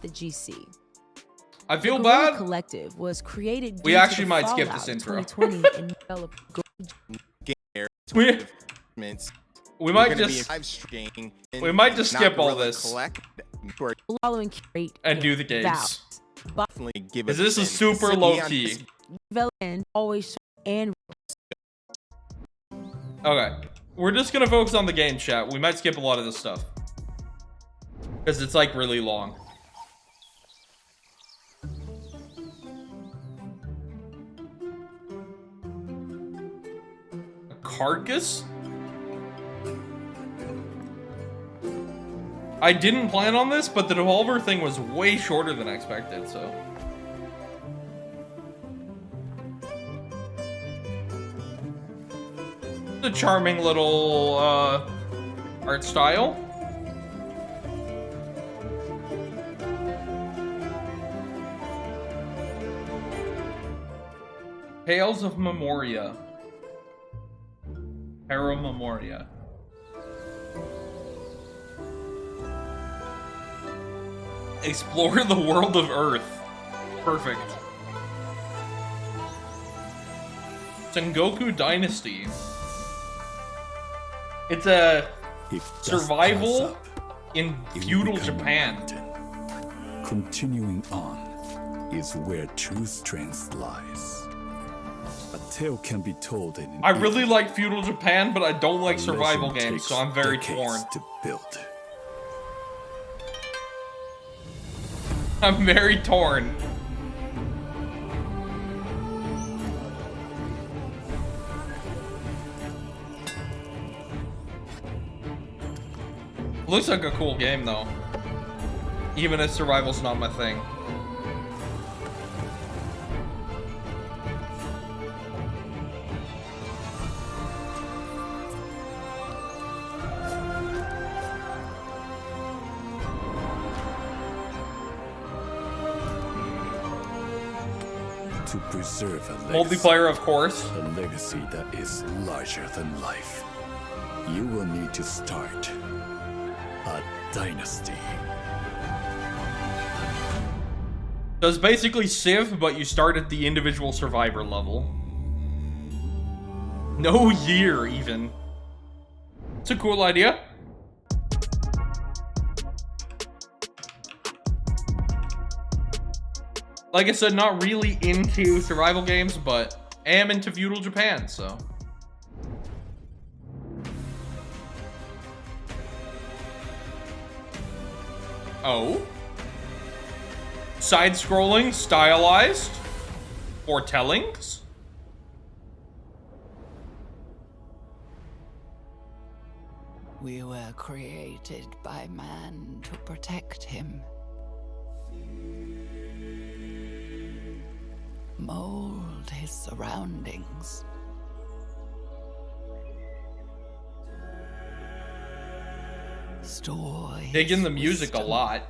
the GC. I feel the bad. Collective was created. We actually might skip this intro. 2020 and developed we might just skip all this and do the games. Because this is super low key. Always and okay, we're just gonna focus on the game chat. We might skip a lot of this stuff because it's like really long. A carcass? I didn't plan on this, but the devolver thing was way shorter than I expected, so. It's a charming little art style. Tales of Memoria. Terra Memoria. Explore the world of Earth. Perfect. Sengoku Dynasty. It's a survival in feudal Japan. Continuing on is where true strength lies. A tale can be told in I really like feudal Japan, but I don't like survival games, so I'm very torn. To build. I'm very torn. Looks like a cool game though, even if survival's not my thing. To preserve a legacy, Multiplayer, of course. a legacy that is larger than life, you will need to start a dynasty. So it's basically Civ, but you start at the individual survivor level. No year, even. It's a cool idea. Like I said, not really into survival games, but am into feudal Japan, so. Oh? Side-scrolling, stylized, foretellings? We were created by man to protect him. Mold his surroundings. Store Dig in the his music a wisdom. lot.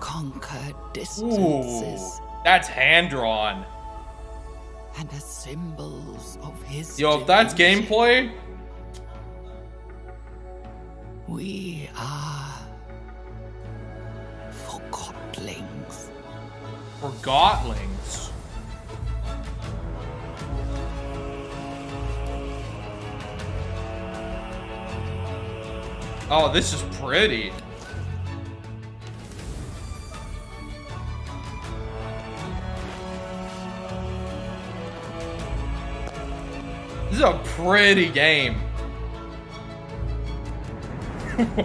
Conquer Ooh, distances. that's hand-drawn. And as symbols of his Yo, if that's divinity, gameplay, we are forgotlings. for Gotlings. Oh, this is pretty. This is a pretty game.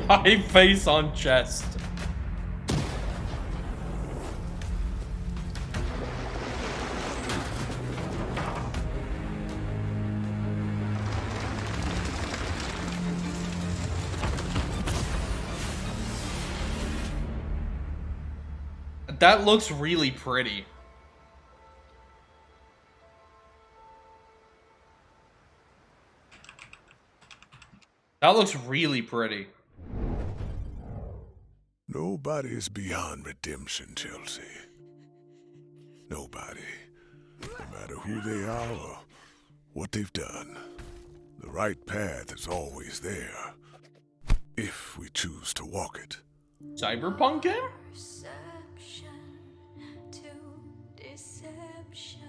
Why face on chest? That looks really pretty. That looks really pretty. Nobody is beyond redemption, Chelsea. Nobody. No matter who they are or what they've done. The right path is always there. if we choose to walk it. Cyberpunk game?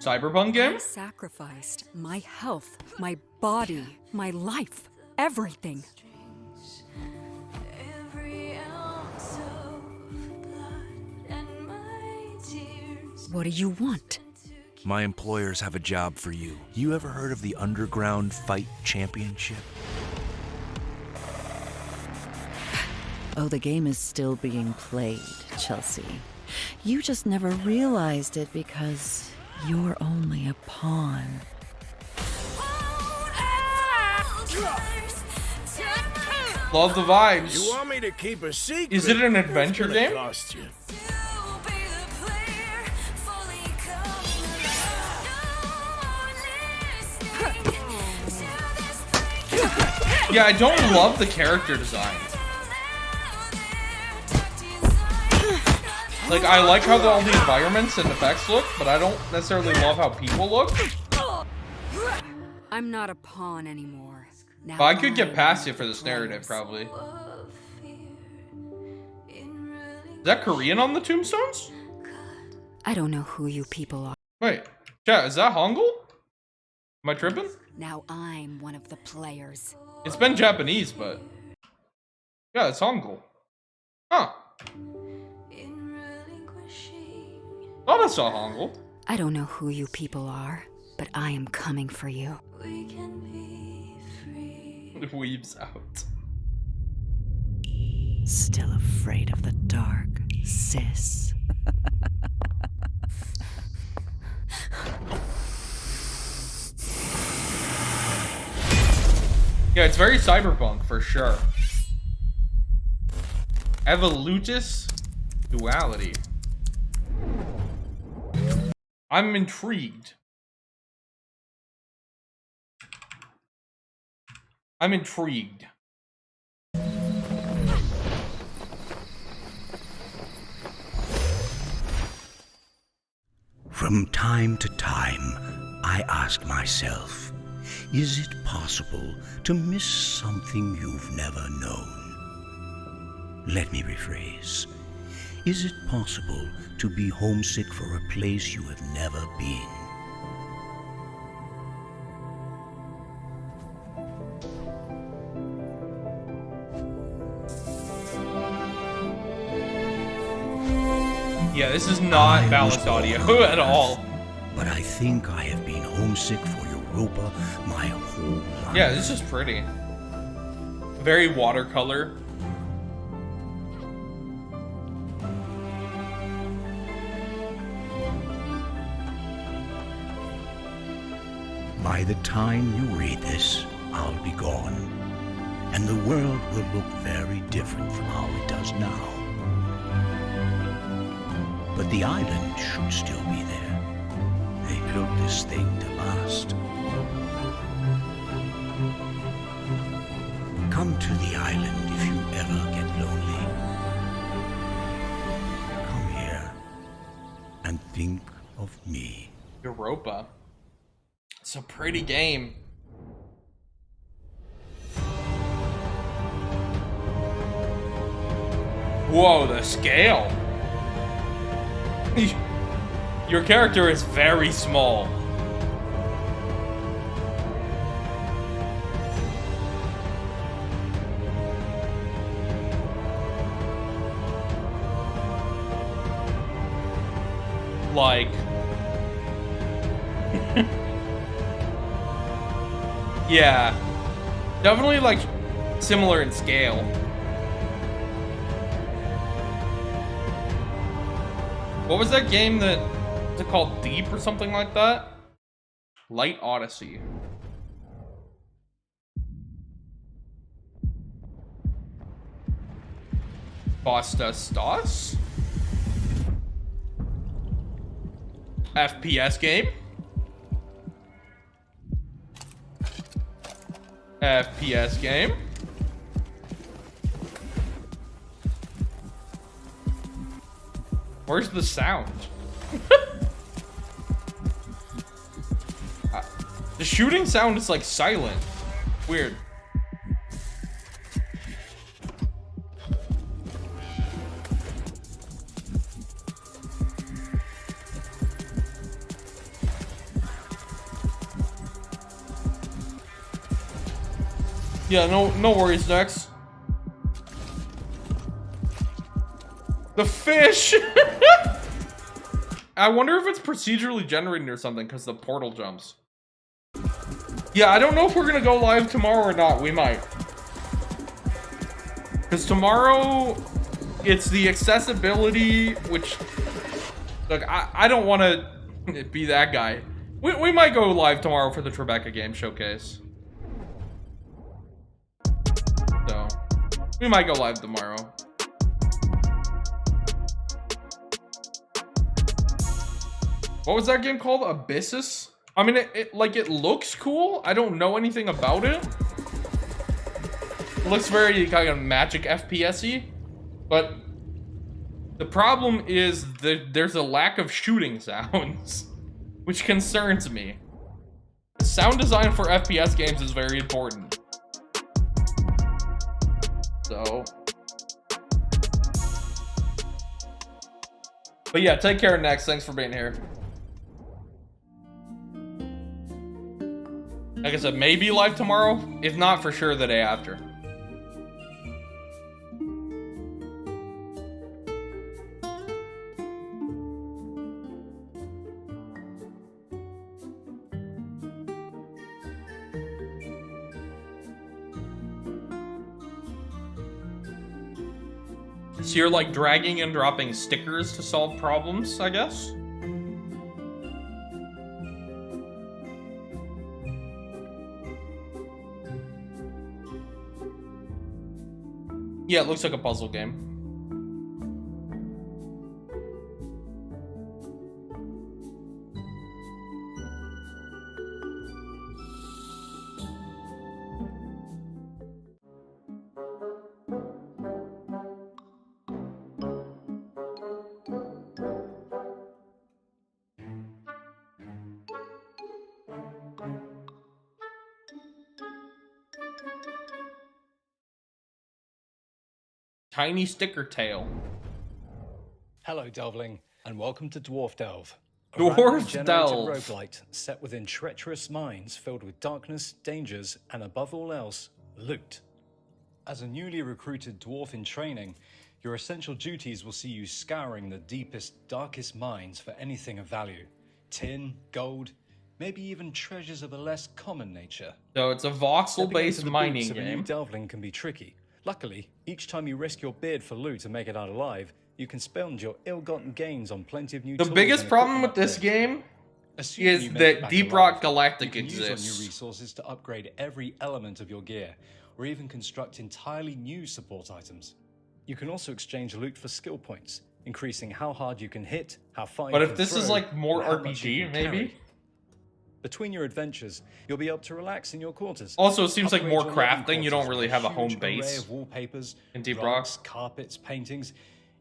Cyberpunk game? I sacrificed my health, my body, my life, everything. What do you want? My employers have a job for you. You ever heard of the Underground Fight Championship? Oh, the game is still being played, Chelsea. You just never realized it because you're only a pawn. Love the vibes. You want me to keep a secret? Is it an adventure It's gonna game? cost you. Yeah, I don't love the character design. Like, I like how all the environments and effects look, but I don't necessarily love how people look. I'm not a pawn anymore. Now But I could get I'm past it one for of this the narrative, players. probably. Is that Korean on the tombstones? I don't know who you people are. Wait, chat, is that Hangul? Am I tripping? Now I'm one of the players. It's been Japanese, but... Yeah, it's Hangul. Huh. Thought I saw Hangul. I don't know who you people are, but I am coming for you. It weaves out. Still afraid of the dark, sis. Yeah, it's very cyberpunk, for sure. Evolutus duality. I'm intrigued. I'm intrigued. From time to time, I ask myself, is it possible to miss something you've never known? Let me rephrase. Is it possible to be homesick for a place you have never been? Yeah, this is not balanced audio at all. But I think I have been homesick for Europa my whole life. Yeah, this is pretty. Very watercolor. By the time you read this, I'll be gone. And the world will look very different from how it does now. But the island should still be there. They built this thing to last. Come to the island if you ever get lonely. Come here and think of me. Europa. It's a pretty game. Whoa, the scale. Your character is very small. Like... yeah. Definitely, like, similar in scale. What was that game that... is it called Deep or something like that? Light Odyssey. Costa Stas? FPS game? FPS game? Where's the sound? The shooting sound is like silent. Weird. Yeah, no worries, Dex. The fish! I wonder if it's procedurally generated or something because the portal jumps. Yeah, I don't know if we're gonna go live tomorrow or not. We might. Because tomorrow, it's the accessibility, which... Look, I don't want to be that guy. We might go live tomorrow for the Tribeca game showcase. So, we might go live tomorrow. What was that game called? Abyssus? I mean, it looks cool. I don't know anything about it. It looks very kind of magic FPS-y, but the problem is that there's a lack of shooting sounds, which concerns me. The sound design for FPS games is very important. So, but yeah, take care, Next. Thanks for being here. Like I said, maybe live tomorrow. If not, for sure the day after. So you're like dragging and dropping stickers to solve problems, I guess? Yeah, it looks like a puzzle game. Tiny sticker tail. Hello, Delvling, and welcome to Dwarf Delve. A Dwarf randomly generated Delve. roguelite set within treacherous mines filled with darkness, dangers, and above all else, loot. As a newly recruited dwarf in training, your essential duties will see you scouring the deepest, darkest mines for anything of value. Tin, gold, maybe even treasures of a less common nature. So it's a Stepping voxel-based into the mining boots of a new game. Delvling can be tricky. Luckily, each time you risk your beard for loot and make it out alive, you can spend your ill-gotten gains on plenty of new The tools biggest and problem with equipment this upgrades. game Assuming is you make it that back Deep alive, Rock Galactic you can use exists. your new resources to upgrade every element of your gear, or even construct entirely new support items. You can also exchange loot for skill points, increasing how hard you can hit, how far But you if can this is throw, like more and how much you RPG, can maybe? carry. Between your adventures, you'll be able to relax in your quarters. Also, it seems like Upgrade more your living crafting. You don't quarters really with have a huge home array base of wallpapers, in Deep rugs, Rock. carpets, paintings,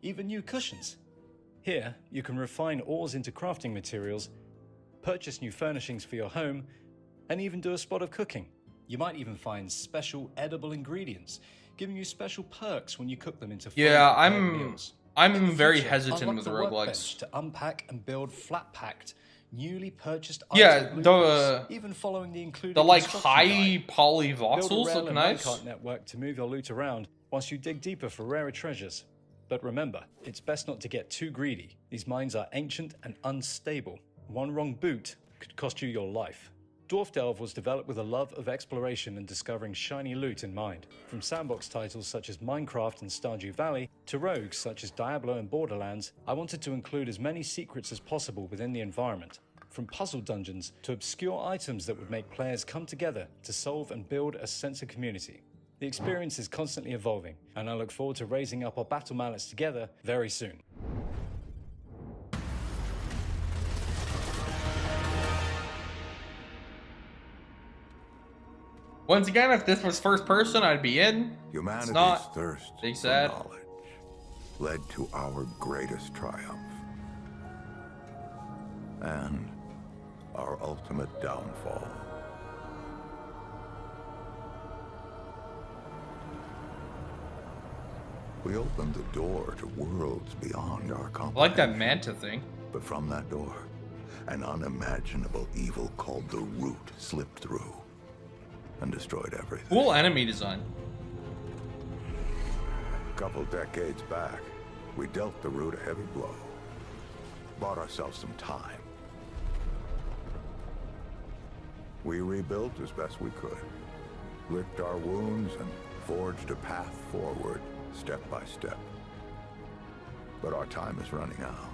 even new cushions. Here, you can refine ores into crafting materials, purchase new furnishings for your home, and even do a spot of cooking. You might even find special edible ingredients, giving you special perks when you cook them into fully Yeah, prepared meals. I'm In the very future, hesitant unlock with the roguelikes. workbench to unpack and build flat-packed, newly purchased Yeah, items loot the, boxes, even following the included The like construction high guide. poly Build a voxels rail look and nice. minecart network to move your loot around whilst you dig deeper for rarer treasures. But remember, it's best not to get too greedy. These mines are ancient and unstable. One wrong boot could cost you your life. Dwarf Delve was developed with a love of exploration and discovering shiny loot in mind. From sandbox titles such as Minecraft and Stardew Valley, to rogues such as Diablo and Borderlands, I wanted to include as many secrets as possible within the environment. From puzzle dungeons to obscure items that would make players come together to solve and build a sense of community. The experience is constantly evolving, and I look forward to raising up our battle mallets together very soon. Once again, if this was first person, I'd be in. Humanity's It's not. thirst Big for sad. knowledge led to our greatest triumph and our ultimate downfall. We opened the door to worlds beyond our comprehension. I like that manta thing. But from that door, an unimaginable evil called the Root slipped through. and destroyed everything. Cool enemy design. A couple decades back, we dealt the root a heavy blow. Bought ourselves some time. We rebuilt as best we could. Licked our wounds and forged a path forward, step by step. But our time is running out.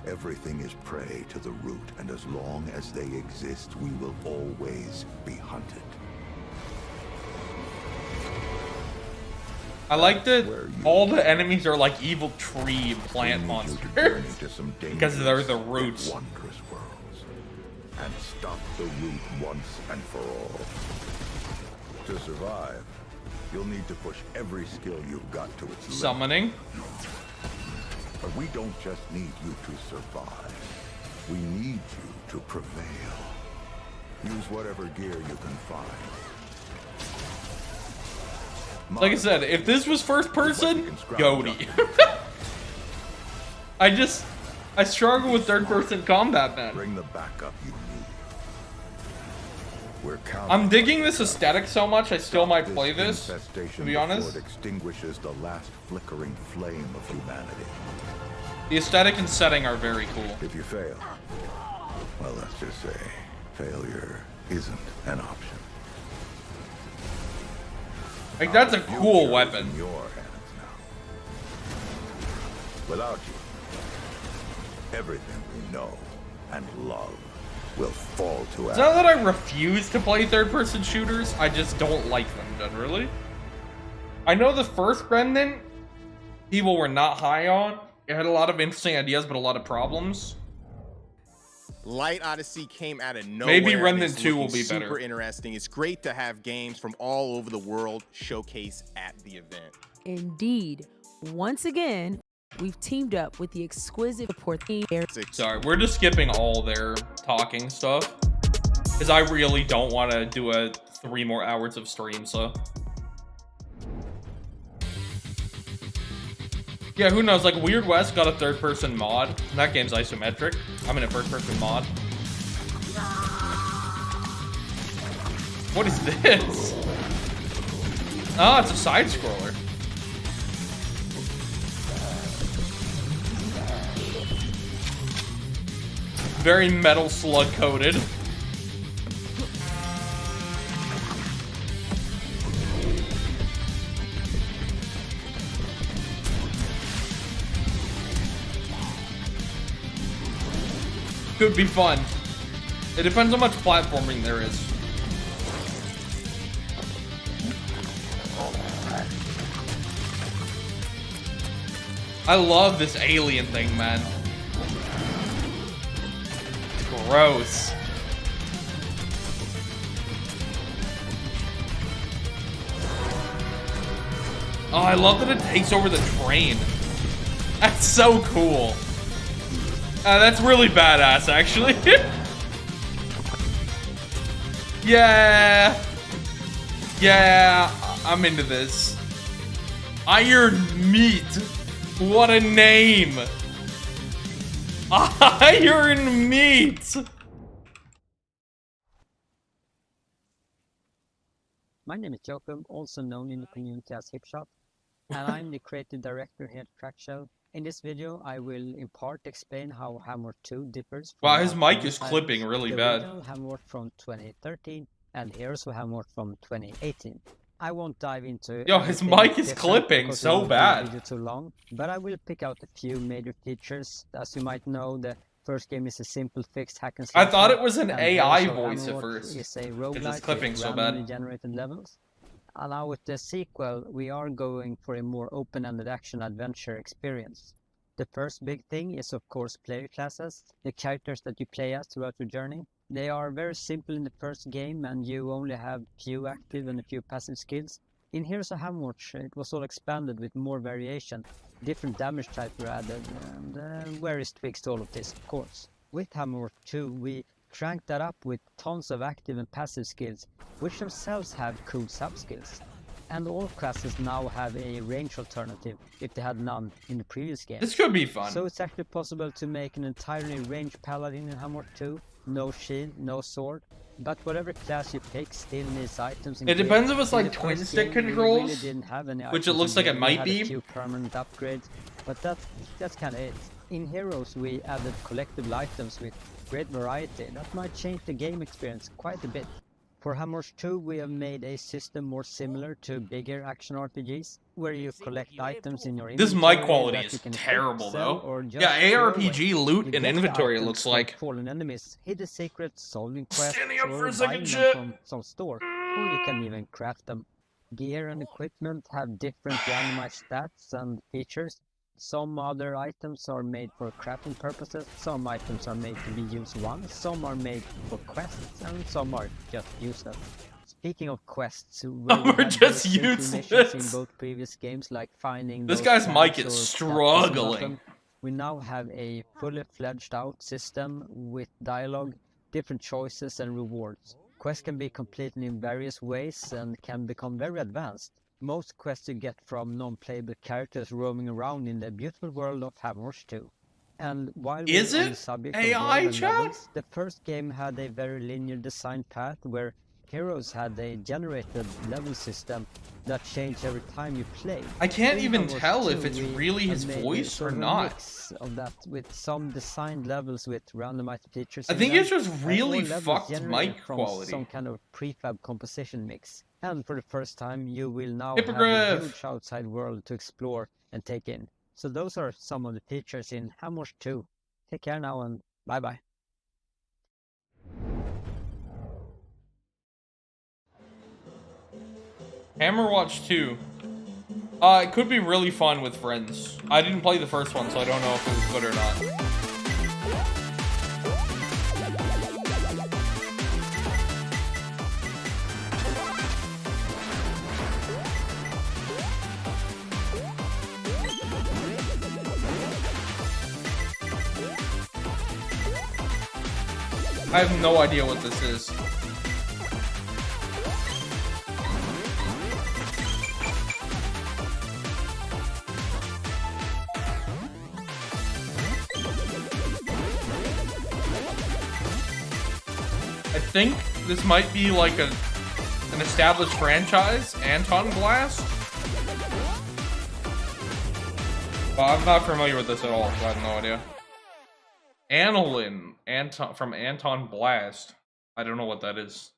Everything is prey to the root, and as long as they exist, we will always be hunted. I like that all the enemies are like evil tree plant monsters because they're the roots. Wondrous worlds, and stop the root once and for all. To survive, you'll need to push every skill you've got to its limit. Summoning. But we don't just need you to survive. We need you to prevail. Use whatever gear you can find. Like I said, if this was first person, goaty. I struggle with third person combat, man. Bring the backup you need. We're counting. I'm digging this aesthetic so much, I still might play this, to be honest. It extinguishes the last flickering flame of humanity. The aesthetic and setting are very cool. If you fail, well, let's just say failure isn't an option. Like, that's a cool weapon. In your hands now. Without you, everything we know and love will fall to It's ash. not that I refuse to play third-person shooters, I just don't like them generally. I know the first Remnant, people were not high on. It had a lot of interesting ideas, but a lot of problems. Light Odyssey came out of nowhere. Maybe Remnant 2 will be better. Super interesting. It's great to have games from all over the world showcase at the event. Indeed. Once again, we've teamed up with the exquisite support team. Sorry, we're just skipping all their talking stuff. Because I really don't want to do 3 more hours of stream, so. Yeah, who knows? Like, Weird West got a third-person mod. And that game's isometric. I'm in a first-person mod. What is this? Oh, it's a side-scroller. Very Metal Slug-coated. Could be fun. It depends how much platforming there is. I love this alien thing, man. It's gross. Oh, I love that it takes over the train. That's so cool. That's really badass, actually. Yeah. Yeah, I'm into this. Iron Meat. What a name. Iron Meat. My name is Jacob, also known in the community as Hipshot, and I'm the creative director here at Crackshell. In this video, I will in part explain how Hammer 2 differs from... Wow, his mic is clipping really bad. The original Hammer from 2013 and Heroes of Hammer from 2018. I won't dive into... Yo, his mic is clipping so bad. Video too long, but I will pick out a few major features. As you might know, the first game is a simple fixed hack and slash. I thought it was an AI voice at first. Is a because it's roguelike clipping with so randomly bad. generated levels. And now with the sequel, we are going for a more open-ended action-adventure experience. The first big thing is of course player classes, the characters that you play as throughout your journey. They are very simple in the first game and you only have few active and a few passive skills. In Heroes of Hammer, it was all expanded with more variation, different damage types were added and various tweaks to all of this of course. With Hammer 2 we cranked that up with tons of active and passive skills, which themselves have cool sub-skills. And all classes now have a range alternative, if they had none in the previous game. This could be fun. So it's actually possible to make an entirely ranged paladin in Hammer 2. No shield, no sword. But whatever class you pick still needs items. It depends if it's like twin stick controls, which it looks like it might be. A few permanent upgrades, but that's kind of it. In Heroes we added collectible items with great variety. That might change the game experience quite a bit. For Hammers 2 we have made a system more similar to bigger action RPGs, where you collect items in your inventory. This mic quality is terrible though. Yeah, ARPG loot and inventory it looks like. Fallen enemies, hidden secrets, solving quests, Standing up for or a second, buying shit. them from some store, or you can even craft them. Gear and equipment have different randomized stats and features. Some other items are made for crafting purposes, some items are made to be used once, some are made for quests, and some are just useless. Speaking of quests, We're just useless. In both previous games, like finding This those guy's mic plants is or struggling. button, we now have a fully fledged out system with dialogue, different choices and rewards. Quests can be completed in various ways and can become very advanced. Most quests you get from non-playable characters roaming around in the beautiful world of Hammers 2. And while we're on the subject of AI world and chat? levels, the first game had a very linear design path where Heroes had a generated level system that changed every time you played. I can't In even Hammers tell 2, if it's we really his have made a voice sort or of a not. mix of that, with some designed levels with randomized features. I in think them, it's just and really all levels fucked generated mic from quality. some kind of prefab composition mix. And for the first time, you will now Hippogriff. have a huge outside world to explore and take in. So those are some of the features in Hammers 2. Take care now and bye bye. Hammer Watch 2. It could be really fun with friends. I didn't play the first one, so I don't know if it was good or not. I have no idea what this is. I think this might be like an established franchise, Anton Blast. Well, I'm not familiar with this at all, so I have no idea. Annalyn, from Anton Blast. I don't know what that is.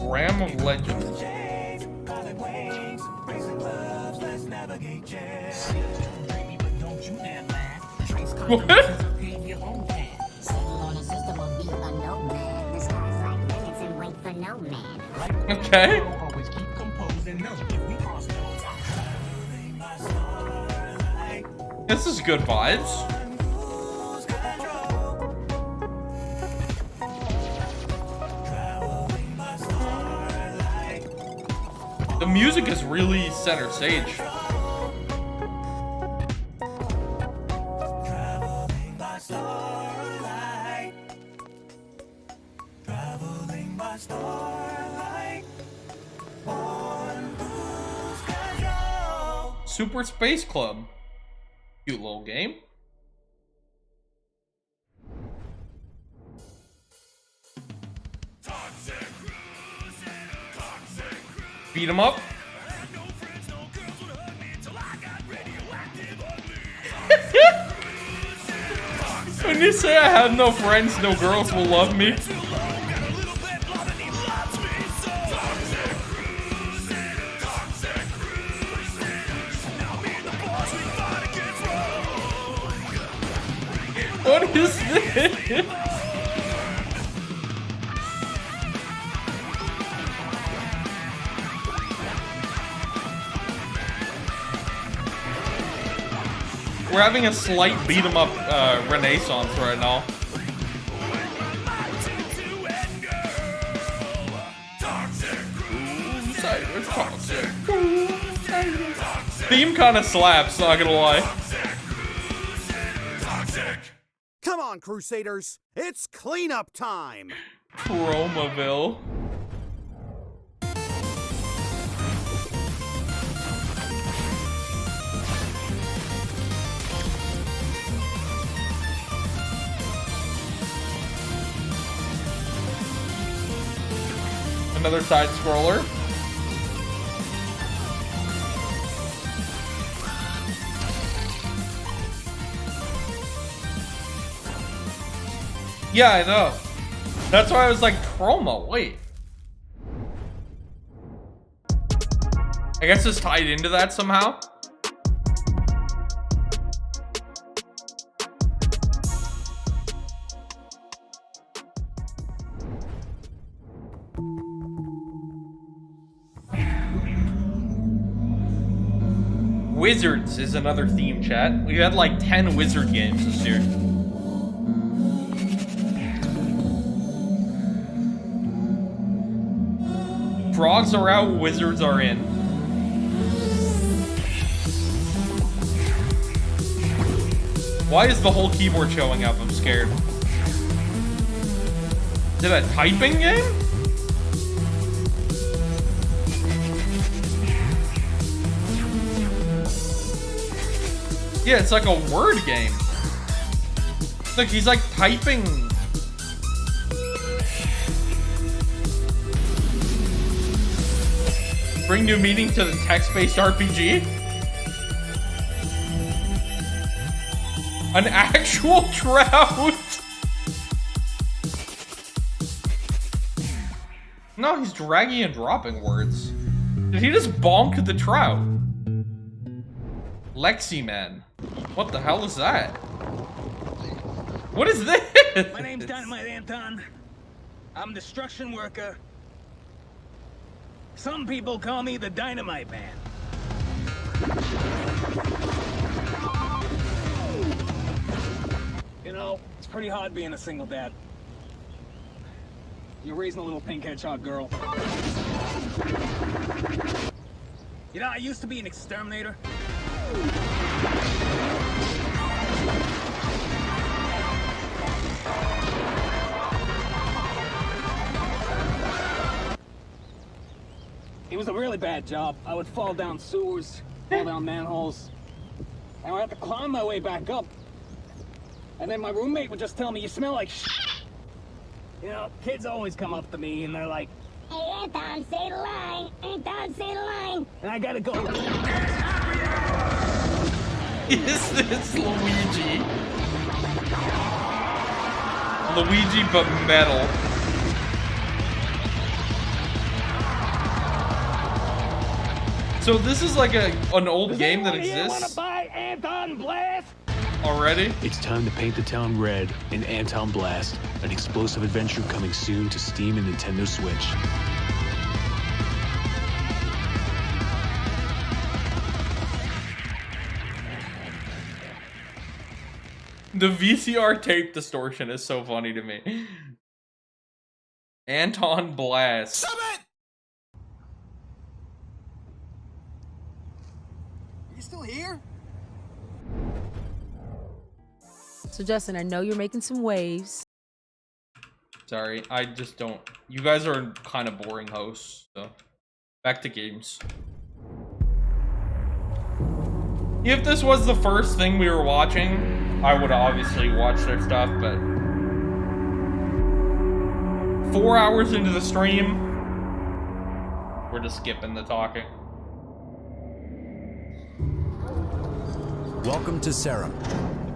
Ram of Legends. What? Okay. This is good vibes. The music is really center stage. Super Space Club. Cute little game. Beat 'em up. When you say I have no friends, no girls will love me. What is this? We're having a slight beat 'em up renaissance right now. Theme kind of slaps, not gonna lie. on, Crusaders. It's cleanup time. Chromaville. Another side scroller. Yeah, I know. That's why I was like, Chroma, wait. I guess it's tied into that somehow. Wizards is another theme, chat. We've had like 10 wizard games this year. Frogs are out, wizards are in. Why is the whole keyboard showing up? I'm scared. Is it a typing game? Yeah, it's like a word game. Look, he's like typing. Bring new meaning to the text-based RPG? An actual trout? No, he's dragging and dropping words. Did he just bonk the trout? Lexi Man. What the hell is that? What is this? My name's Dynamite Anton. I'm a destruction worker. Some people call me the Dynamite Man. You know, it's pretty hard being a single dad. You're raising a little pink hedgehog girl. You know, I used to be an exterminator. It was a really bad job. I would fall down sewers, fall down manholes, and I would have to climb my way back up. And then my roommate would just tell me, "You smell like shit." You know, kids always come up to me and they're like, "Hey, Anton, say the line. Anton, say the line." And I gotta go. Is this Luigi? Luigi, but metal. So this is like an old game that exists Buy Anton Blast? already? It's time to paint the town red in Anton Blast, an explosive adventure coming soon to Steam and Nintendo Switch. The VCR tape distortion is so funny to me. Anton Blast. Stop it! Are you still here? So Justin, I know you're making some waves. Sorry, I just don't. You guys are kind of boring hosts, so back to games. If this was the first thing we were watching, I would obviously watch their stuff, but 4 hours into the stream, we're just skipping the talking. Welcome to Serum,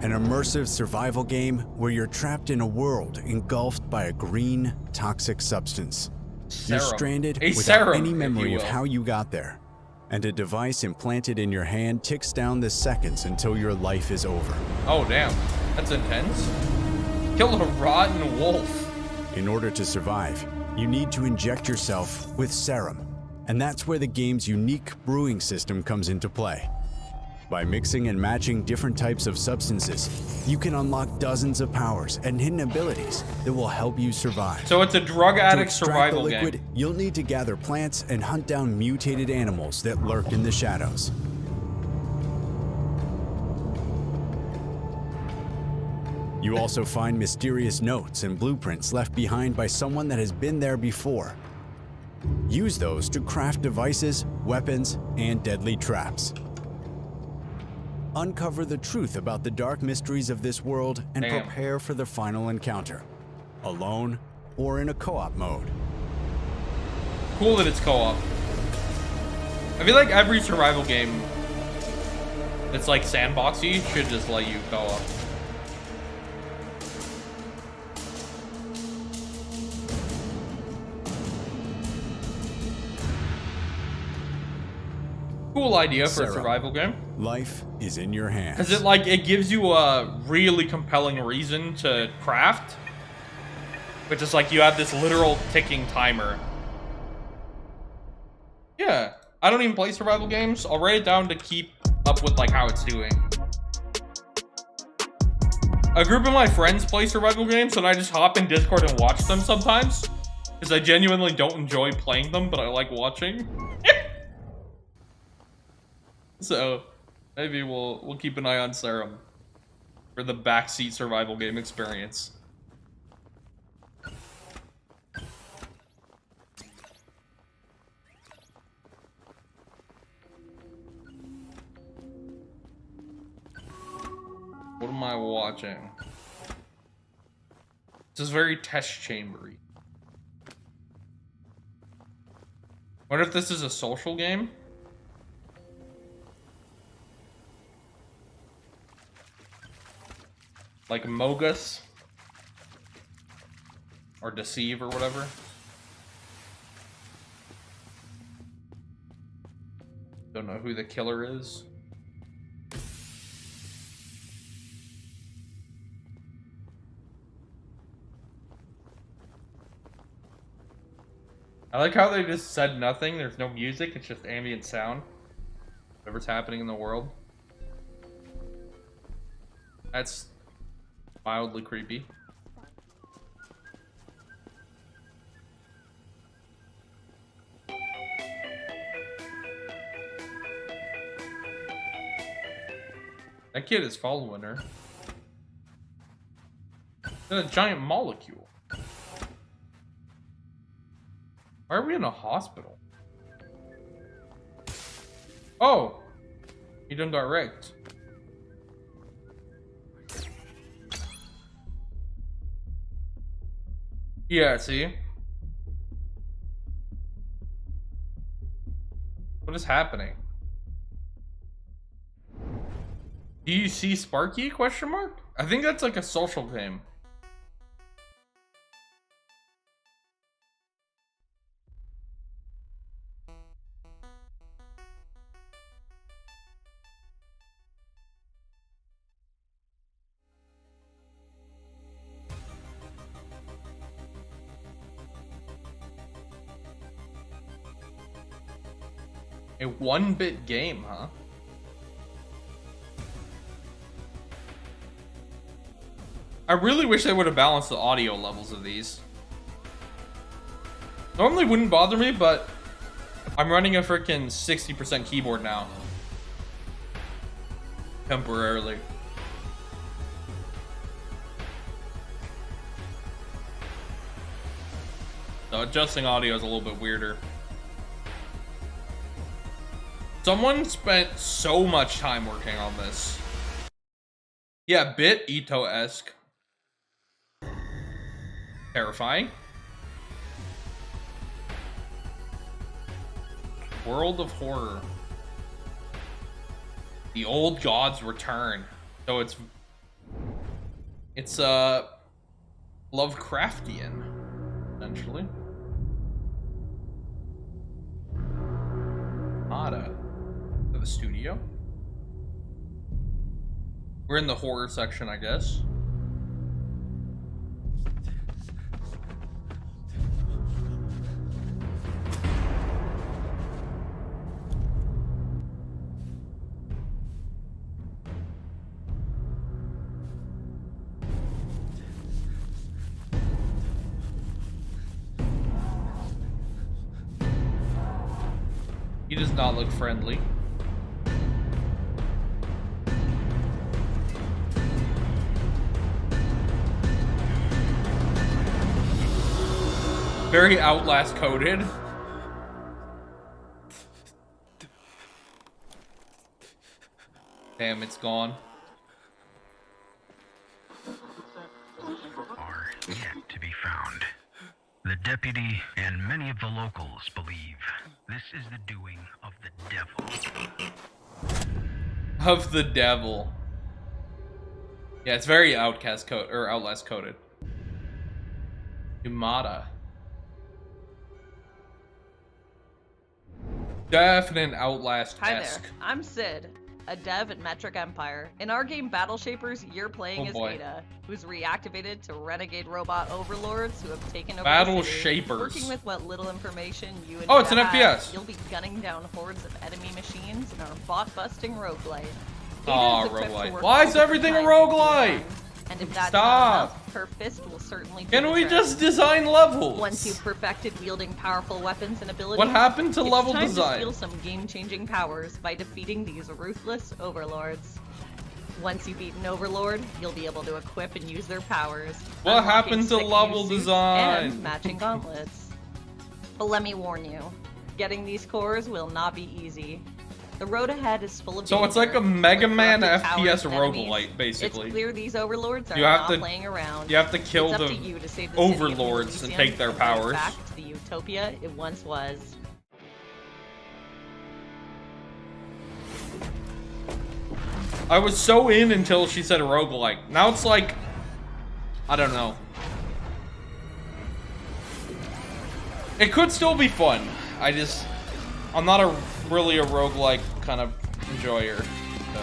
an immersive survival game where you're trapped in a world engulfed by a green, toxic substance. You're stranded without any memory of how you got there, and a device implanted in your hand ticks down the seconds until your life is over. Oh damn, that's intense. Kill a rotten wolf. In order to survive, you need to inject yourself with serum, and that's where the game's unique brewing system comes into play. By mixing and matching different types of substances, you can unlock dozens of powers and hidden abilities that will help you survive. So it's a drug addict to extract survival the liquid, game. You'll need to gather plants and hunt down mutated animals that lurk in the shadows. You also find mysterious notes and blueprints left behind by someone that has been there before. Use those to craft devices, weapons, and deadly traps. Uncover the truth about the dark mysteries of this world and prepare for the final encounter, alone or in a co-op mode. Cool that it's co-op. I feel like every survival game that's like sandboxy should just let you co-op. Cool idea for a survival game. Life is in your hands. Because it gives you a really compelling reason to craft. Which is like you have this literal ticking timer. Yeah. I don't even play survival games. I'll write it down to keep up with like how it's doing. A group of my friends play survival games and I just hop in Discord and watch them sometimes. Because I genuinely don't enjoy playing them, but I like watching. So, maybe we'll keep an eye on Serum for the backseat survival game experience. What am I watching? This is very test chambery. What if this is a social game? Like Mogus or Deceive or whatever. Don't know who the killer is. I like how they just said nothing. There's no music. It's just ambient sound. Whatever's happening in the world. That's mildly creepy. That kid is following her. It's a giant molecule. Why are we in a hospital? Oh! He done got wrecked. Yeah, see? What is happening? Do you see Sparky? Question mark? I think that's like a social game. A 1-bit game, huh? I really wish they would have balanced the audio levels of these. Normally wouldn't bother me, but I'm running a freaking 60% keyboard now. Temporarily. So adjusting audio is a little bit weirder. Someone spent so much time working on this. Yeah, bit Ito-esque. Terrifying. World of Horror. The Old Gods Return. So it's Lovecraftian, essentially. Nada. The studio. We're in the horror section, I guess. He does not look friendly. Very Outlast coded. Damn, it's gone. Are yet to be found. The deputy and many of the locals believe this is the doing of the devil. Of the devil. Yeah, it's very Outlast coded. Yamada. Definite Outlast-esque. Hi there, I'm Sid, a dev at Metric Empire. In our game Battle Shapers, you're playing as Ada, who's reactivated to renegade robot overlords who have taken over Battle the city. Shapers. Working with what little information you and it's an Ada have, FPS. You'll be gunning down hordes of enemy machines in our bot-busting roguelite. Aw, roguelite. Why is everything a roguelite? And if that's Stop. not enough, her fist will certainly do Can the we trick. just design levels? Once you've perfected wielding powerful weapons and abilities, What happened to level it's time design? to feel some game-changing powers by defeating these ruthless overlords. Once you've beaten Overlord, you'll be able to equip and use their powers. What unlocking happened to sick new level suits design? And matching gauntlets. But let me warn you, getting these cores will not be easy. The road ahead is full of So it's danger, like a Mega with Man corrupted FPS towers and enemies. roguelite, basically. It's clear these overlords are You have not to- playing around. you have to kill It's up the to you to save the city of overlords and Elysium take their and bring it powers. back to the utopia it once was. I was so in until she said roguelike. Now it's like, I don't know. It could still be fun. I'm not really a roguelike kind of enjoyer. So.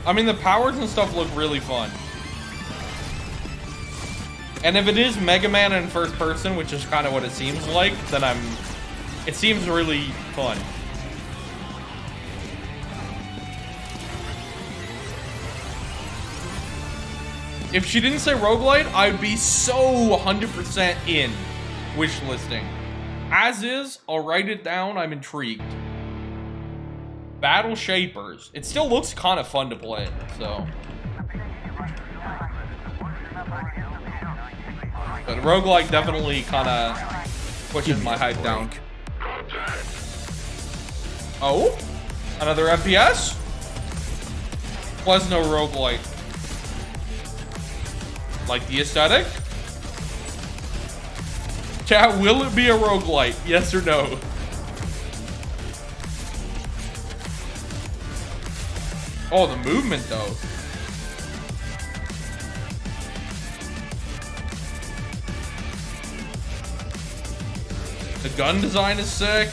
I mean, the powers and stuff look really fun. And if it is Mega Man in first person, which is kind of what it seems like, then it seems really fun. If she didn't say roguelite, I'd be so 100% in wish listing. As is, I'll write it down, I'm intrigued. Battle Shapers. It still looks kind of fun to play, so. But roguelike definitely kind of pushes my hype down. Oh? Another FPS? Was no roguelike. Like the aesthetic? Chat, will it be a roguelite? Yes or no? Oh, the movement though. The gun design is sick.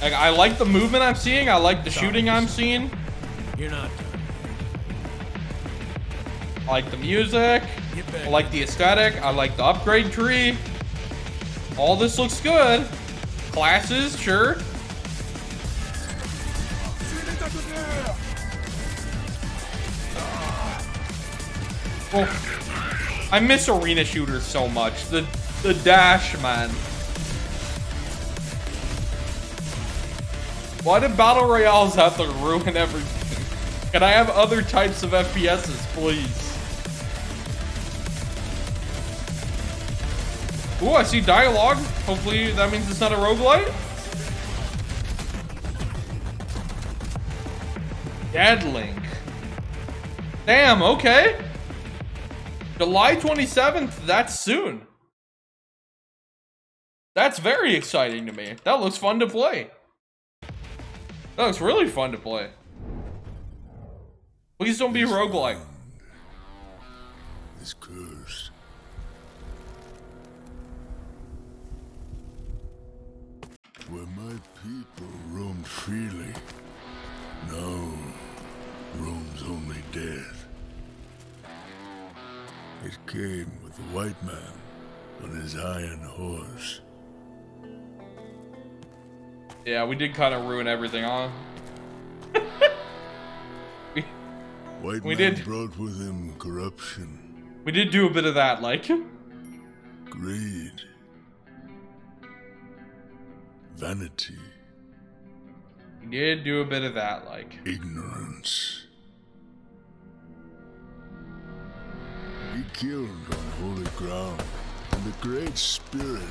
Like, I like the movement I'm seeing. I like the shooting I'm seeing. You're not. I like the music. I like the aesthetic. I like the upgrade tree. All this looks good. Classes, sure. Oh, I miss arena shooters so much. The dash, man. Why do battle royales have to ruin everything? Can I have other types of FPSs, please? Ooh, I see dialogue. Hopefully that means it's not a roguelite. Dead Link. Damn, okay. July 27th, that's soon. That's very exciting to me. That looks fun to play. That looks really fun to play. Please don't be roguelike. Is cursed. Where my people roamed freely, now roams only death. It came with the white man on his iron horse. Yeah, we did kind of ruin everything, huh? White We man did. brought with him corruption, We did do a bit of that, like. greed, vanity, We did do a bit of that, like. ignorance. He killed on holy ground, and the Great Spirit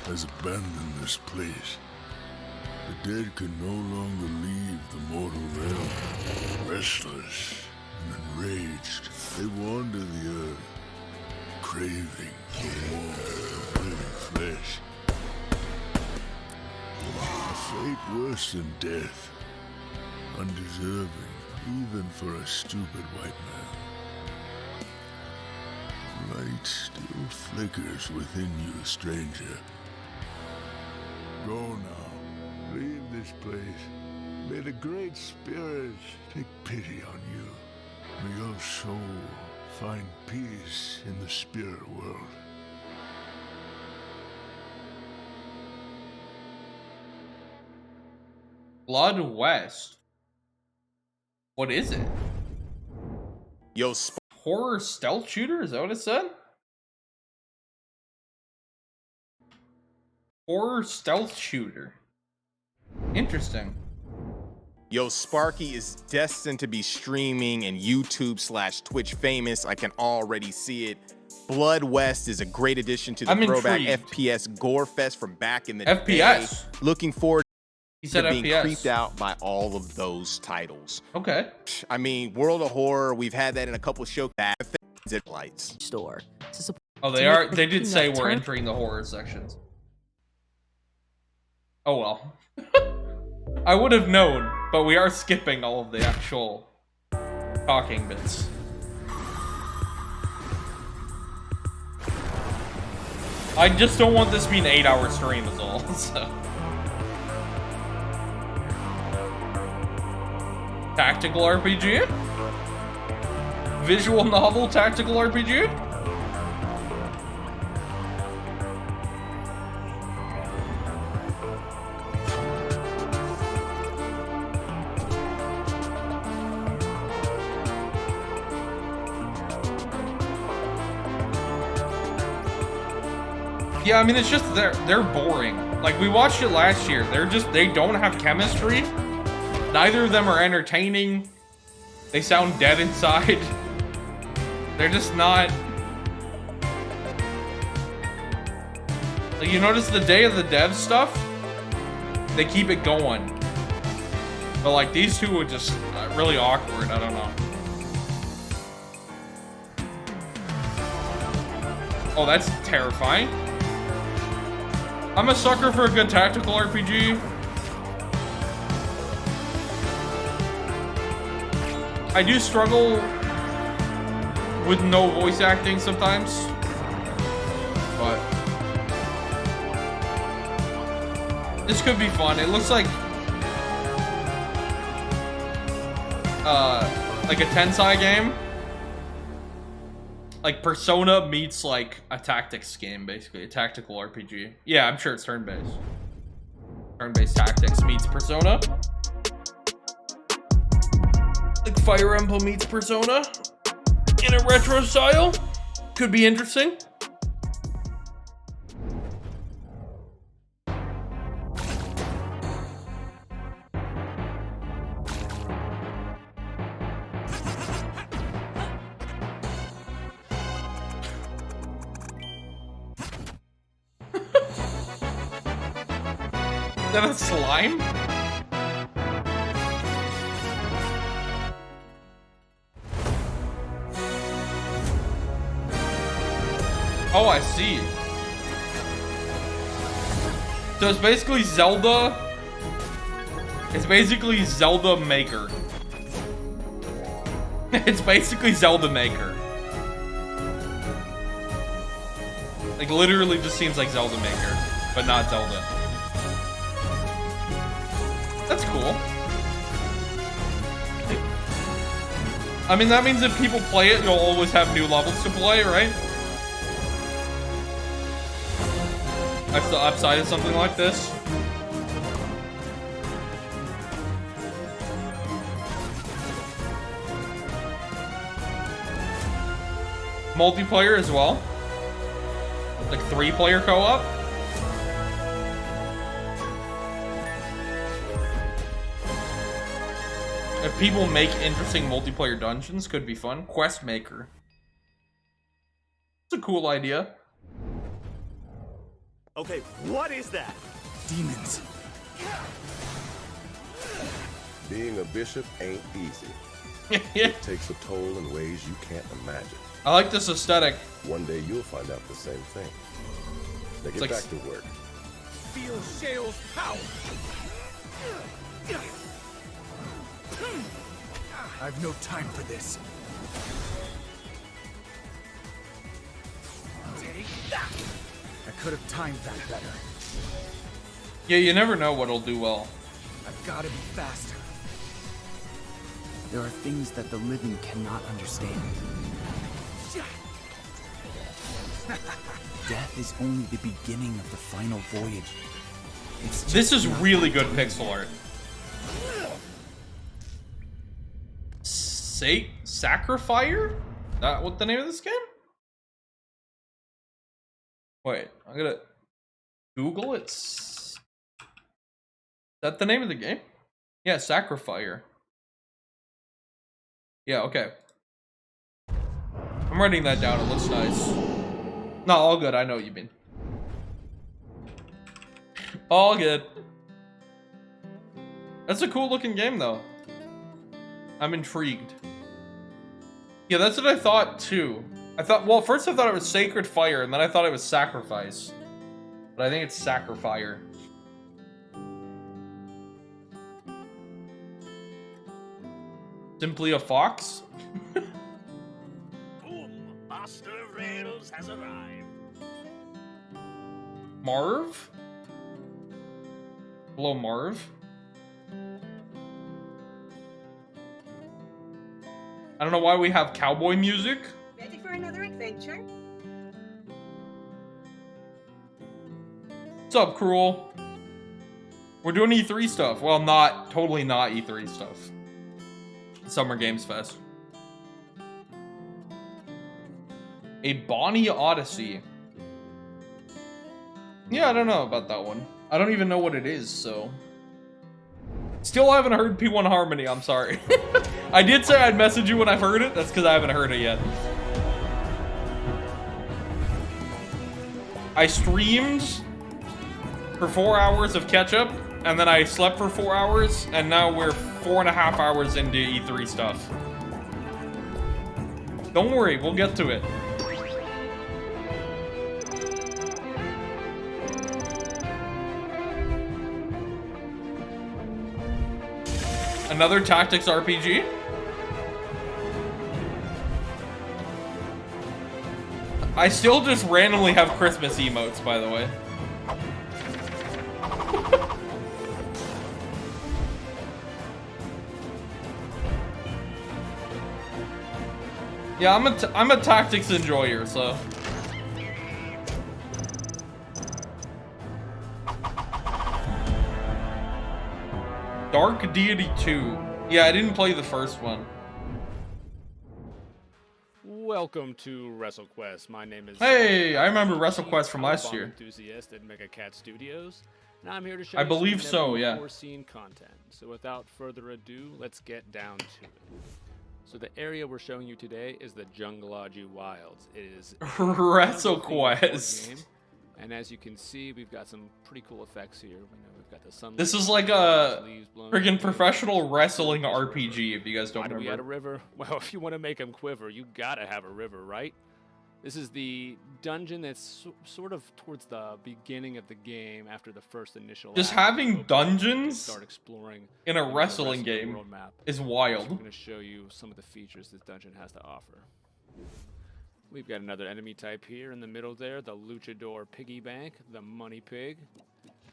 has abandoned this place. The dead can no longer leave the mortal realm. Restless and enraged, they wander the earth, craving for more living flesh. A fate worse than death, undeserving even for a stupid white man. Light still flickers within you, stranger. Go now. Leave this place. May the Great Spirit take pity on you. May your soul find peace in the spirit world. Blood West. What is it? Yo, horror stealth shooter? Is that what it said? Horror stealth shooter. Interesting. Yo, Sparky is destined to be streaming and YouTube/Twitch famous. I can already see it. Blood West is a great addition to the throwback FPS gore fest from back in the day. Looking forward to being creeped out by all of those titles. Okay. I mean, World of Horror, we've had that in a couple of shows. Zip lights. Store. Oh, they are. They did say we're entering the horror sections. Oh well. I would have known, but we are skipping all of the actual talking bits. I just don't want this to be an 8-hour stream is all, so. Tactical RPG? Visual novel tactical RPG? Yeah, I mean, it's just they're boring. Like, we watched it last year. They don't have chemistry. Neither of them are entertaining. They sound dead inside. They're just not. Like, you notice the Day of the Dev stuff? They keep it going. But like, these two are just really awkward. I don't know. Oh, that's terrifying. I'm a sucker for a good tactical RPG. I do struggle with no voice acting sometimes, but this could be fun. It looks like a Tensei game. Like Persona meets like a tactics game, basically. A tactical RPG. Yeah, I'm sure it's turn-based. Turn-based tactics meets Persona. Like Fire Emblem meets Persona. In a retro style. Could be interesting. Is that a slime? Oh, I see. So it's basically Zelda. It's basically Zelda Maker. It's basically Zelda Maker. Like, literally just seems like Zelda Maker, but not Zelda. That's cool. I mean, that means if people play it, you'll always have new levels to play, right? That's the upside of something like this. multiplayer as well. Like 3-player co-op. If people make interesting multiplayer dungeons, could be fun. Quest Maker. It's a cool idea. Okay, what is that? Demons. Being a bishop ain't easy. It takes a toll in ways you can't imagine. I like this aesthetic. One day you'll find out the same thing. Now get back to work. Feel Shale's power. I've no time for this. Take that. I could have timed that better. Yeah, you never know what'll do well. I've got to be faster. There are things that the living cannot understand. Death is only the beginning of the final voyage. This is really good pixel art. Sacrifier? That what the name of this game? Wait, I'm gonna Google it. Is that the name of the game? Yeah, Sacrifier. Yeah, okay. I'm writing that down. It looks nice. No, all good. I know what you mean. All good. That's a cool looking game, though. I'm intrigued. Yeah, that's what I thought, too. Well, first I thought it was Sacred Fire, and then I thought it was Sacrifice. But I think it's Sacrifier. Simply a fox? Master of Rails has arrived. Marv? Hello, Marv? I don't know why we have cowboy music. Ready for another adventure? What's up, Cruel? We're doing E3 stuff. Well, totally not E3 stuff. Summer Games Fest. A Bonnie Odyssey. Yeah, I don't know about that one. I don't even know what it is, so... Still haven't heard P1 Harmony, I'm sorry. I did say I'd message you when I've heard it. That's because I haven't heard it yet. I streamed for 4 hours of catch-up, and then I slept for 4 hours, and now we're 4.5 hours into E3 stuff. Don't worry, we'll get to it. Another tactics RPG? I still just randomly have Christmas emotes, by the way. Yeah, I'm a tactics enjoyer, so. Dark Deity 2. Yeah, I didn't play the first one. Welcome to WrestleQuest. My name is... Hey, I remember WrestleQuest from last year. Enthusiast at Mega Cat Studios, and I'm here to show I you believe some so, yeah. never-before-seen content. So without further ado, let's get down to it. So the area we're showing you today is the Jungleology Wilds. It is WrestleQuest. And as you can see, we've got some pretty cool effects here. We've got the sunlight. This is like a friggin' professional wrestling RPG, if you guys don't Why do we add a remember. river? Well, if you want to make them quiver, you gotta have a river, right? This is the dungeon that's sort of towards the beginning of the game after the first initial. Just act. having dungeons Start exploring in a the wrestling world game map. is So wild. I'm going to show you some of the features this dungeon has to offer. We've got another enemy type here in the middle there, the Luchador Piggy Bank, the Money Pig.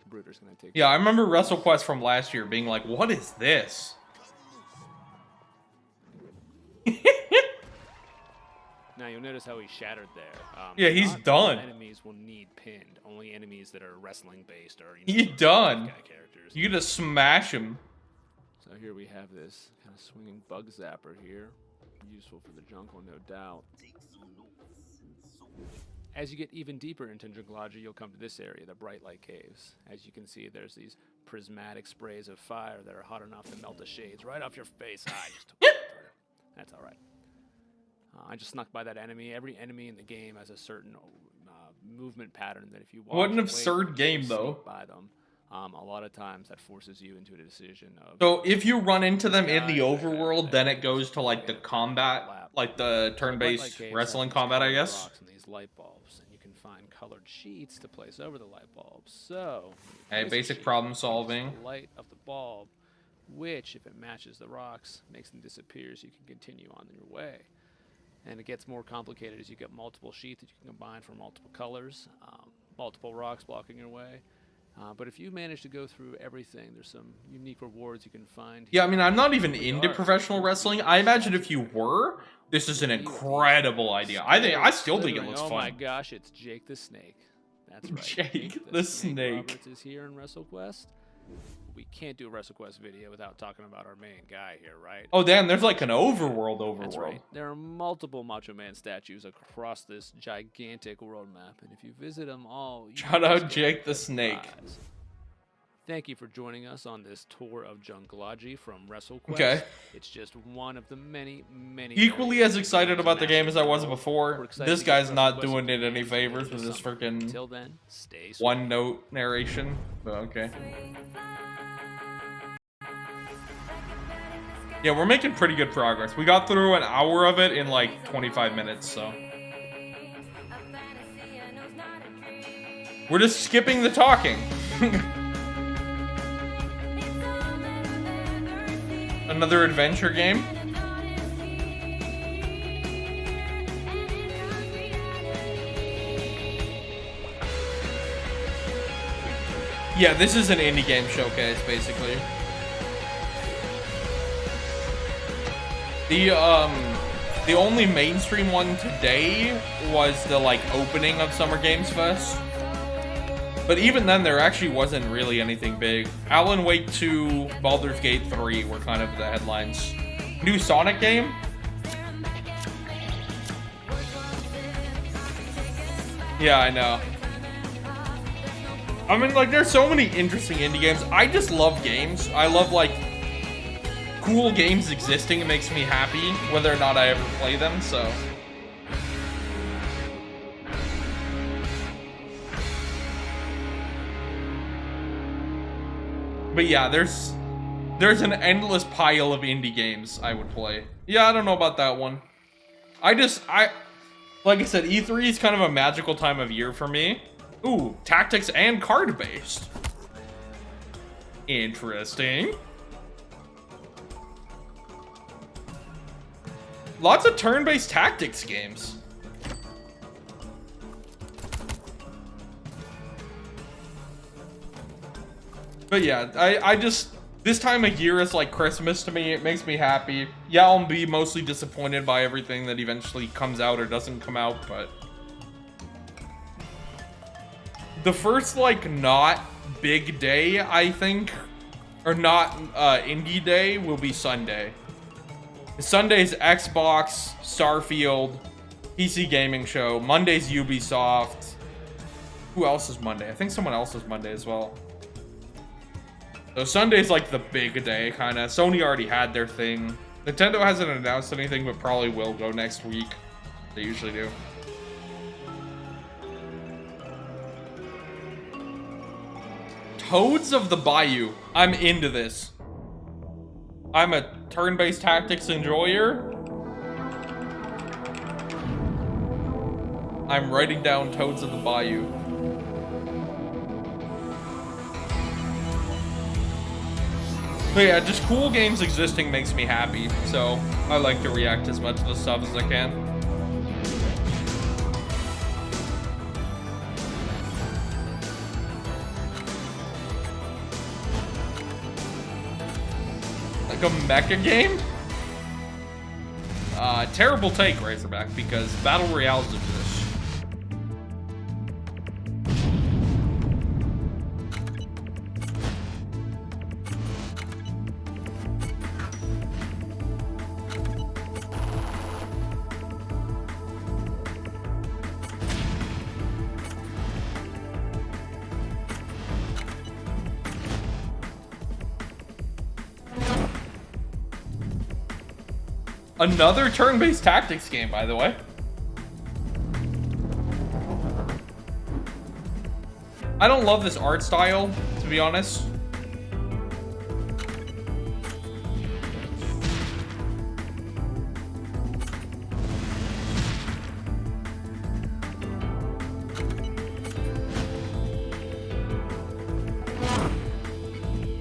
Bruder's going to take. Yeah, I remember WrestleQuest from last year being like, what is this? Now you'll notice how he shattered there. Yeah, he's not all done. Enemies will need pinned. Only enemies that are wrestling based or He's done. You just smash him. So here we have this kind of swinging bug zapper here, useful for the jungle, no doubt. As you get even deeper into Geurilla, you'll come to this area, the Bright Light Caves. As you can see, there's these prismatic sprays of fire that are hot enough to melt the shades right off your face. I just took That's all right. I just snuck by that enemy. Every enemy in the game has a certain movement pattern that if you watch what an absurd game, though. By them, a lot of times that forces you into a decision of. So if you run into them in the overworld, then it goes to like the combat, like the turn-based wrestling combat, I guess. And these light bulbs, and you can find colored sheets to place over the light bulbs. So, hey, basic problem solving. The light of the bulb, which, if it matches the rocks, makes them disappear, so you can continue on your way. And it gets more complicated as you get multiple sheets that you can combine for multiple colors, multiple rocks blocking your way. But if you manage to go through everything, there's some unique rewards you can find. Yeah, I mean, I'm not even into professional wrestling. I imagine if you were, this is an incredible idea. I still think it looks fun. Oh my gosh, it's Jake the Snake. That's right. Jake the Snake. Roberts is here in WrestleQuest. We can't do a WrestleQuest video without talking about our main guy here, right? Oh, damn, there's like an overworld. That's right. There are multiple Macho Man statues across this gigantic world map, and if you visit them all... Shout out Jake the Snake. Thank you for joining us on this tour of Geurilla from WrestleQuest. Okay. It's just one of the many... Equally as excited about the game as I was before. This guy's not doing it any favors with this freaking one-note narration. But okay. Yeah, we're making pretty good progress. We got through an hour of it in like 25 minutes, so. We're just skipping the talking. Another adventure game. Yeah, this is an indie game showcase, basically. The only mainstream one today was the like opening of Summer Games Fest. But even then, there actually wasn't really anything big. Alan Wake 2, Baldur's Gate 3 were kind of the headlines. New Sonic game? Yeah, I know. I mean, like, there's so many interesting indie games. I just love games. I love, like, cool games existing. It makes me happy, whether or not I ever play them, so. But yeah, there's an endless pile of indie games I would play. Yeah, I don't know about that one. Like I said, E3 is kind of a magical time of year for me. Ooh, tactics and card-based. Interesting. Lots of turn-based tactics games. But yeah, I just, this time of year is like Christmas to me. It makes me happy. Yeah, I'll be mostly disappointed by everything that eventually comes out or doesn't come out, but the first like not big day, I think, or not indie day, will be Sunday. Sunday's Xbox, Starfield, PC Gaming Show. Monday's Ubisoft. Who else is Monday? I think someone else is Monday as well. So Sunday's like the big day, kind of. Sony already had their thing. Nintendo hasn't announced anything, but probably will go next week. They usually do. Toads of the Bayou. I'm into this. I'm a turn-based tactics enjoyer. I'm writing down Toads of the Bayou. But yeah, just cool games existing makes me happy, so I like to react as much to the stuff as I can. Like a mecha game? Terrible take, Razorback, because Battle Royales exist. Another turn-based tactics game, by the way. I don't love this art style, to be honest.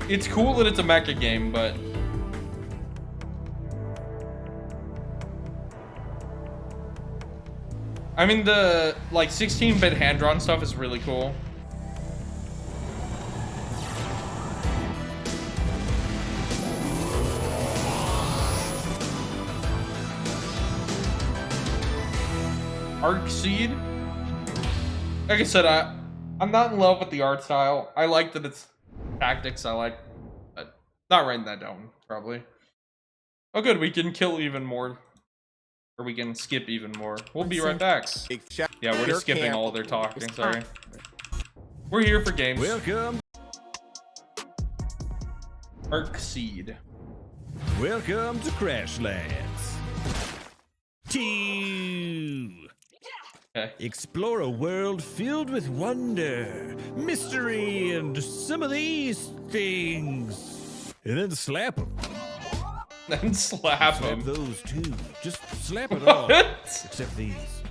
It's cool that it's a mecha game, but I mean the like 16-bit hand-drawn stuff is really cool. Arc Seed. Like I said, I'm not in love with the art style. I like that it's tactics. I like, but not writing that down probably. Oh, good. We can kill even more, or we can skip even more. We'll be right back. Yeah, we're just skipping all their talking. Sorry. We're here for games. Welcome. Arc Seed. Welcome to Crashlands. 2. Okay. Explore a world filled with wonder, mystery, and some of these things. And then slap them. Then slap him. Those two. Just slap it all. Except these.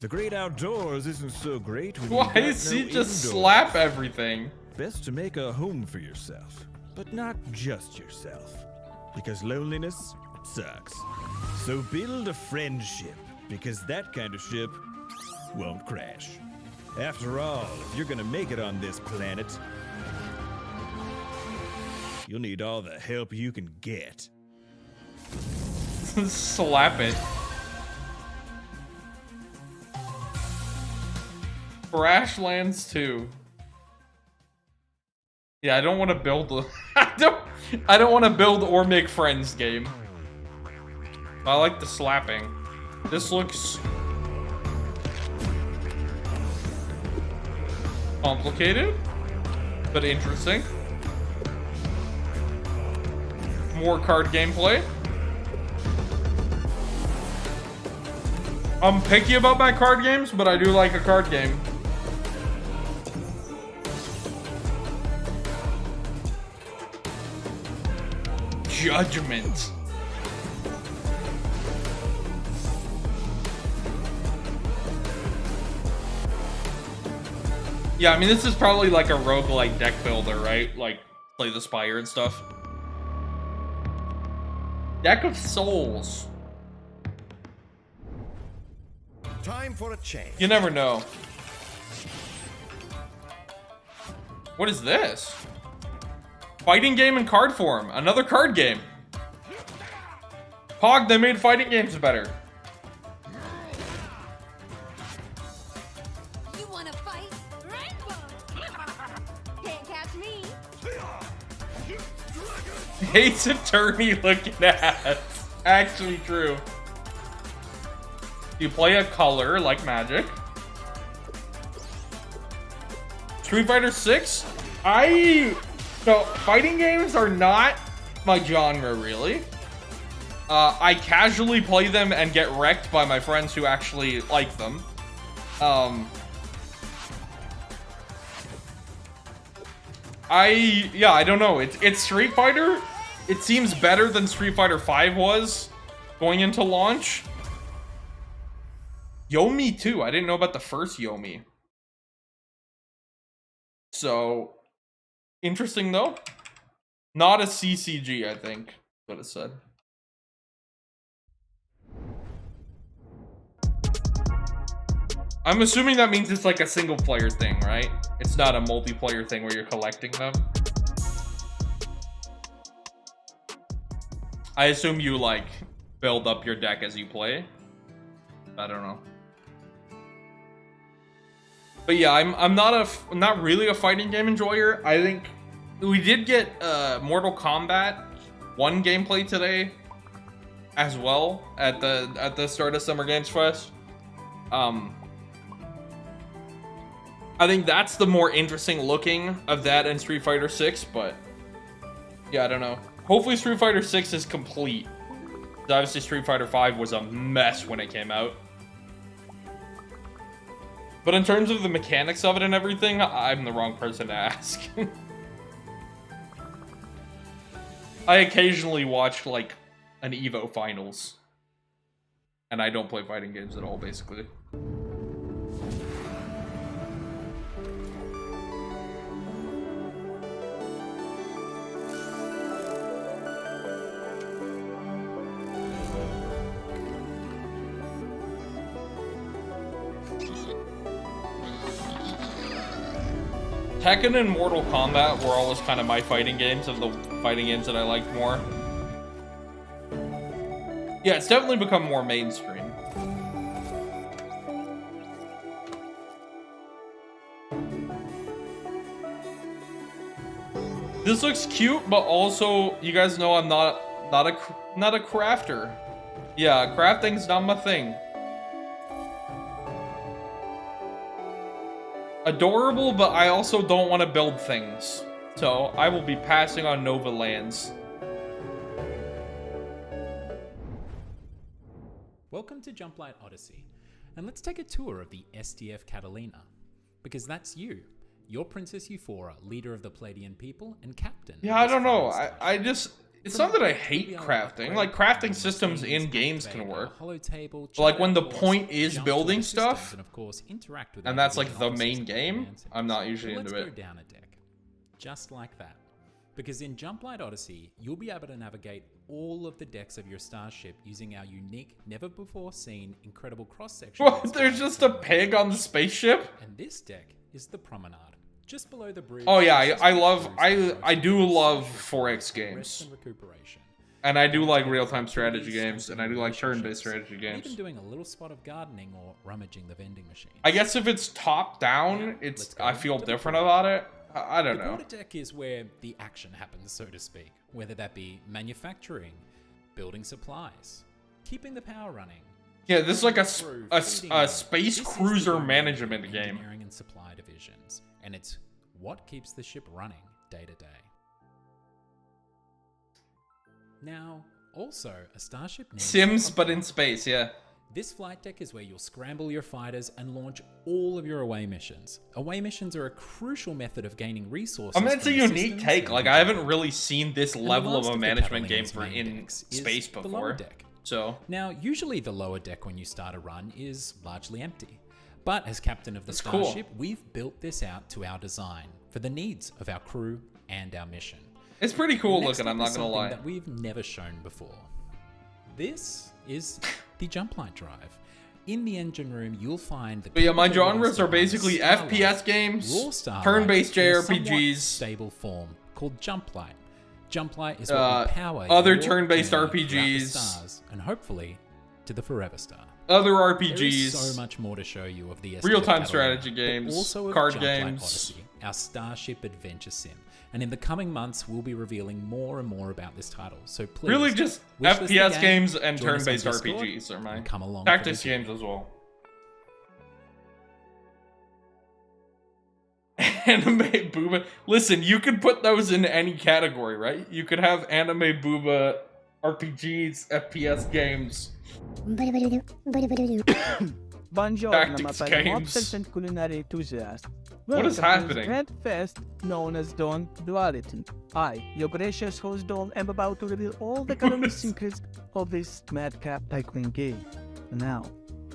The great outdoors isn't so great when Why does he just slap everything? Best to make a home for yourself, but not just yourself. Because loneliness sucks. So build a friendship, because that kind of ship won't crash. After all, if you're gonna make it on this planet, you'll need all the help you can get. Slap it. Crashlands 2. Yeah, I don't want to build a I don't want to build or make friends game. I like the slapping. This looks complicated, but interesting. More card gameplay. I'm picky about my card games, but I do like a card game. Judgment. Yeah, I mean, this is probably like a roguelike deck builder, right? Like, Play the Spire and stuff. Deck of Souls. Time for a change. You never know. What is this? Fighting game in card form. Another card game. Pog, they made fighting games better. You wanna fight? Rainbow! Can't catch me. Ace Attorney looking ass. Actually true. You play a color like Magic. Street Fighter 6? So, fighting games are not my genre, really. I casually play them and get wrecked by my friends who actually like them. I don't know. It's Street Fighter. It seems better than Street Fighter 5 was going into launch. Yomi too. I didn't know about the first Yomi. So, interesting though. Not a CCG, I think, is what it said. I'm assuming that means it's like a single player thing, right? It's not a multiplayer thing where you're collecting them. I assume you like build up your deck as you play. I don't know. But yeah, I'm not really a fighting game enjoyer. I think we did get Mortal Kombat 1 gameplay today as well at the start of Summer Games Fest. I think that's the more interesting looking of that and Street Fighter 6, but yeah, I don't know. Hopefully Street Fighter 6 is complete. Obviously Street Fighter 5 was a mess when it came out. But in terms of the mechanics of it and everything, I'm the wrong person to ask. I occasionally watch, like, an EVO finals. And I don't play fighting games at all, basically. Tekken and Mortal Kombat were always kind of my fighting games of the fighting games that I liked more. Yeah, it's definitely become more mainstream. This looks cute, but also you guys know I'm not a crafter. Yeah, crafting's not my thing. Adorable, but I also don't want to build things. So, I will be passing on Nova lands. Welcome to Jumplight Odyssey, and let's take a tour of the SDF Catalina. Because that's you. You're Princess Euphora, leader of the Palladian people, and captain. Yeah, I don't know. I just... It's not that I hate crafting. Like, crafting systems in games can work. But, like, when the point is building stuff, and that's, like, the main game, I'm not usually into it. Let's go down a deck. Just like that. Because in Jumplight Odyssey, you'll be able to navigate all of the decks of your starship using our unique, never-before-seen, incredible cross-section. What? There's just a pig on the spaceship? And this deck is the Promenade. Just below the bridge. Oh yeah, I do love 4X games. And I do like real-time strategy games, and I do like turn-based strategy games. Even doing a little spot of gardening or rummaging the vending machine. I guess if it's top-down, I feel different about it. I don't know. The border deck is where the action happens, so to speak. Whether that be manufacturing, building supplies, keeping the power running. Yeah, this is like a space cruiser management game. Engineering and supply divisions. And it's what keeps the ship running day to day. Now, also, a starship needs Sims, but in space, yeah. This flight deck is where you'll scramble your fighters and launch all of your away missions. Away missions are a crucial method of gaining resources. I mean, it's a unique take. Like, I haven't really seen this level of a management game in space before. So now, usually the lower deck when you start a run is largely empty. But as captain of the starship, we've built this out to our design for the needs of our crew and our mission. It's pretty cool looking, I'm not gonna lie. That we've never shown before. This is the Jumplight Drive. In the engine room, you'll find the. But yeah, my genres are basically FPS games, turn-based JRPGs, stable form called Jumplight. Jumplight is what we power other turn-based RPGs, stars, and hopefully to the Forever Star. Other RPGs. There is so much more to show you of the real-time strategy games, also of card Jumplight games, Odyssey, our Starship Adventure Sim. And in the coming months, we'll be revealing more and more about this title. So please, really just FPS games and turn-based RPGs are my come along tactics games as well. Anime booba. Listen, you could put those in any category, right? You could have anime booba RPGs, FPS games. Buongiorno, my fellow games. mobsters and culinary enthusiasts. What is Welcome to happening? this Grand Fest known as Dawn Duality. I, your gracious host Dawn, am about to reveal all the culinary secrets of this madcap tycoon game. Now,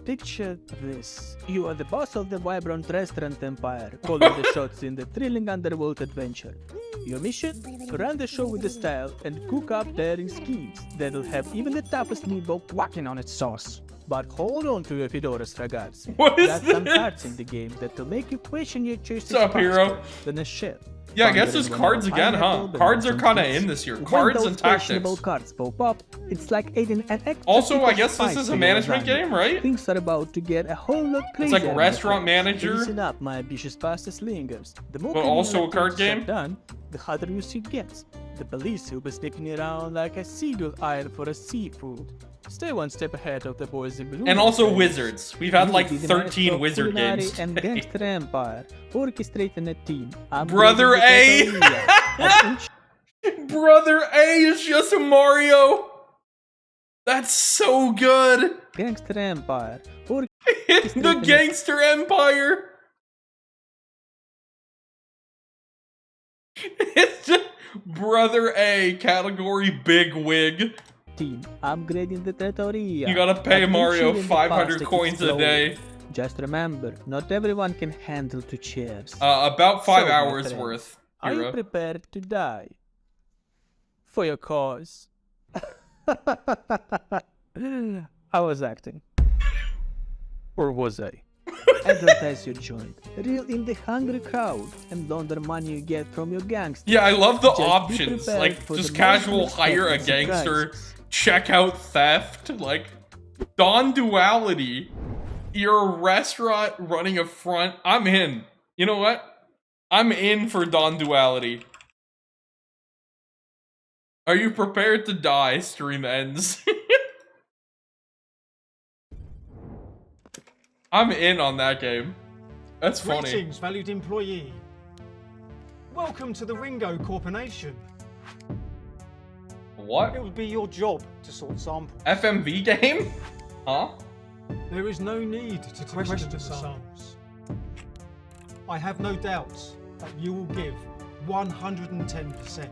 picture this. You are the boss of the vibrant restaurant empire, calling the shots in the thrilling underworld adventure. Your mission? Run the show with the style and cook up daring schemes that'll have even the toughest meatball quacking on its sauce. But hold on to your fedoras, regards. What is There's this? some parts in the game that'll make you question your choices What's up, hero? faster than a shell. Yeah, I guess there's cards again, huh? Cards are kind of in this year. Cards and tactics. Cards pop up, it's like aiding an extra. Also, I guess this is a management game, right? Things are about to get a whole lot crazier. It's like a restaurant manager. Listen up, my ambitious fastest lingers. The more But also a card game? done, the harder your suit gets. The police will be sneaking around like a seagull eyed for a seafood. Stay one step ahead of the boys in blue. And also wizards. We've had like 13 wizard games. And gangster empire orchestrating a team. Brother A! Brother A is just a Mario. That's so good. Gangster Empire. Or The Gangster Empire. It's just Brother A category big wig. Team upgrading the Trattoria. You gotta pay Mario Adventure in the 500 past coins a exploded. day. Just remember, not everyone can handle 2 chairs. About 5 So, my hours friends, worth. Are you Hero. prepared to die? For your cause. I was acting. Or was I? Advertise your joint. Reel in the hungry crowd and launder money you get from your gangster. Yeah, I love the Just be options. prepared Like, for just the casual most hire a unexpected gangster, surprises. check out theft. Like, Dawn Duality. You're a restaurant running a front. I'm in. You know what? I'm in for Dawn Duality. Are you prepared to die? Stream ends. I'm in on that game. That's funny. Greetings, valued employee. Welcome to the Ringo Corporation. What? It would be your job to sort samples. FMV game? Huh? There is no need to question the samples. I have no doubts that you will give 110%.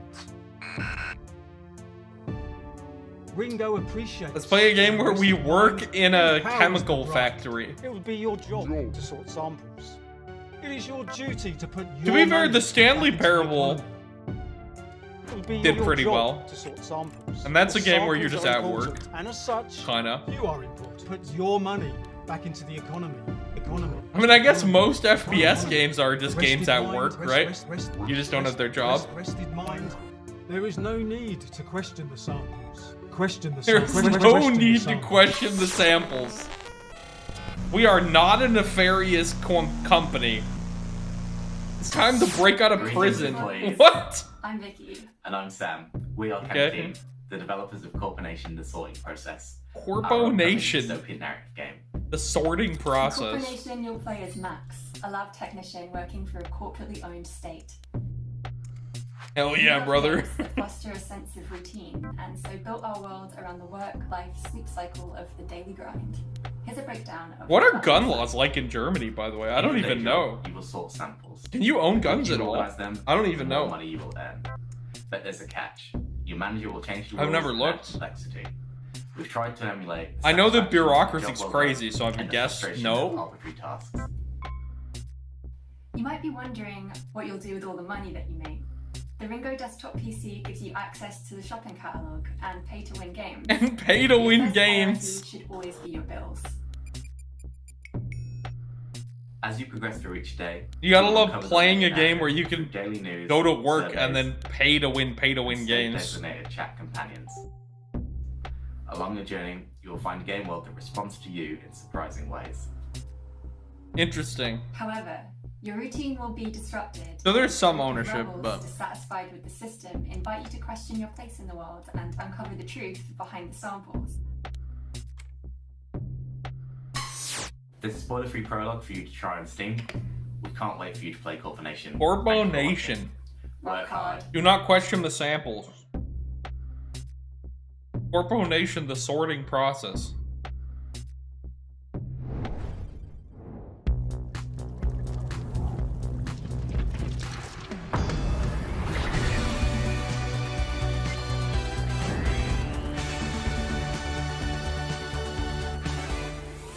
Ringo appreciates. Let's play a game where we work in a Powers chemical the factory. It would be your job to sort samples. It is your duty to put your To be fair, money the Stanley back into the Parable economy. It would be did your pretty job well. to sort samples. And that's a The game where you're samples just are at work. important, and as such, Kinda. you are important. Put your money back into the economy. I mean, I guess most FPS games are just games at work, right? You just don't have their job. Rested mind. There is no need to question the samples. Question the There's samples. no need to question the samples. We are not a nefarious company. It's time to break out of prison. What? I'm Vicky. And I'm Sam. We are Okay. Team, the developers of Corporation, the sorting process. Corporation. Dystopian narrative game. The sorting In process. Corporation, you'll play as Max, a lab technician working for a corporately owned state. Hell We yeah, love brother. games that foster a sense of routine, and so built our world around the work, life, sleep cycle of the daily grind. Here's a breakdown of What are gun laws like in Germany, by the way? I don't even know. You will sort samples. Can you own guns You at all? organize them, I don't the even more know. money you will earn. But there's a catch. Your manager will change the I've rules never and looked. add complexity. We've tried to emulate. I know the satisfaction of bureaucracy's job well crazy, done so I would and the guess frustration of no. arbitrary tasks. You might be wondering what you'll do with all the money that you make. The Ringo desktop PC gives you access to the shopping catalogue and pay-to-win games. And pay-to-win Your first priority games. should always be your bills. As you progress through each day, You gotta will love uncover the playing a main game where narrative you can through daily news, go to work and surveys, then pay to win and games. designated chat companions. Along the journey, you will find a game world that responds to you in surprising ways. Interesting. However, your routine will be disrupted. So there's some If ownership, rebels, but dissatisfied with the system, invite you to question your place in the world and uncover the truth behind the samples. There's a spoiler-free prologue for you to try on Steam. We can't wait for you to play Corporation. Corporation. Work hard. Do not question the samples. Corporation, the sorting process.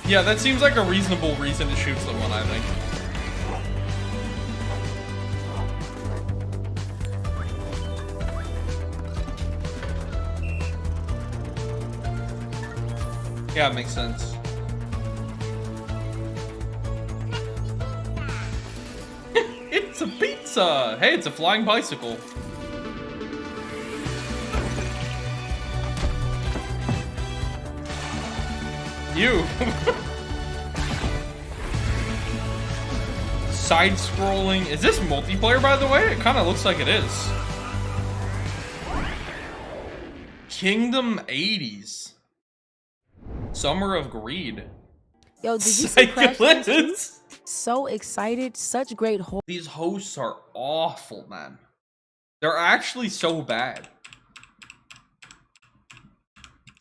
Yeah, that seems like a reasonable reason to shoot someone, I think. Yeah, it makes sense. It's a pizza! Hey, it's a flying bicycle. You. Side-scrolling. Is this multiplayer, by the way? It kind of looks like it is. Kingdom 80s. Summer of Greed. Yo, did you see Crash Bandicoot? Succulents. So excited. Such great These hosts are awful, man. They're actually so bad.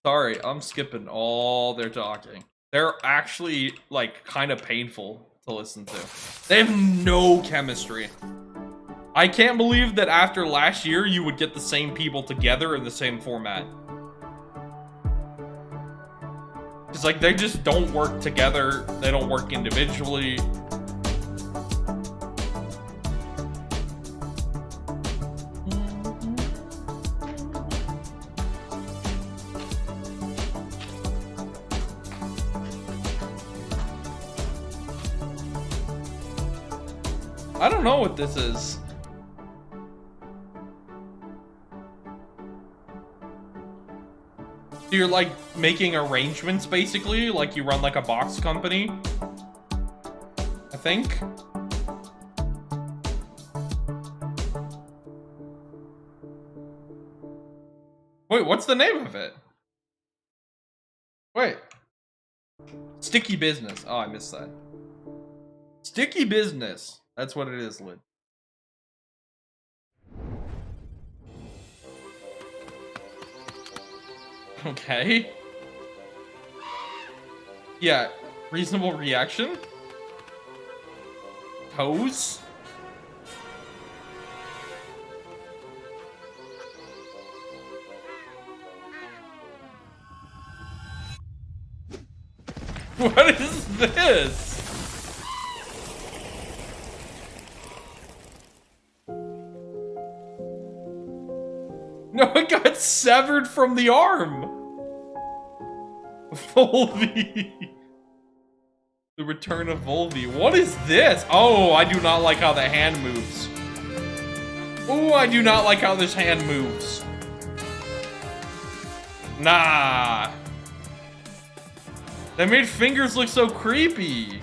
Sorry, I'm skipping all their talking. They're actually, like, kind of painful to listen to. They have no chemistry. I can't believe that after last year, you would get the same people together in the same format. It's like, they just don't work together. They don't work individually. I don't know what this is. So you're like making arrangements basically, like you run like a box company, I think. Wait, what's the name of it? Wait. Sticky Business. Oh, I missed that. Sticky Business. That's what it is, Lid. Okay. Yeah, reasonable reaction. Toes. What is this? No, it got severed from the arm. Volvi. The return of Volvi. What is this? Oh, I do not like how the hand moves. Oh, I do not like how this hand moves. Nah. They made fingers look so creepy.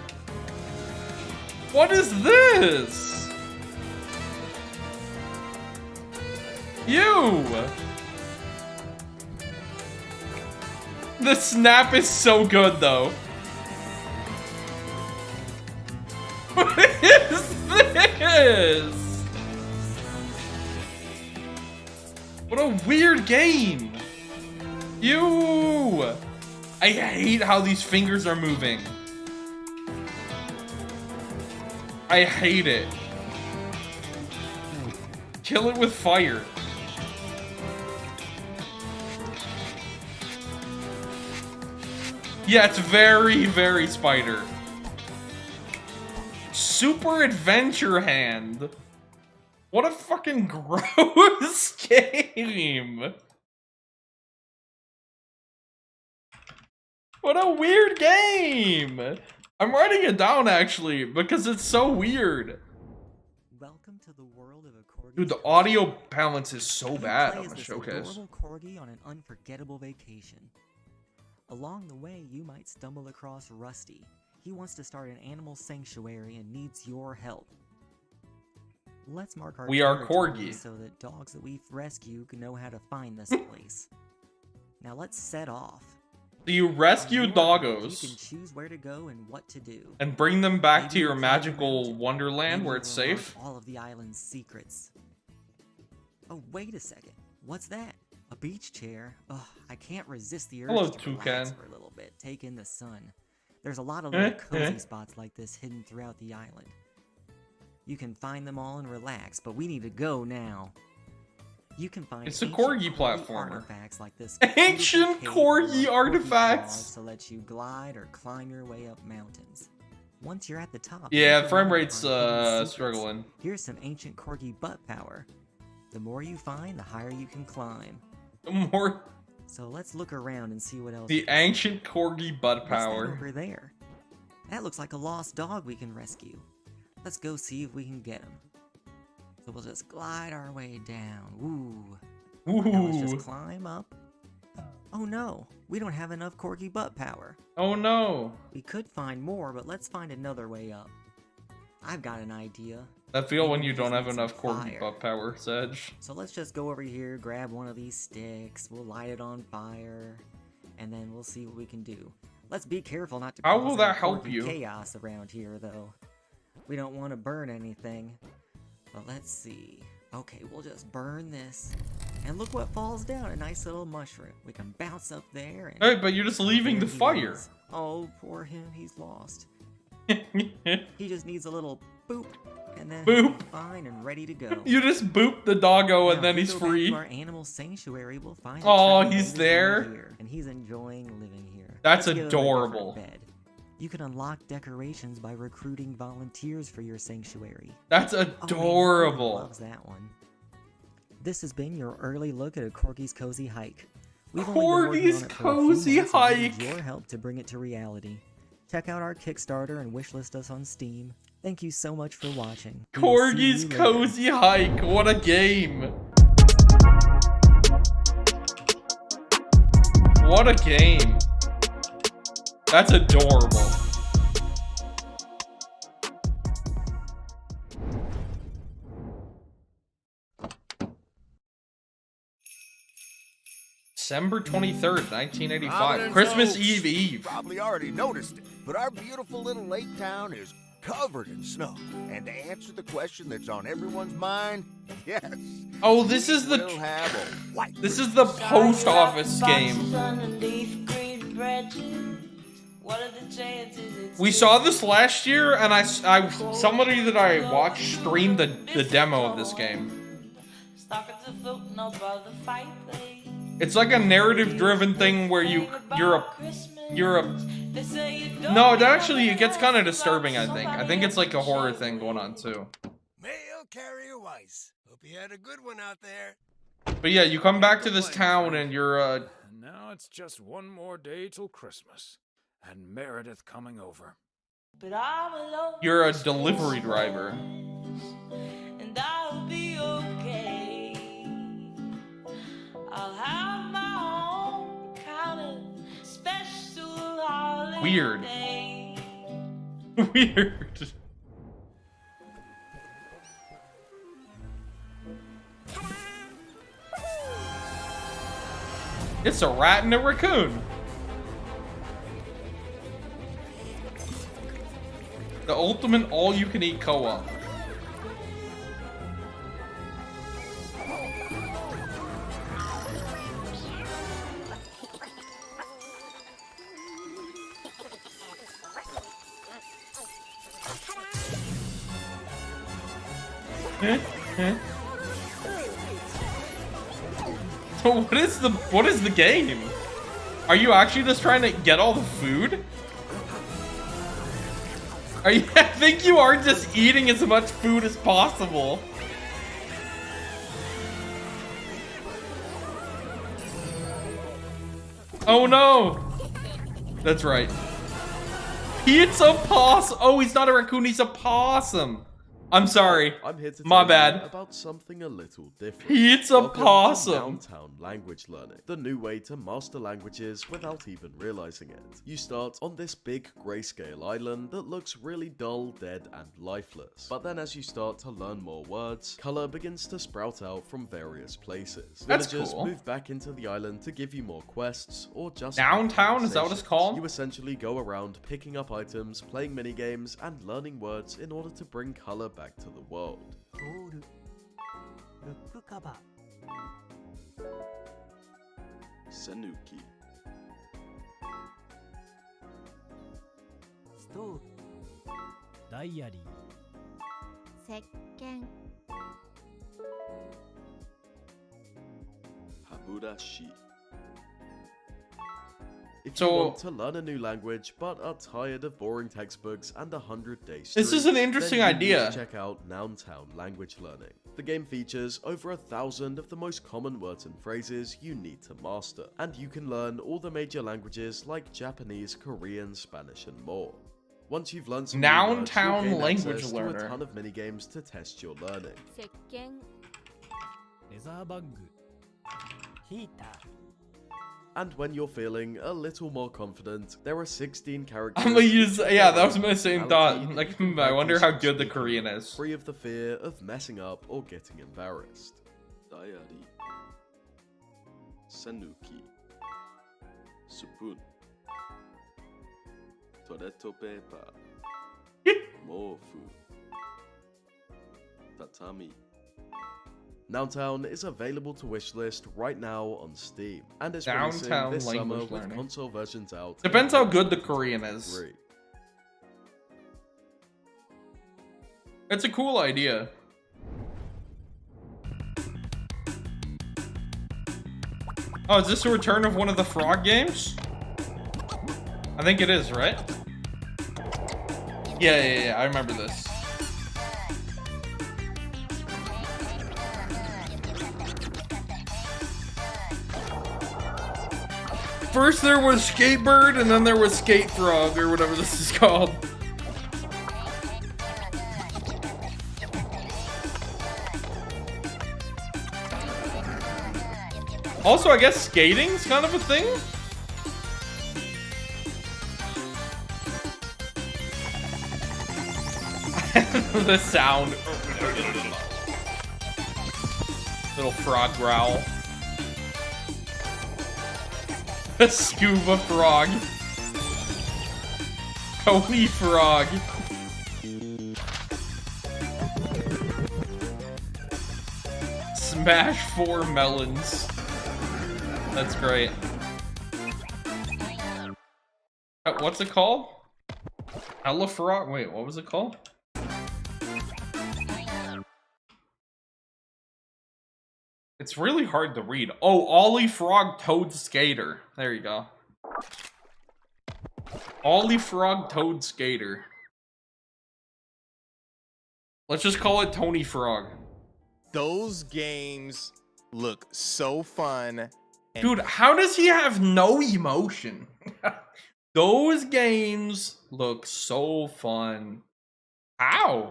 What is this? Ew! The snap is so good, though. What is this? What a weird game. Ew! I hate how these fingers are moving. I hate it. Kill it with fire. Yeah, it's very, very spider. Super Adventure Hand. What a fucking gross game. What a weird game. I'm writing it down actually because it's so weird. Welcome to the world of a corgi. Dude, the audio balance is so bad play on as the this showcase. adorable corgi on an unforgettable vacation. Along the way, you might stumble across Rusty. He wants to start an animal sanctuary and needs your help. Let's mark our We are territory corgi. so that dogs that we rescue can know how to find this place. Now let's set off. So you rescue On your own, You doggos can choose where to go and what to do. and bring them back to Maybe your you'll climb a magical mountain. wonderland Maybe where it's you'll unlock safe. all of the island's secrets. Oh, wait a second. What's that? A beach chair? Ugh, I can't resist the urge Hello, to relax toucan. for a little bit, take in the sun. There's a lot of little cozy spots like this hidden throughout the island. You can find them all and relax, but we need to go now. You can find It's a ancient corgi platformer. artifacts like this. Ancient beautiful cave corgi full of artifacts. claws to let you glide or climb your way up mountains. Once you're at the top, Yeah, look frame around rate's for hidden secrets. struggling. Here's some ancient corgi butt power. The more you find, the higher you can climb. More. So let's look around and see what else. The ancient corgi butt What's that power. over there? That looks like a lost dog we can rescue. Let's go see if we can get him. So we'll just glide our way down. Ooh. Now let's Ooh. just climb up. Oh no, we don't have enough corgi butt power. Oh no. We could find more, but let's find another way up. I've got an idea. I feel when Maybe you we don't just have need some enough corgi fire. butt power, Sedge. So let's just go over here, grab one of these sticks, we'll light it on fire, and then we'll see what we can do. Let's be careful not to How cause will any that help corgi you? chaos around here, though. We don't want to burn anything. But let's see. Okay, we'll just burn this. And look what falls down, a nice little mushroom. We can bounce up there and... Hey, but you're just leaving the there he fire. is. Oh, poor him, he's lost. He just needs a little boop, and then he'll be fine and ready to go. You just boop the doggo and Now, then if we he's go back free. to our animal sanctuary, we'll find Oh, that Trevor he's is there? living here, and he's enjoying living here. That's Let's give him a different adorable. bed. You can unlock decorations by recruiting volunteers for your sanctuary. That's Oh, man, adorable. loves that one. This has been your early look at a Corgi's Cozy Hike. We've only been working Corgi's on it for a few Cozy months and we need Hike. your help to bring it to reality. Check out our Kickstarter and wishlist us on Steam. Thank you so much for watching. We will see Corgi's you later. Cozy Hike. What a game. What a game. That's adorable. December 23rd, 1985. Christmas Eve Eve. Probably already noticed it, but our beautiful little lake town is covered in snow. And to answer the question that's on everyone's mind, yes. Oh, this is the we'll have a white this is the post office game. We saw this last year, and I somebody that I watched streamed the demo of this game. It's like a narrative-driven thing where you're a no, it actually it gets kind of disturbing. I think it's like a horror thing going on too. Mail carrier Weiss. Hope you had a good one out there. But yeah, you come back to this town and you're Now it's just one more day till Christmas, and Meredith coming over. you're a delivery driver. And I'll be okay. I'll have my own kind of special holiday. Weird. Weird. It's a rat and a raccoon. The ultimate all-you-can-eat co-op. So what is the game? Are you actually just trying to get all the food? Are you, I think you are just eating as much food as possible. Oh no! That's right. Pizza possum. Oh, he's not a raccoon, he's a possum. I'm sorry. I'm here to My tell bad. you about something a little different. Pizza Welcome to possum. Downtown language learning, the new way to master languages without even realizing it. You start on this big grayscale island that looks really dull, dead, and lifeless. But then as you start to learn more words, color begins to sprout out from various places. That's Villagers cool. move back into the island to give you more quests, or just Downtown? Is that what it's conversations. called? You essentially go around picking up items, playing minigames, and learning words in order to bring color back to the world. Sanuki. Diary. 石鹸 Haburashi. If So- you want to learn a new language but are tired of boring textbooks and 100-day streaks, This is an interesting then you need idea. to check out Nountown Language Learning. The game features over 1,000 of the most common words and phrases you need to master, and you can learn all the major languages like Japanese, Korean, Spanish, and more. Once you've learned some new words, Nountown you'll gain Language access to Learner. a ton of minigames to test your learning. 石鹸 レザーバッグ。ヒーター。 And when you're feeling a little more confident, there are 16 characters. I'm gonna use, yeah, that was my same personality thought. that Like, you can I wonder how practice good the speaking Korean with, is. Free of the fear of messing up or getting embarrassed. Diary. Sanuki. Spoon. Toretto paper. Mofu. Tatami. Downtown is available to wishlist right now on Steam, and is Downtown releasing this summer language with learning. console versions out. Depends how good the Korean is. 3. It's a cool idea. Oh, is this a return of one of the frog games? I think it is, right? Yeah, I remember this. First there was Skatebird, and then there was Skate Frog, or whatever this is called. Also, I guess skating's kind of a thing. The sound. Little frog growl. A scuba frog. Cody frog. Smash 4 melons. That's great. What's it called? Ella frog? Wait, what was it called? It's really hard to read. Oh, Ollie Frog Toad Skater. There you go. Ollie Frog Toad Skater. Let's just call it Tony Frog. Those games look so fun. Dude, how does he have no emotion? Those games look so fun. How?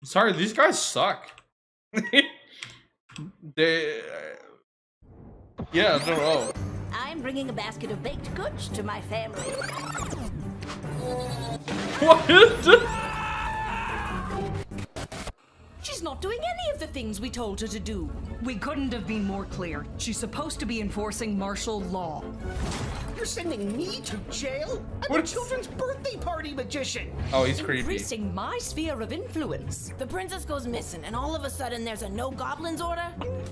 Sorry, these guys suck. Yeah, I don't know. I'm bringing a basket of baked goods to my family. What? She's not doing any of the things we told her to do. We couldn't have been more clear. She's supposed to be enforcing martial law. You're sending me to jail? I'm a children's birthday party magician. Oh, he's creepy. Increasing my sphere of influence. The princess goes missing, and all of a sudden there's a no goblins order?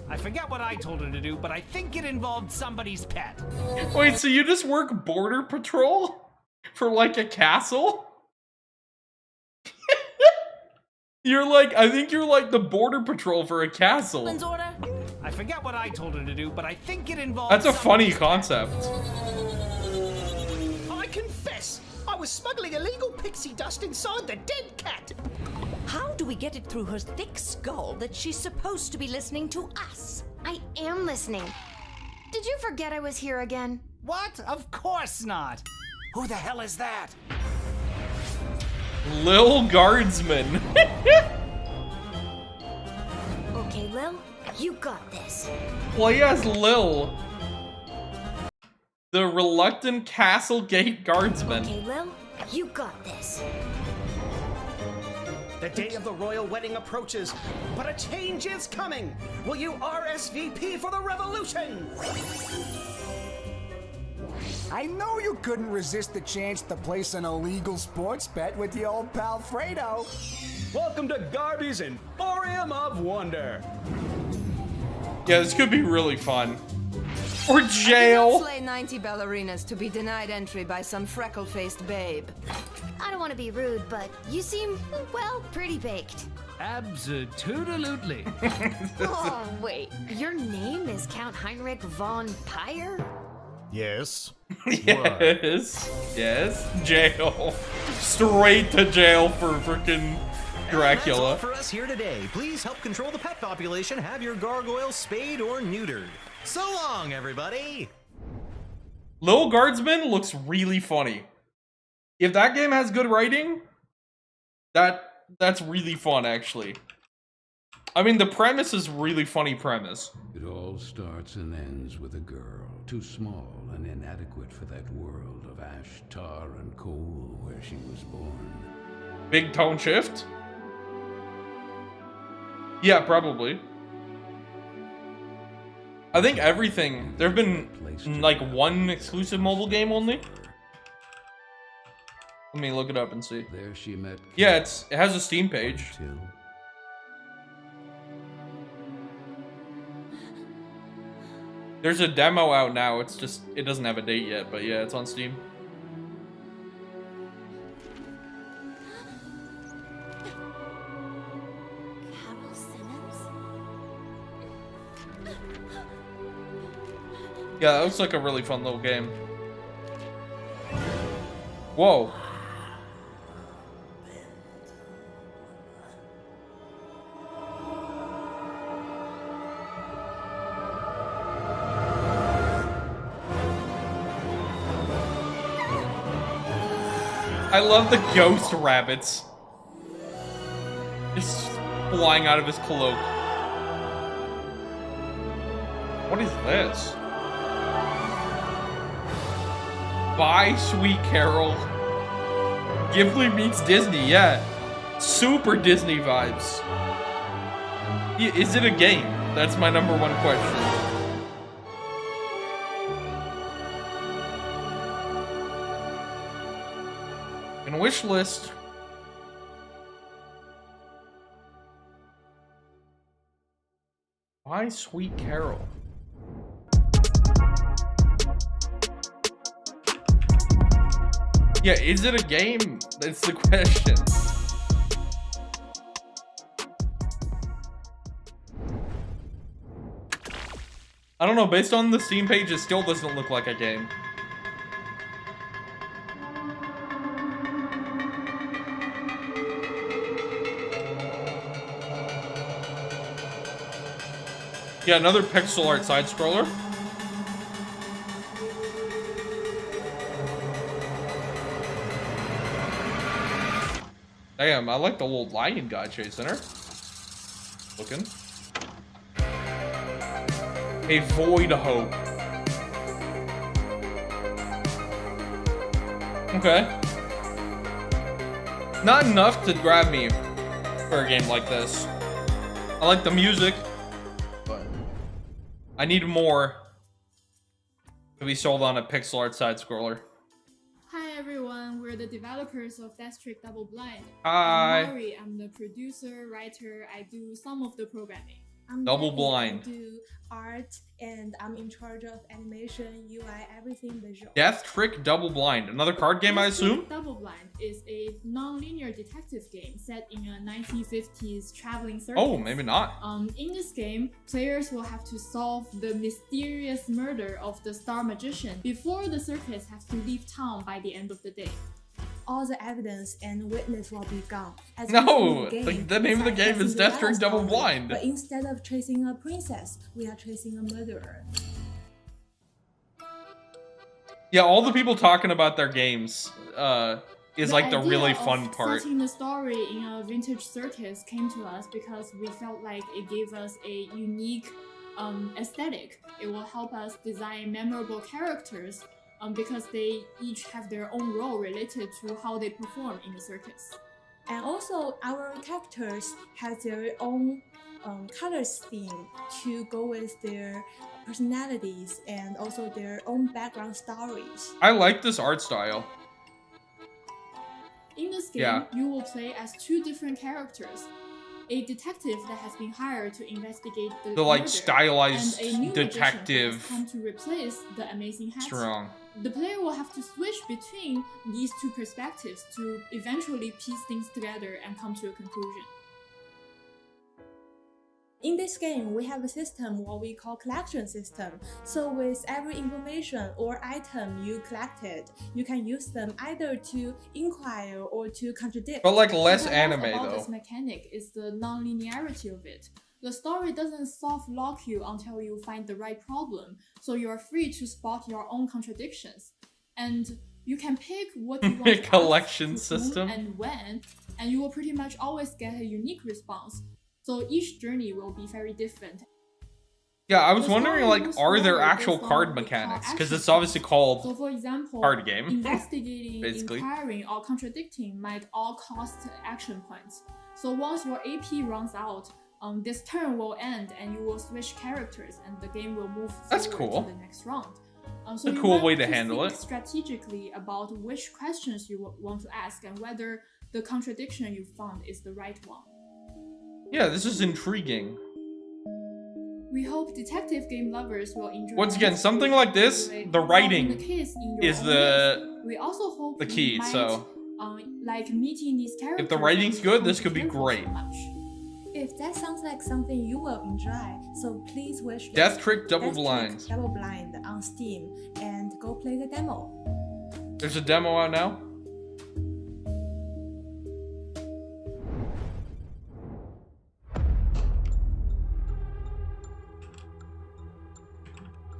I forget what I told her to do, but I think it involved somebody's pet. Wait, so you just work border patrol? For like a castle? You're like, I think you're like the border patrol for a castle. Order? I forget what I told her to do, but I think it involved That's a funny concept. I confess, I was smuggling illegal pixie dust inside the dead cat. How do we get it through her thick skull that she's supposed to be listening to us? I am listening. Did you forget I was here again? What? Of course not. Who the hell is that? Lil Guardsman. Okay, Lil, you got this. Play as Lil. The reluctant Castle Gate Guardsman. Okay, Lil, you got this. The day of the royal wedding approaches, but a change is coming. Will you RSVP for the revolution? I know you couldn't resist the chance to place an illegal sports bet with the old pal Fredo. Welcome to Garby's Emporium of Wonder. Yeah, this could be really fun. Or jail. Slay 90 ballerinas to be denied entry by some freckle-faced babe. I don't want to be rude, but you seem, well, pretty baked. Absolutely. Oh, wait. Your name is Count Heinrich von Pyre? Yes. Yes. Yes. Jail. Straight to jail for freaking Dracula. That's all for us here today. Please help control the pet population. Have your gargoyle spayed or neutered. So long, everybody. Lil Guardsman looks really funny. If that game has good writing, that's really fun, actually. I mean, the premise is really funny premise. It all starts and ends with a girl, too small and inadequate for that world of ash, tar, and coal where she was born. Big tone shift? Yeah, probably. I think everything. There have been like one exclusive mobile game only. Let me look it up and see. There she met. Yeah, it has a Steam page. There's a demo out now. It's just, it doesn't have a date yet, but yeah, it's on Steam. Yeah, that looks like a really fun little game. Whoa. I love the ghost rabbits. Just flying out of his cloak. What is this? Bye, Sweet Carol. Ghibli meets Disney, yeah. Super Disney vibes. Is it a game? That's my #1 question. And wish list. Why Sweet Carol? Yeah, is it a game? That's the question. I don't know, based on the Steam page, it still doesn't look like a game. Yeah, another pixel art side scroller. Damn, I like the little lion guy chasing her. Looking. A void hope. Okay. Not enough to grab me for a game like this. I like the music, but I need more to be sold on a pixel art side scroller. Hi everyone, we're the developers of Death Trick Double Blind. Hi. I'm Mari, I'm the producer, writer, I do some of the programming. I'm Double Debbie. Blind. I do art and I'm in charge of animation, UI, everything visual. Death Trick Double Blind. Another card game, I Death Trick assume? Double Blind is a non-linear detective game set in a 1950s traveling circus. Oh, maybe not. In this game, players will have to solve the mysterious murder of the star magician before the circus has to leave town by the end of the day. All the evidence and witness will be gone. As No, we game, the name of the it's game like is Death Trick Cinderella's Double story, Blind. But instead of chasing a princess, we are chasing a murderer. Yeah, all the people talking about their games is like the idea really of fun part. Setting the story in a vintage circus came to us because we felt like it gave us a unique aesthetic. It will help us design memorable characters because they each have their own role related to how they perform in the circus. And also, our characters have their own color scheme to go with their personalities and also their own background stories. I like this art style. In this game, Yeah. you will play as two different characters. A detective that has been hired to investigate the like murder, stylized and a new detective. magician that has come to replace the amazing hat. Strong. The player will have to switch between these two perspectives to eventually piece things together and come to a conclusion. In this game, we have a system what we call collection system. So with every information or item you collected, you can use them either to inquire or to contradict. But like less What I love anime about though. This mechanic is the non-linearity of it. The story doesn't soft lock you until you find the right problem, so you are free to spot your own contradictions. And you can pick what you want to Collection ask, to whom system. and when, and you will pretty much always get a unique response. So each journey will be very different. Yeah, I was The wondering, story like, moves are there forward actual based on card what we call mechanics? Because action it's obviously steps. called So for example, card game. investigating, Basically. inquiring, or contradicting might all cost action points. So once your AP runs out, this turn will end and you will switch characters and the game will move That's forward cool. to the next round. It's So a you cool might way have to handle think it. strategically about which questions you want to ask and whether the contradiction you found is the right one. Yeah, this is intriguing. We hope detective game lovers will enjoy. Once again, something like this, the writing is We also hope the key. might, So like meeting these characters. if the writing's good, this could be great. If that sounds like something you will enjoy, so please wish Death Trick Double Blind on Steam and go play the demo. There's a demo out now.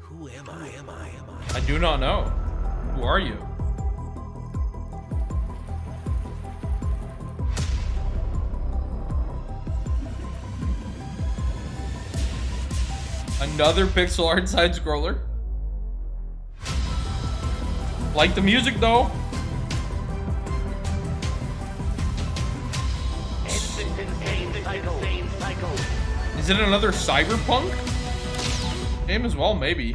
Who am I? I do not know. Who are you? Another pixel art side scroller. Like the music though. Is it another cyberpunk game as well? Maybe.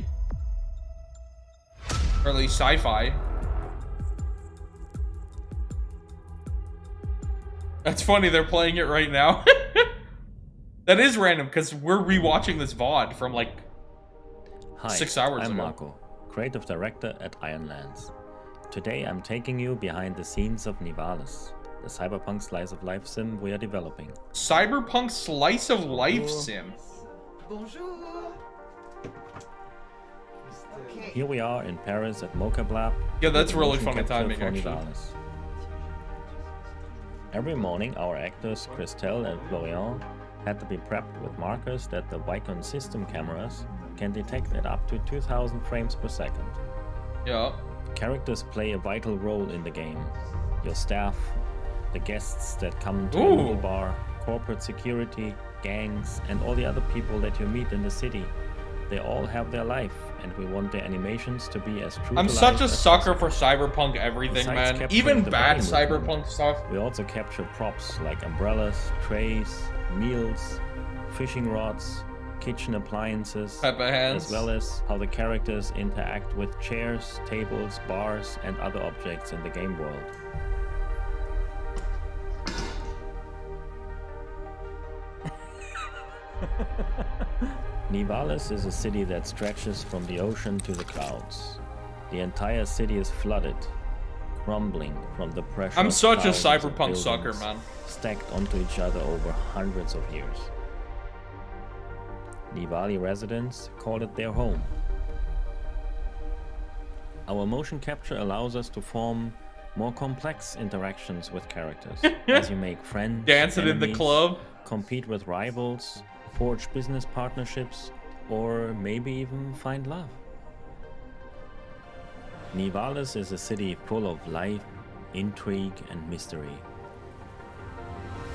Or at least sci-fi. That's funny, they're playing it right now. That is random, because we're rewatching this VOD from like 6 hours ago. I'm Marco, creative director at Ironlands. Today I'm taking you behind the scenes of Nivalis, the cyberpunk slice of life sim we are developing. Cyberpunk slice of life sim? Bonjour. Here we are in Paris at Mocap Lab. Yeah, that's really motion funny capture timing, for actually. Nivalis. Every morning our actors Christelle and Florian had to be prepped with markers that the Vicon system cameras can detect at up to 2000 frames per second. Yeah. Characters play a vital role in the game. Your staff, the guests that come to Ooh. the little bar, corporate security, gangs, and all the other people that you meet in the city. They all have their life, and we want their animations to be as true I'm to such life a as sucker for cyberpunk everything, Besides man. capturing Even the bad body cyberpunk movement, stuff. We also capture props like umbrellas, trays, meals, fishing rods, kitchen appliances, Pepper hands. as well as how the characters interact with chairs, tables, bars, and other objects in the game world. Nivalis is a city that stretches from the ocean to the clouds. The entire city is flooded, crumbling from the pressure. I'm of such a thousands of cyberpunk sucker, buildings man. Stacked onto each other over hundreds of years. Nivali residents call it their home. Our motion capture allows us to form more complex interactions with characters as you make friends, Dancing in the enemies, club. compete with rivals, forge business partnerships, or maybe even find love. Nivalis is a city full of life, intrigue, and mystery.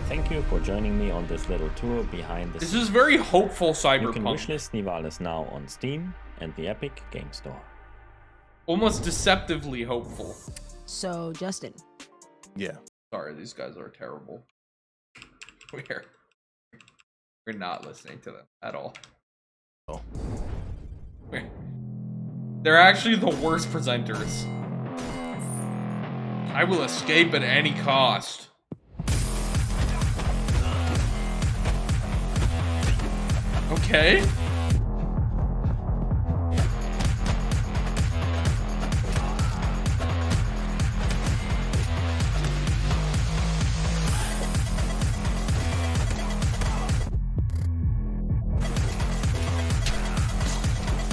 Thank you for joining me on this little tour behind the This scenes. is very hopeful You can cyberpunk. wishlist Nivalis now on Steam and the Epic Game Store. Almost deceptively hopeful. So, Justin. Yeah. Sorry, these guys are terrible. We're not listening to them at all. Oh. They're actually the worst presenters. I will escape at any cost. Okay.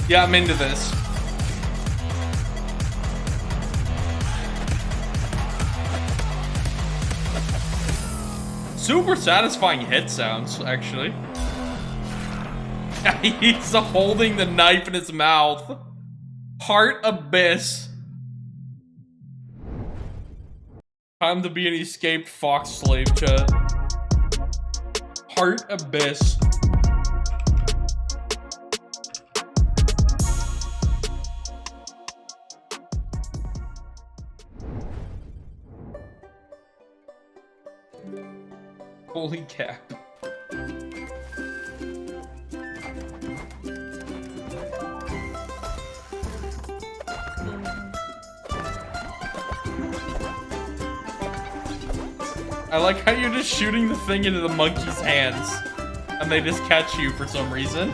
Yeah, I'm into this. Super satisfying hit sounds, actually. He's holding the knife in his mouth. Heart Abyss. Time to be an escaped fox slave, chat. Heart Abyss. Holy cap. I like how you're just shooting the thing into the monkey's hands and they just catch you for some reason.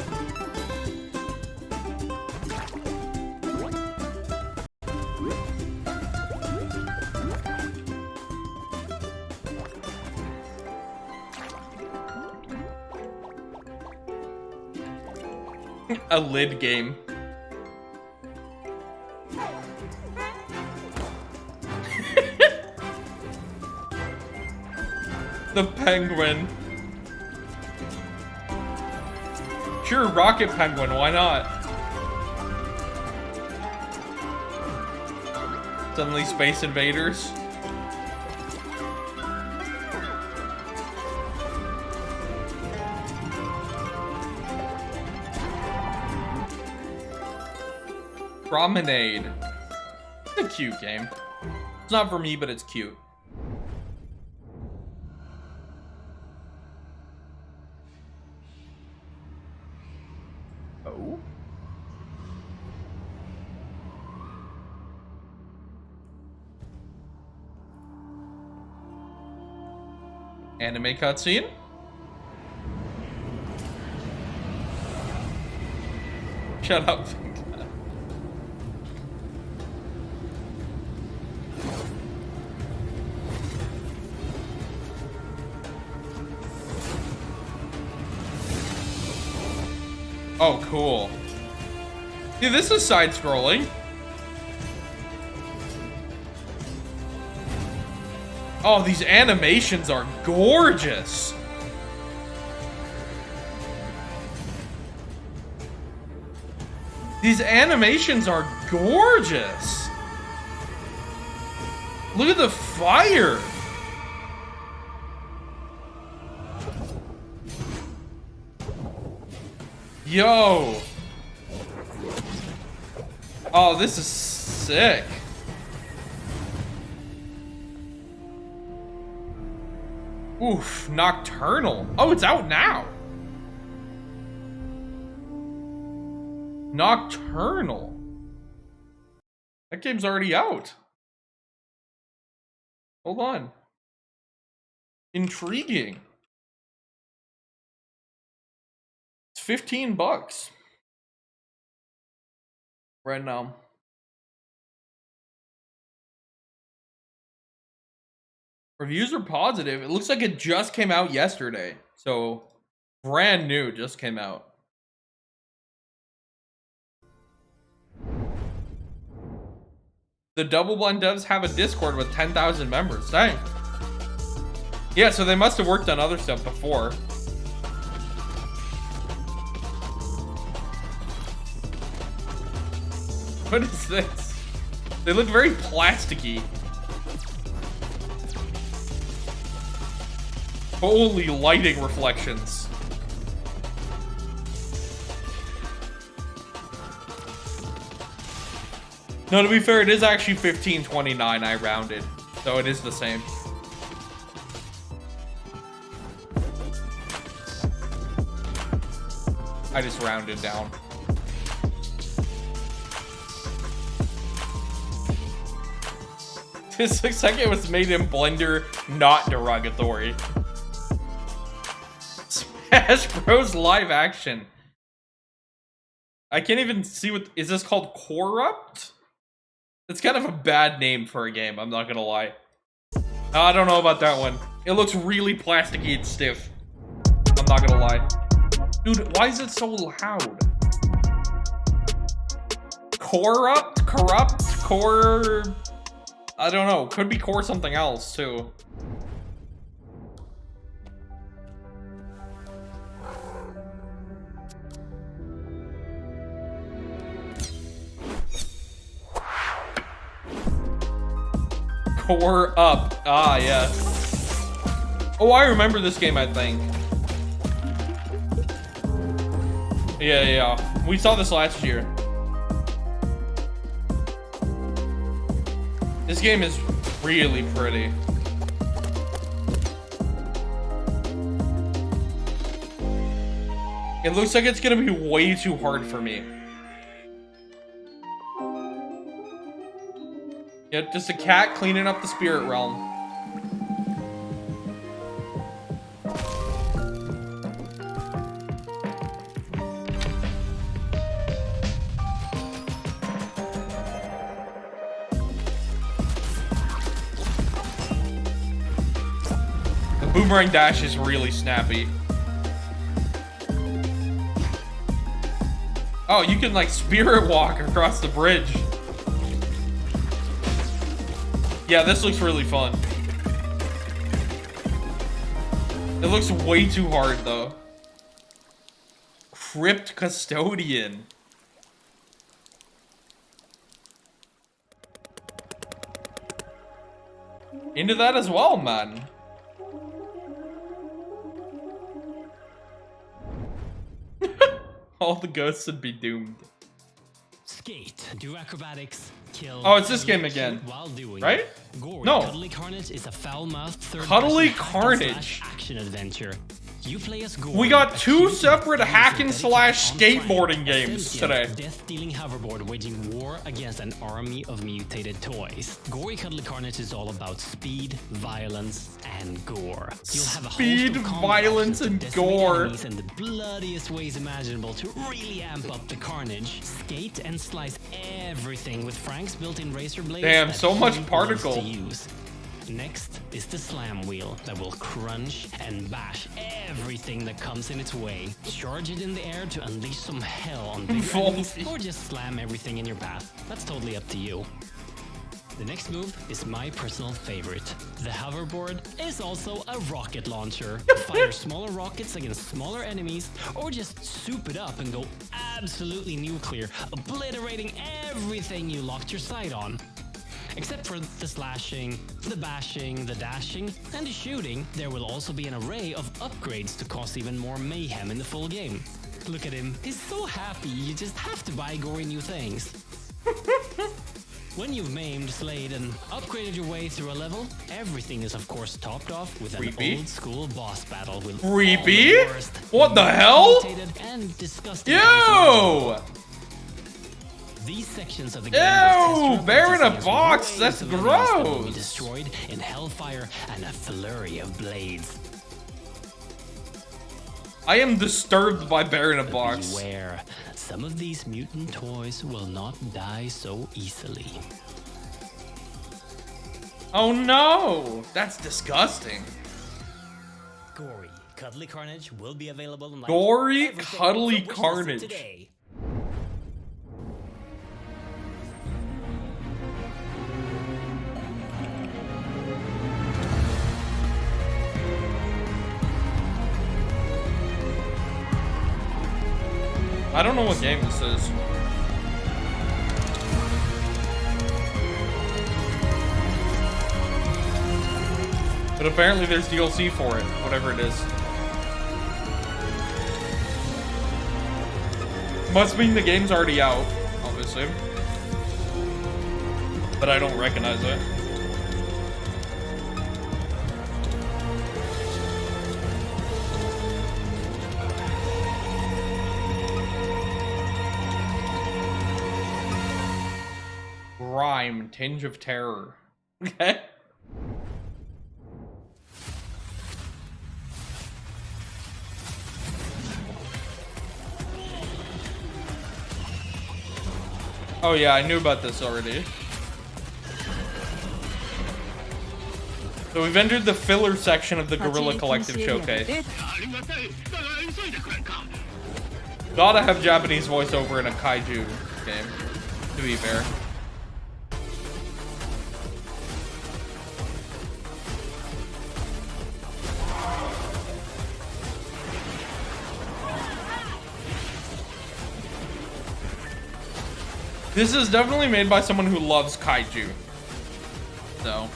A lid game. The penguin. Sure, Rocket Penguin, why not? Suddenly Space Invaders. Promenade. It's a cute game. It's not for me, but it's cute. Oh? Anime cutscene? Shut up. Oh, cool. Yeah, this is side-scrolling. Oh, these animations are gorgeous. These animations are gorgeous. Look at the fire. Yo. Oh, this is sick. Oof, Nocturnal. Oh, it's out now. Nocturnal. That game's already out. Hold on. Intriguing. It's $15 right now. Reviews are positive. It looks like it just came out yesterday. So, brand new, just came out. The Double Blind devs have a Discord with 10,000 members. Dang. Yeah, so they must have worked on other stuff before. What is this? They look very plasticky. Holy lighting reflections. No, to be fair, it is actually $15.29. I rounded, so it is the same. I just rounded down. This looks like it was made in Blender, not derogatory. Smash Bros. Live action. I can't even see what... Is this called Corrupt? It's kind of a bad name for a game, I'm not gonna lie. I don't know about that one. It looks really plasticky and stiff. I'm not gonna lie. Dude, why is it so loud? Corrupt? Corrupt? Core... I don't know. Could be core something else, too. Core Up. Ah, yeah. Oh, I remember this game, I think. Yeah. We saw this last year. This game is really pretty. It looks like it's gonna be way too hard for me. Yeah, just a cat cleaning up the spirit realm. The boomerang dash is really snappy. Oh, you can like spirit walk across the bridge. Yeah, this looks really fun. It looks way too hard though. Crypt Custodian. Into that as well, man. All the ghosts would be doomed. Skate, do acrobatics, kill. Oh, it's this game again, while doing right? it. Gory No. Cuddly Carnage is a foul-mouthed Cuddly third-person hack-and-slash Carnage. action adventure. You play as Gory, We got a two cute separate hack and slash dedicated skateboarding on-frame, games sentient, today. death-dealing hoverboard waging war against an army of mutated toys. Gory Cuddly Carnage is all about speed, violence, and gore. You'll have a Speed, host of combat violence, options to and decimate gore. enemies in the bloodiest ways imaginable to really amp up the carnage. Skate and slice everything with Frank's built-in razor blades. Damn, that so much he loves particle. to use. Next is the slam wheel that will crunch and bash everything that comes in its way. Charge it in the air to unleash some hell on big enemies, or just slam everything in your path. That's totally up to you. The next move is my personal favorite. The hoverboard is also a rocket launcher. Fire smaller rockets against smaller enemies, or just soup it up and go absolutely nuclear, obliterating everything you locked your sight on. Except for the slashing, the bashing, the dashing, and the shooting, there will also be an array of upgrades to cause even more mayhem in the full game. Look at him, he's so happy you just have to buy gory new things. When you've maimed, slayed, and upgraded your way through a level, everything is of course topped off with an old school boss battle with Creepy? all the worst, What the hell? mutated, and disgusting Yo! These sections of the game will Ew! test Bear in a your box. ways That's of enemies that will be gross. destroyed in hellfire and a flurry of blades. I am disturbed by Bear in a box. Beware, some of these mutant toys will not die so easily. Oh no! That's disgusting. Gory Cuddly Carnage will be available on Gory Cuddly Carnage. today. I don't know what game this is. But apparently there's DLC for it, whatever it is. Must mean the game's already out, obviously. But I don't recognize it. Grime, Tinge of Terror. Okay. Oh yeah, I knew about this already. So we've entered the filler section of the Geurilla Collective Showcase. Gotta have Japanese voiceover in a kaiju game, to be fair. This is definitely made by someone who loves kaiju. So,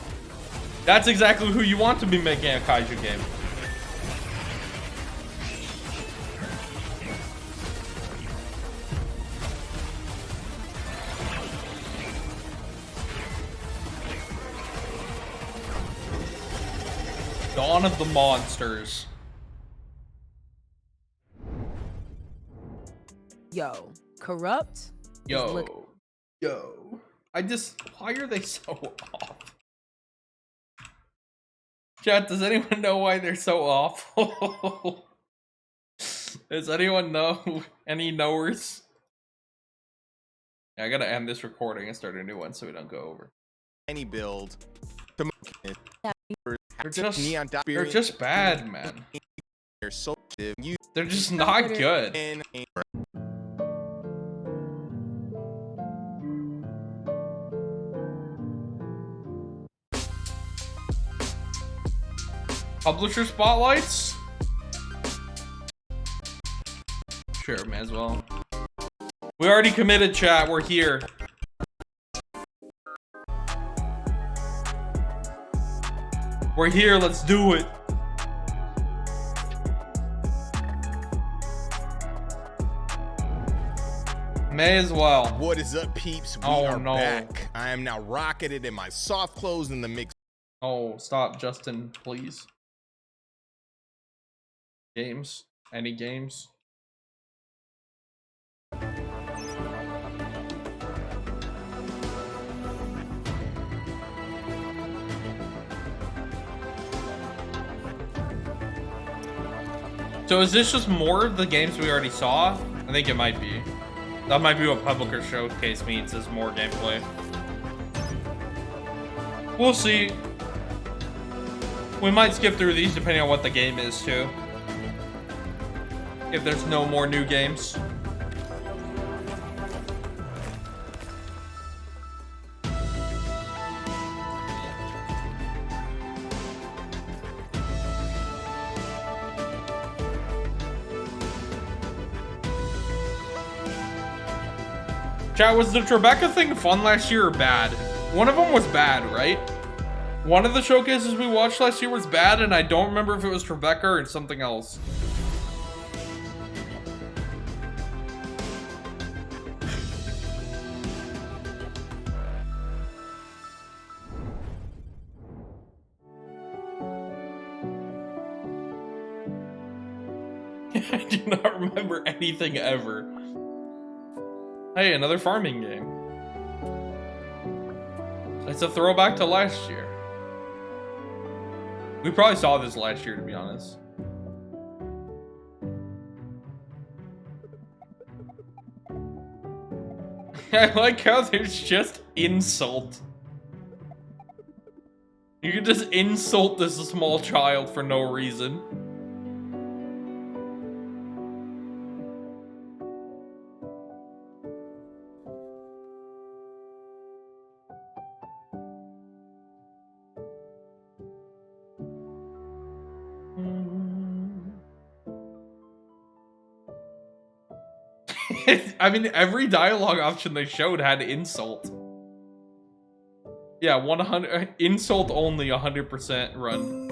that's exactly who you want to be making a kaiju game. Dawn of the Monsters. Yo, Corrupt. Yo. Why are they so off? Chat, does anyone know why they're so awful? Does anyone know? Any knowers? Yeah, I gotta end this recording and start a new one so we don't go over. Any build. They're just bad, man. They're just not good. Publisher spotlights? Sure, may as well. We already committed, chat. We're here. We're here. Let's do it. May as well. What is up, peeps? We are back. I am now rocketed in my soft clothes in the mix. Oh, stop, Justin, please. Games? Any games? So is this just more of the games we already saw? I think it might be. That might be what Publisher Showcase means, is more gameplay. We'll see. We might skip through these depending on what the game is too. If there's no more new games. Chat, was the Tribeca thing fun last year or bad? One of them was bad, right? One of the showcases we watched last year was bad, and I don't remember if it was Tribeca or something else. I do not remember anything ever. Hey, another farming game. It's a throwback to last year. We probably saw this last year, to be honest. I like how there's just insult. You can just insult this small child for no reason. I mean, every dialogue option they showed had insult. Yeah, 100 insult only, 100% run.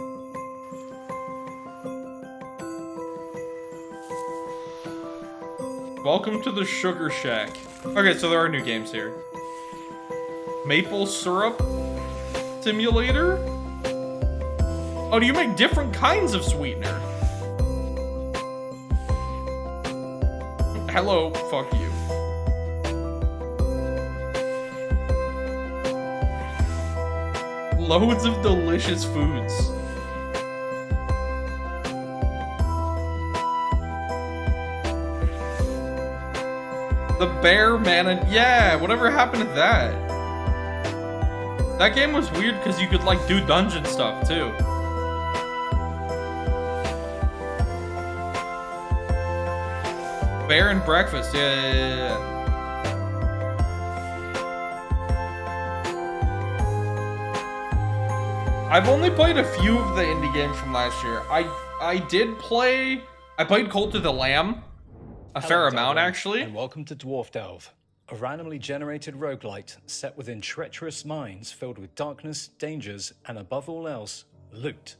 Welcome to the Sugar Shack. Okay, so there are new games here. Maple syrup simulator? Oh, do you make different kinds of sweetener? Hello, fuck you. Loads of delicious foods. The bear man, yeah, whatever happened to that? That game was weird because you could like do dungeon stuff too. Bear and breakfast, yeah. I've only played a few of the indie games from last year. I played Cult of the Lamb, a fair amount actually. And welcome to Dwarf Delve, a randomly generated roguelite set within treacherous mines filled with darkness, dangers, and above all else, loot.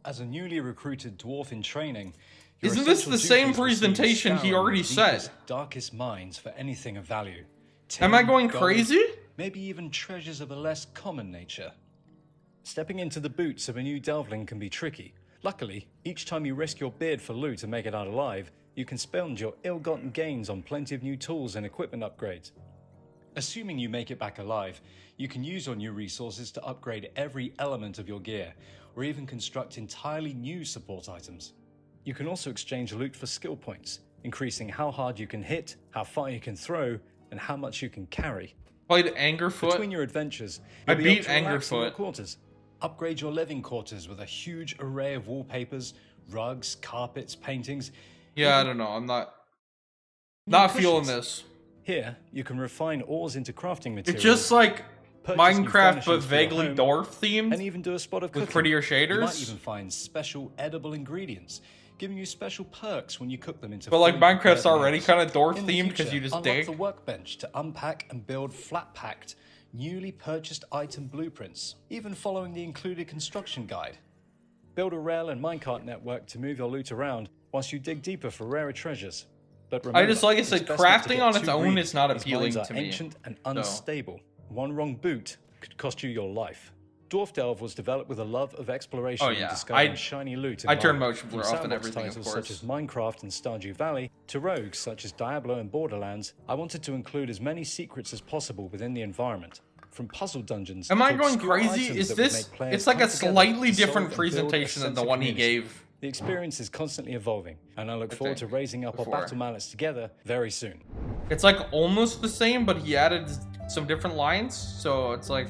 As a newly recruited dwarf in training, isn't this the same presentation he already said? Darkest mines for anything of value. Am I going crazy? Maybe even treasures of a less common nature. Stepping into the boots of a new delveling can be tricky. Luckily, each time you risk your beard for loot and make it out alive, you can spend your ill-gotten gains on plenty of new tools and equipment upgrades. Assuming you make it back alive, you can use your new resources to upgrade every element of your gear, or even construct entirely new support items. You can also exchange loot for skill points, increasing how hard you can hit, how far you can throw, and how much you can carry. Played Angerfoot. Between your adventures, I you'll beat be able to relax in your Angerfoot. quarters. Upgrade your living quarters with a huge array of wallpapers, rugs, carpets, paintings. Yeah, I don't know. I'm not feeling this. Here, you can refine ores into crafting materials. It's just like purchase new Minecraft, furnishings but for your vaguely home, dwarf themed, and even do a spot of with cooking. prettier You might shaders. even find special edible ingredients, giving you special perks when you cook them into. But like fully Minecraft's prepared already meals. kind of dwarf In the themed because future, you just unlock dig. the workbench to unpack and build flat-packed, newly purchased item blueprints, even following the included construction guide. Build a rail and minecart network to move your loot around whilst you dig deeper for rarer treasures. But remember, I just, like I said, it's best not to crafting get on its too own greedy. is not These appealing mines are to me. ancient and So. unstable. One wrong boot could cost you your life. Dwarf Delve was developed with a love of exploration and discovering shiny loot. I turn mind. motion From blur off and sandbox everything, of titles course. such as Minecraft and Stardew Valley to rogues such as Diablo and Borderlands, I wanted to include as many secrets as possible within the environment. From puzzle dungeons. Am I to going obscure crazy? items Is that would this? make players It's like come a together slightly to solve different and build a presentation than sense the of one he community. gave. The experience is constantly evolving, and I look forward to think, raising up before. our battle mallets together very soon. It's like almost the same, but he added some different lines, so it's like.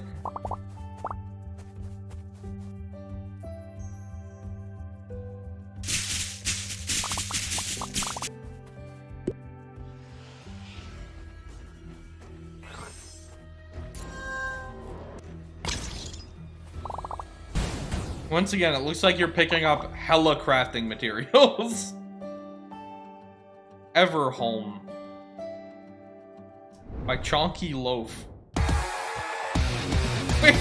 Once again, it looks like you're picking up hella crafting materials. Everhome. My chonky loaf. Wait.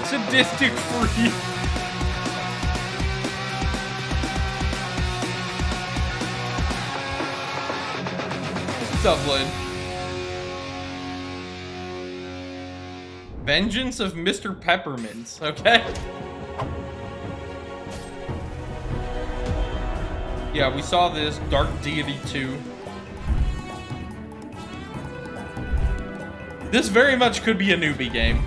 Sadistic free. Dublin. Vengeance of Mr. Peppermint, okay? Yeah, we saw this. Dark Deity 2. This very much could be a newbie game.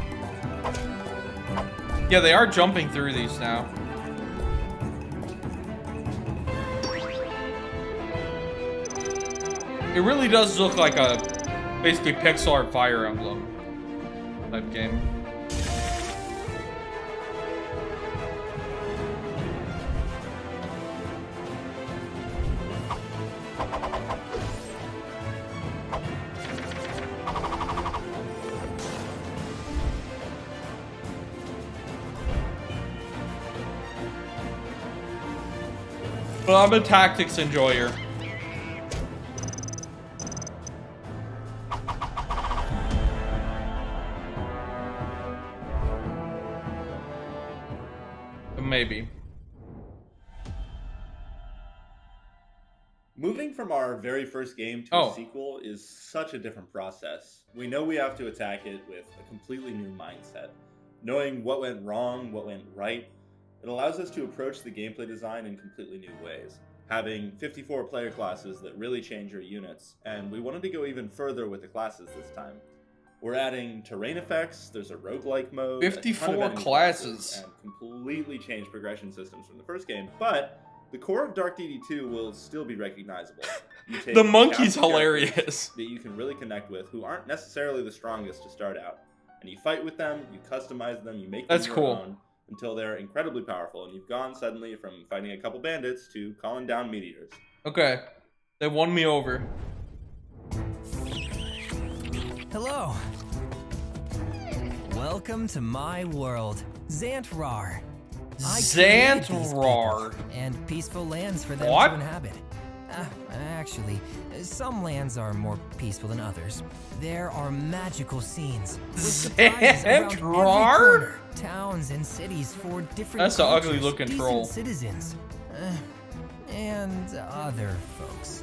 Yeah, they are jumping through these now. It really does look like a basically pixel art Fire Emblem type game. But I'm a tactics enjoyer. Maybe. Moving from our very first game to a sequel is such a different process. We know we have to attack it with a completely new mindset. Knowing what went wrong, what went right, it allows us to approach the gameplay design in completely new ways. Having 54 player classes that really change your units, and we wanted to go even further with the classes this time. We're adding terrain effects, there's a roguelike mode, 54 classes, and completely changed progression systems from the first game, but the core of Dark Deity 2 will still be recognizable. You take The monkey's cast hilarious. that you can really connect with, who aren't necessarily the strongest to start out. And you fight with them, you customize them, you make them That's your cool. own until they're incredibly powerful, and you've gone suddenly from fighting a couple bandits to calling down meteors. Okay. They won me over. Hello. Welcome to my world, Xantrar. Xantrar. And peaceful lands for them What? to inhabit. Actually, some lands are more peaceful than others. There are magical scenes. With surprises around every Xantrar? corner. Towns and cities for different That's an ugly cultures, looking decent troll. citizens. And other folks.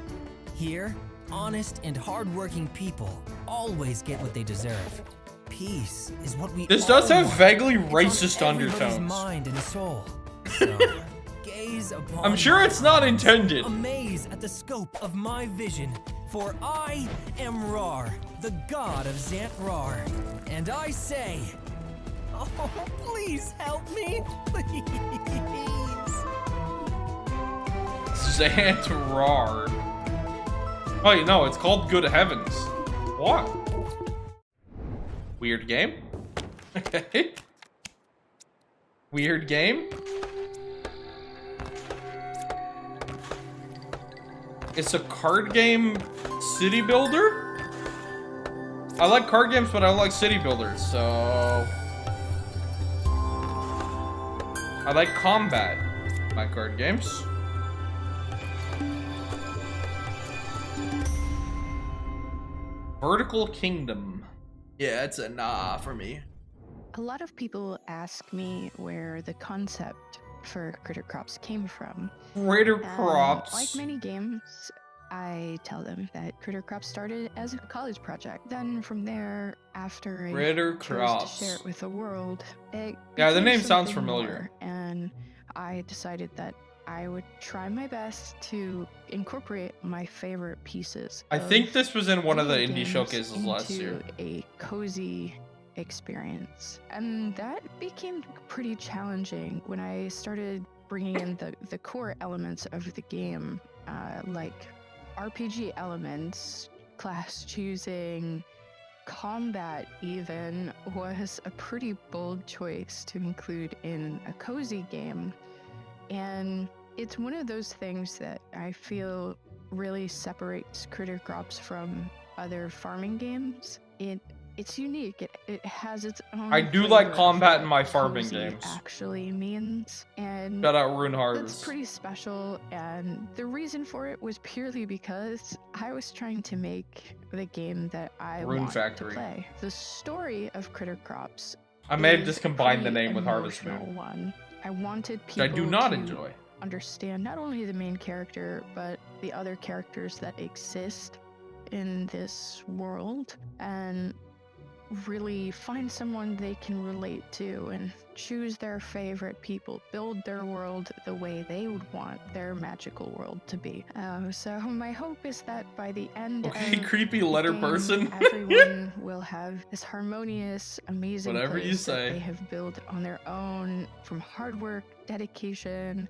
Here, honest and hardworking people always get what they deserve. Peace is what we This all does have want. vaguely It's on racist everybody's undertones. mind and soul. So, gaze upon I'm sure my it's not eyes, intended. Amaze at the scope of my vision, for I am Rar, the god of Xantrar, and I say, oh, please help me, please. Xantrar. Oh, no, it's called Good Heavens. What? Weird game. Okay. Weird game. It's a card game city builder? I like card games, but I like city builders, so... I like combat, my card games. Vertical Kingdom. Yeah, it's a nah for me. A lot of people ask me where the concept for Critter Crops came from. Critter Crops. Like many games, I tell them that Critter Crops started as a college project. Then from there, after Critter I chose Crops. to share it with the world, it Yeah, the became name sounds something familiar. more, and I decided that I would try my best to incorporate my favorite pieces. I think of this was in one of the video indie games showcases last into year. a cozy experience, and that became pretty challenging when I started bringing in the core elements of the game, like RPG elements, class choosing, combat even was a pretty bold choice to include in a cozy game. And it's one of those things that I feel really separates Critter Crops from other farming games. It's unique. It has its own. I do like flavor of combat what in my farming cozy games. actually means, and Shout out Rune Harvest. that's pretty special. And the reason for it was purely because I was trying to make the game that I Rune want Factory. to play. The story of Critter Crops. I may have is just combined the pretty name with Harvest emotional Moon. one. I wanted Which people I do not to enjoy. understand not only the main character, but the other characters that exist in this world, and really find someone they can relate to and choose their favorite people, build their world the way they would want their magical world to be. So my hope is that by the end Okay, of creepy the letter game, person. everyone will have this harmonious, amazing Whatever you place that say. they have built on their own from hard work, dedication,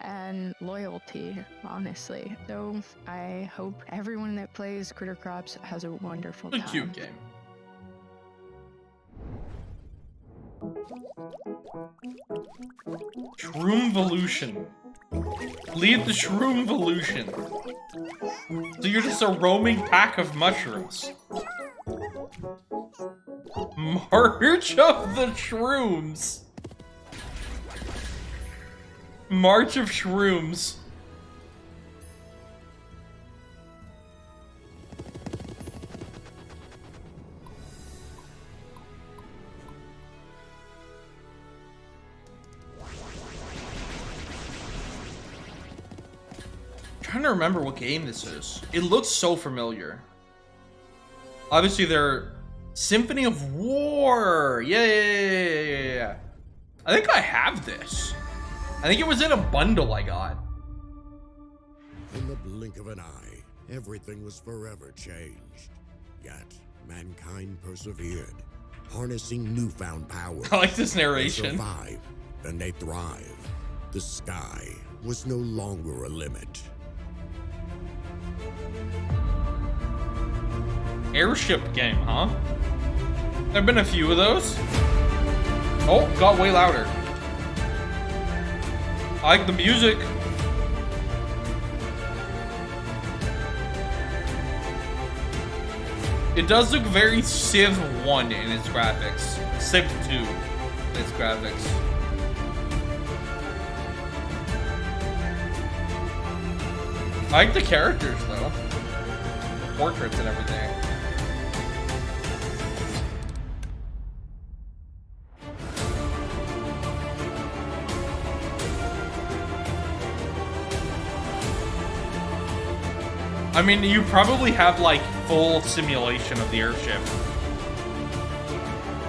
and loyalty, honestly. So I hope everyone that plays Critter Crops has a wonderful It's time. a cute game. Shroomvolution. Lead the Shroomvolution. So you're just a roaming pack of mushrooms. March of the Shrooms. March of Shrooms. Trying to remember what game this is. It looks so familiar. Obviously, they're Symphony of War. Yeah. I think I have this. I think it was in a bundle I got. In the blink of an eye, everything was forever changed. Yet, mankind persevered, harnessing newfound power. I like this narration. They survive, then they thrive. The sky was no longer a limit. Airship game, huh? There've been a few of those. Oh, got way louder. I like the music. It does look very Civ 1 in its graphics. Civ 2 in its graphics. I like the characters though. The portraits and everything. I mean, you probably have like full simulation of the airship.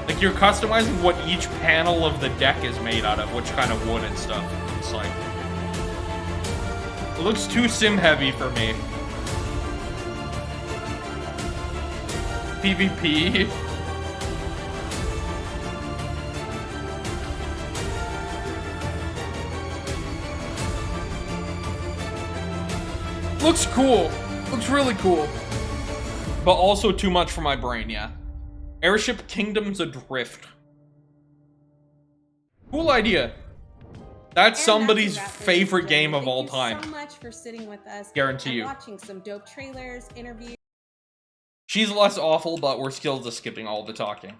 Like you're customizing what each panel of the deck is made out of, which kind of wood and stuff. It's like, it looks too sim heavy for me. PvP. Looks cool. Looks really cool. But also too much for my brain, yeah. Airship Kingdoms Adrift. Cool idea. That's somebody's favorite game of all time. Thank you so much for sitting with us. Guarantee and you. Watching some dope trailers, interviews. She's less awful, but we're still just skipping all the talking.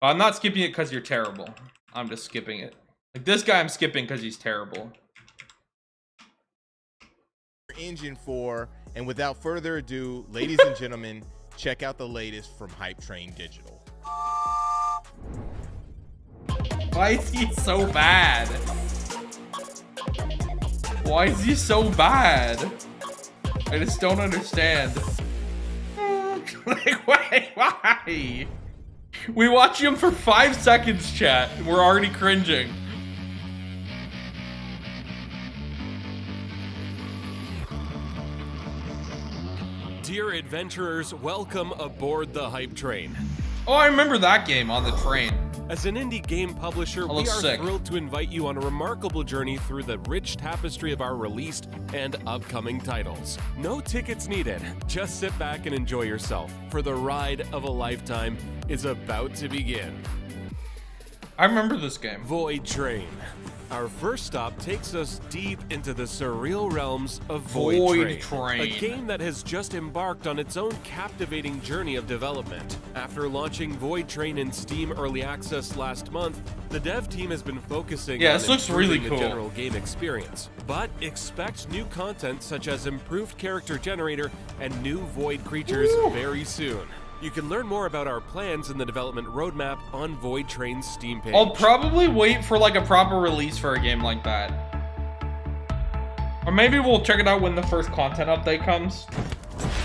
I'm not skipping it because you're terrible. I'm just skipping it. Like this guy I'm skipping because he's terrible. Engine 4, and without further ado, ladies and gentlemen, check out the latest from Hype Train Digital. Why is he so bad? Why is he so bad? I just don't understand. Like, wait, why? We watch him for 5 seconds, chat, and we're already cringing. Dear adventurers, welcome aboard the Hype Train. Oh, I remember that game on the train. As an indie game publisher, we are thrilled to invite you on a remarkable journey through the rich tapestry of our released and upcoming titles. No tickets needed. Just sit back and enjoy yourself, for the ride of a lifetime is about to begin. I remember this game. Void Train. Our first stop takes us deep into the surreal realms of Void Train, a game that has just embarked on its own captivating journey of development. After launching Void Train in Steam Early Access last month, the dev team has been focusing on this looks really improving cool. the general game experience. But expect new content such as improved character generator and new Void creatures very soon. You can learn more about our plans and the development roadmap on Void Train's Steam page. I'll probably wait for like a proper release for a game like that. Or maybe we'll check it out when the first content update comes.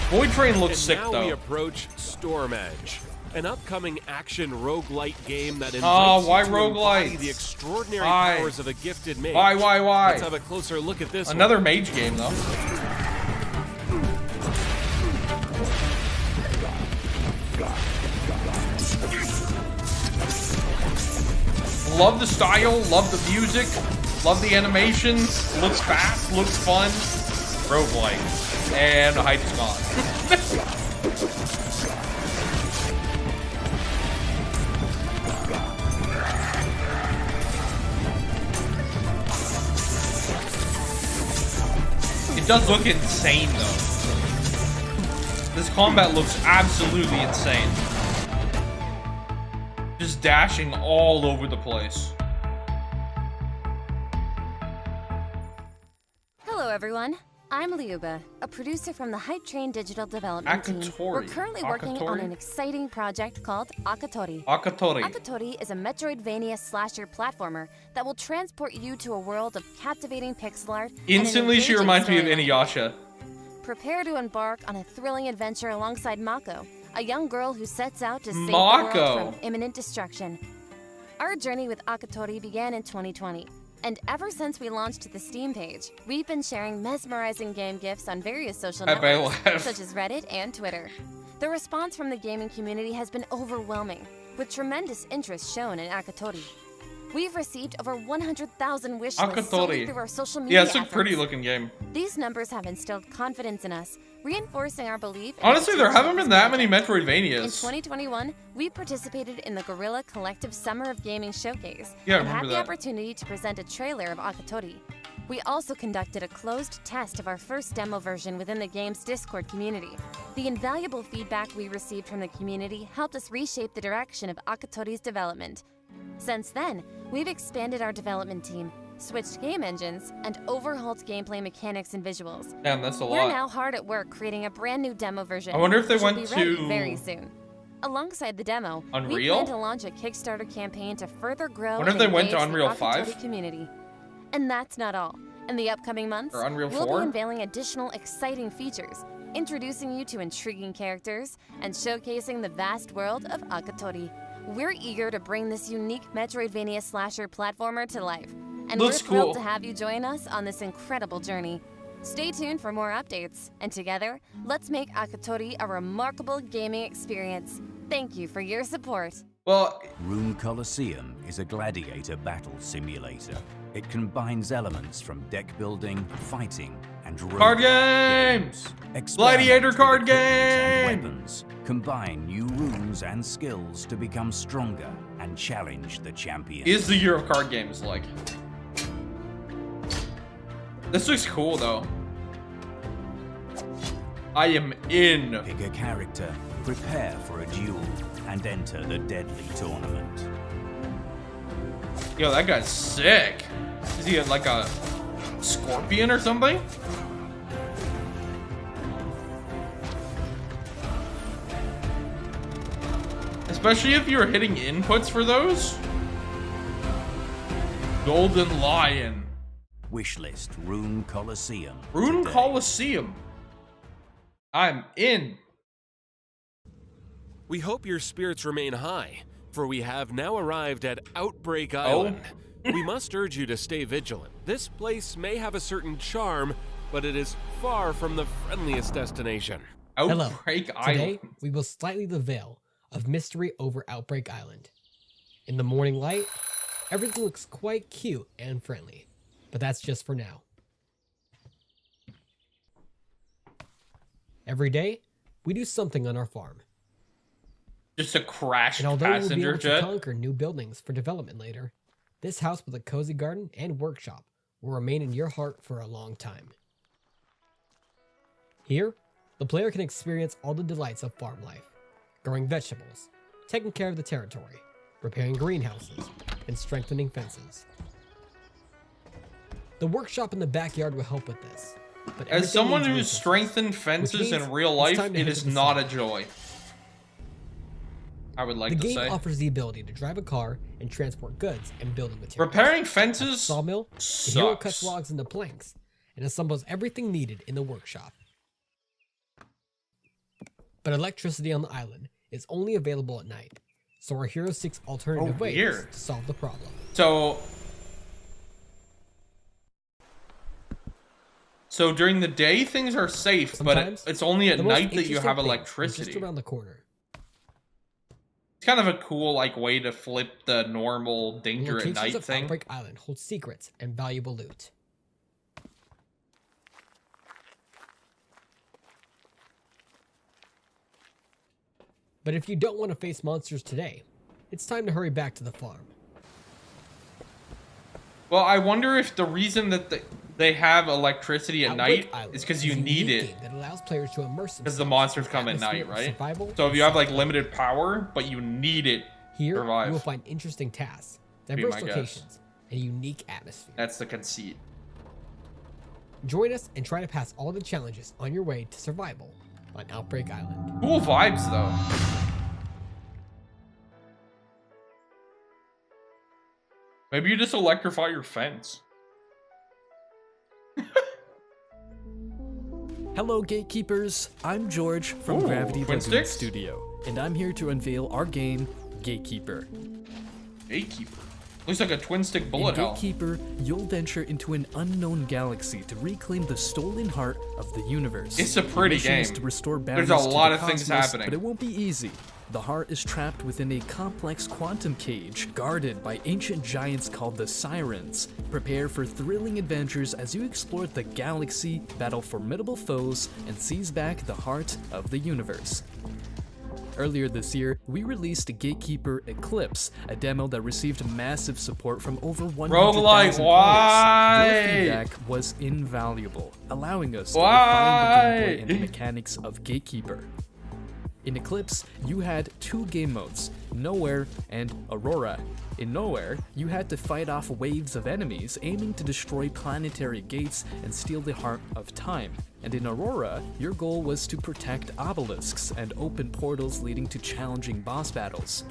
Void Train looks sick now though. We approach Storm Edge, an upcoming action roguelite game that invites why you to embody roguelites? the extraordinary Why? powers of a gifted mage. Why? Let's have a closer look at this Another one. mage game though. Love the style, love the music, love the animations. Looks fast, looks fun. Roguelike. And the hype is gone. It does look insane though. This combat looks absolutely insane. Just dashing all over the place. Hello, everyone. I'm Liuba, a producer from the Hype Train Digital Development Team. We're currently working on an exciting project called Akatori. Akatori is a Metroidvania slasher platformer that will transport you to a world of captivating pixel art. Instantly, she reminds me of Inuyasha. Prepare to embark on a thrilling adventure alongside Mako, a young girl who sets out to save the world from imminent destruction. Our journey with Akatori began in 2020, and ever since we launched the Steam page, we've been sharing mesmerizing game GIFs on various social networks, such as Reddit and Twitter. The response from the gaming community has been overwhelming, with tremendous interest shown in Akatori. We've received over 100,000 wish lists solely through our social media Yeah, it's a pretty looking game. These numbers have instilled confidence in us, reinforcing our belief. Honestly, there haven't been that many In Metroidvanias. 2021, we participated in the Geurilla Collective Summer of Gaming Showcase Yeah, I and had remember the that. opportunity to present a trailer of Akatori. We also conducted a closed test of our first demo version within the game's Discord community. The invaluable feedback we received from the community helped us reshape the direction of Akatori's development. Since then, we've expanded our development team, switched game engines, and overhauled gameplay mechanics and visuals. Damn, that's a We're lot. now hard at work creating a brand new demo version. I wonder if they which will went be ready to very soon. Alongside the demo, we Unreal? plan to launch a Kickstarter campaign to further grow Wonder if and they went to engage the Unreal Akatori 5? community. And that's not all. In the upcoming months, Or Unreal we'll 4? be unveiling additional exciting features, introducing you to intriguing characters, and showcasing the vast world of Akatori. We're eager to bring this unique Metroidvania slasher platformer to life, and Looks we're thrilled cool. to have you join us on this incredible journey. Stay tuned for more updates, and together, let's make Akatori a remarkable gaming experience. Thank you for your support. Well, Rune Colosseum is a gladiator battle simulator. It combines elements from deck building, fighting, and Card roguelike games! Experiment Gladiator with card equipment and game! weapons. Combine new runes and skills to become stronger and challenge the champion. Is the year of card games like? This looks cool though. I am in. Pick a character, prepare for a duel, and enter the deadly tournament. Yo, that guy's sick. Is he like a scorpion or something? Especially if you're hitting inputs for those. Golden Lion. Wishlist Rune Colosseum. Rune today. Colosseum. I'm in. We hope your spirits remain high, for we have now arrived at Outbreak Island. We must urge you to stay vigilant. This place may have a certain charm, but it is far from the friendliest destination. Outbreak Island. Today, we will slightly the veil of mystery over Outbreak Island. In the morning light, everything looks quite cute and friendly, but that's just for now. Every day, we do something on our farm. Just a crashed and although we'll be passenger able jet. to conquer new buildings for development later, this house with a cozy garden and workshop will remain in your heart for a long time. Here, the player can experience all the delights of farm life, growing vegetables, taking care of the territory, repairing greenhouses, and strengthening fences. The workshop in the backyard will help with this. But As someone needs who's resources, strengthened fences which in means real it's life, time to it head is to the not a site. joy. I would like The to game say. offers the ability to drive a car and transport goods and building materials. Repairing At the fences sawmill, the hero cuts sucks. logs into planks and assembles everything needed in the workshop. But electricity on the island is only available at night, so our hero seeks alternative ways weird. to solve the problem. So during the day things are safe, Sometimes, but it's only at the most night that you interesting have things are electricity. just around the corner. It's kind of a cool like way to flip the normal The danger at locations night of thing. Outbreak Island hold secrets and valuable loot. But if you don't want to face monsters today, it's time to hurry back to the farm. Well, I wonder if the reason that they have electricity at Outbreak night Island is because is you a need unique it. game that allows players to immerse Because themselves the monsters in come at night, atmosphere of right? survival So if and you have like safety. limited power, but you need it Here, to survive. you will find interesting tasks, Be diverse my guess. locations, and a unique atmosphere. That's the conceit. Join us and try to pass all the challenges on your way to survival on Outbreak Island. Cool vibes though. Maybe you just electrify your fence. Hello, Gatekeepers. I'm George from Ooh, Gravity twin Lagoon sticks? Studio, and I'm here to unveil our game, Gatekeeper. Gatekeeper. Looks like a twin stick In bullet hell. Gatekeeper, you'll venture into an unknown galaxy to reclaim the stolen heart of the universe. It's a Your pretty mission is game. to restore There's balance a to lot the of things cosmos, happening. But it won't be easy. The heart is trapped within a complex quantum cage, guarded by ancient giants called the Sirens. Prepare for thrilling adventures as you explore the galaxy, battle formidable foes, and seize back the heart of the universe. Earlier this year, we released Gatekeeper Eclipse, a demo that received massive support from over 100,000 Roguelike, why? players. Your feedback was invaluable, allowing us to refine the gameplay and the mechanics of Gatekeeper. In Eclipse, you had two game modes, Nowhere and Aurora. In Nowhere, you had to fight off waves of enemies aiming to destroy planetary gates and steal the Heart of Time. And in Aurora, your goal was to protect obelisks and open portals leading to challenging boss battles.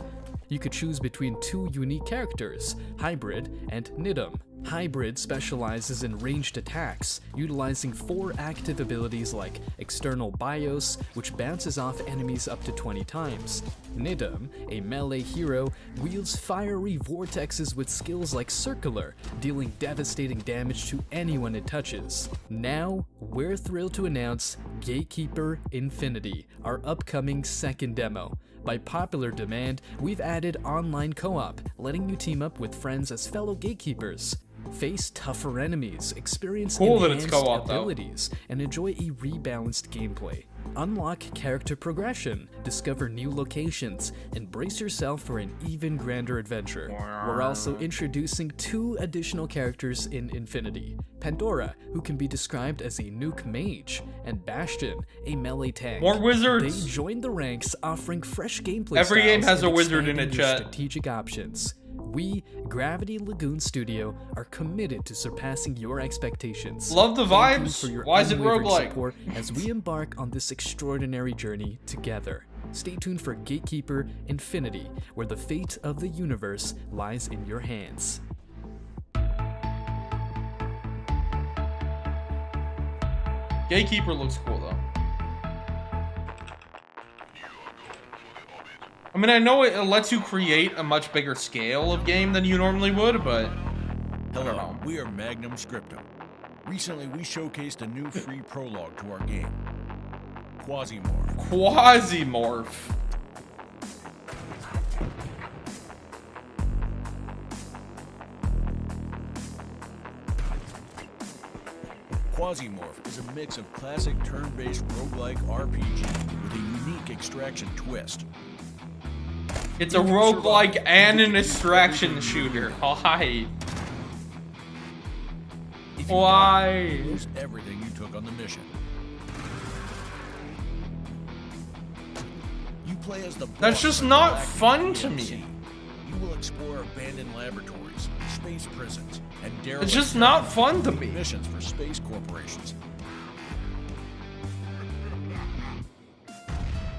You could choose between two unique characters, Hybrid and Nidum. Hybrid specializes in ranged attacks, utilizing 4 active abilities like External Bios, which bounces off enemies up to 20 times. Nidum, a melee hero, wields fiery vortexes with skills like Circular, dealing devastating damage to anyone it touches. Now, we're thrilled to announce Gatekeeper Infinity, our upcoming second demo. By popular demand, we've added online co-op, letting you team up with friends as fellow gatekeepers. Face tougher enemies, experience Cool that it's enhanced co-op, though. abilities, and enjoy a rebalanced gameplay. Unlock character progression, discover new locations, and brace yourself for an even grander adventure. We're also introducing 2 additional characters in Infinity. Pandora, who can be described as a nuke mage, and Bastion, a melee tank. More wizards! They joined the ranks, offering fresh gameplay Every game styles has a and wizard in expanding it, your chat. strategic options. We, Gravity Lagoon Studio, are committed to surpassing your expectations. Love the Thank you vibes. for your Why is it unwavering roguelike? support as we embark on this extraordinary journey together. Stay tuned for Gatekeeper Infinity, where the fate of the universe lies in your hands. Gatekeeper looks cool though. I mean, I know it lets you create a much bigger scale of game than you normally would, but I don't know. We are Magnum Scriptum. Recently, we showcased a new free prologue to our game, Quasimorph. Quasimorph. Quasimorph is a mix of classic turn-based roguelike RPG with a unique extraction twist. It's a roguelike and an extraction shooter. Why? Why? Lose everything you took on the mission. You play as the That's just not fun to me. You will explore abandoned laboratories, space prisons, and derelict It's just not fun to me. missions for space corporations.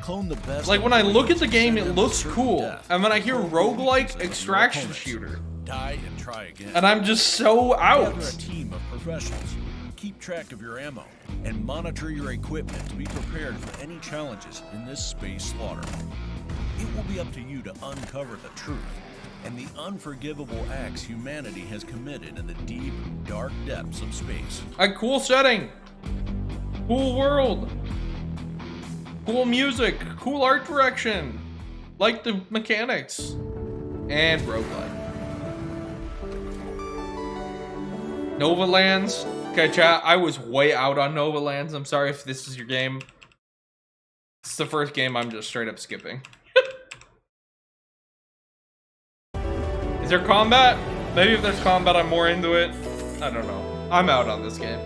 Clone the best. Like when I look at the game, it looks cool, and when I hear roguelike extraction shooter, Die and try again. and I'm just so out. Gather a team of professionals. Keep track of your ammo and monitor your equipment to be prepared for any challenges in this space slaughter. It will be up to you to uncover the truth and the unforgivable acts humanity has committed in the deep, dark depths of space. A cool setting, cool world, cool music, cool art direction, like the mechanics, and roguelike. Nova Lands. Okay, chat, I was way out on Nova Lands. I'm sorry if this is your game. It's the first game I'm just straight up skipping. Is there combat? Maybe if there's combat, I'm more into it. I don't know. I'm out on this game.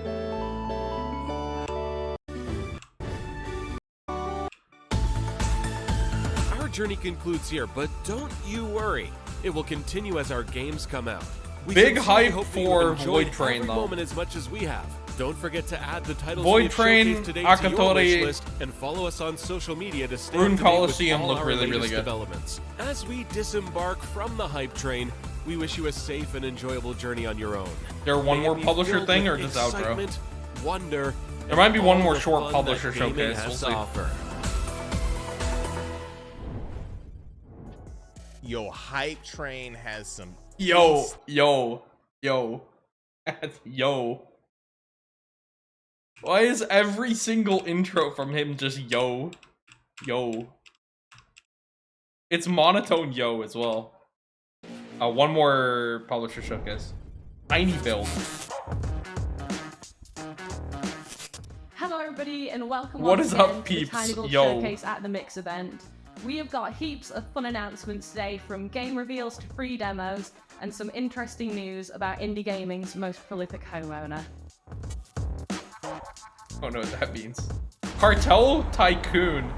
Our journey concludes here, but don't you worry. It will continue as our games come out. We Big sincerely hype hope for you enjoyed Void Train, every though. moment as much as we have. Don't forget to add the titles Void we've Train, showcased today to your Akatori, wish list and follow us on social media to stay Rune up to date with Coliseum all look our really, really latest good. developments. As we disembark from the hype train, we wish you a safe and enjoyable journey on your own. There one May more it be publisher filled thing with or just outro? excitement, wonder, There might be and one all more the short fun publisher that gaming showcase, has we'll to see. offer. Yo, Hype Train has some. Yo, beast. yo. Why is every single intro from him just yo? It's monotone yo as well. One more publisher showcase. Tiny build. Hello everybody and welcome What once is again up, to the peeps? Tiny Build Yo. Showcase at the Mix event. We have got heaps of fun announcements today, from game reveals to free demos, and some interesting news about indie gaming's most prolific homeowner. I don't know what that means. Cartel Tycoon.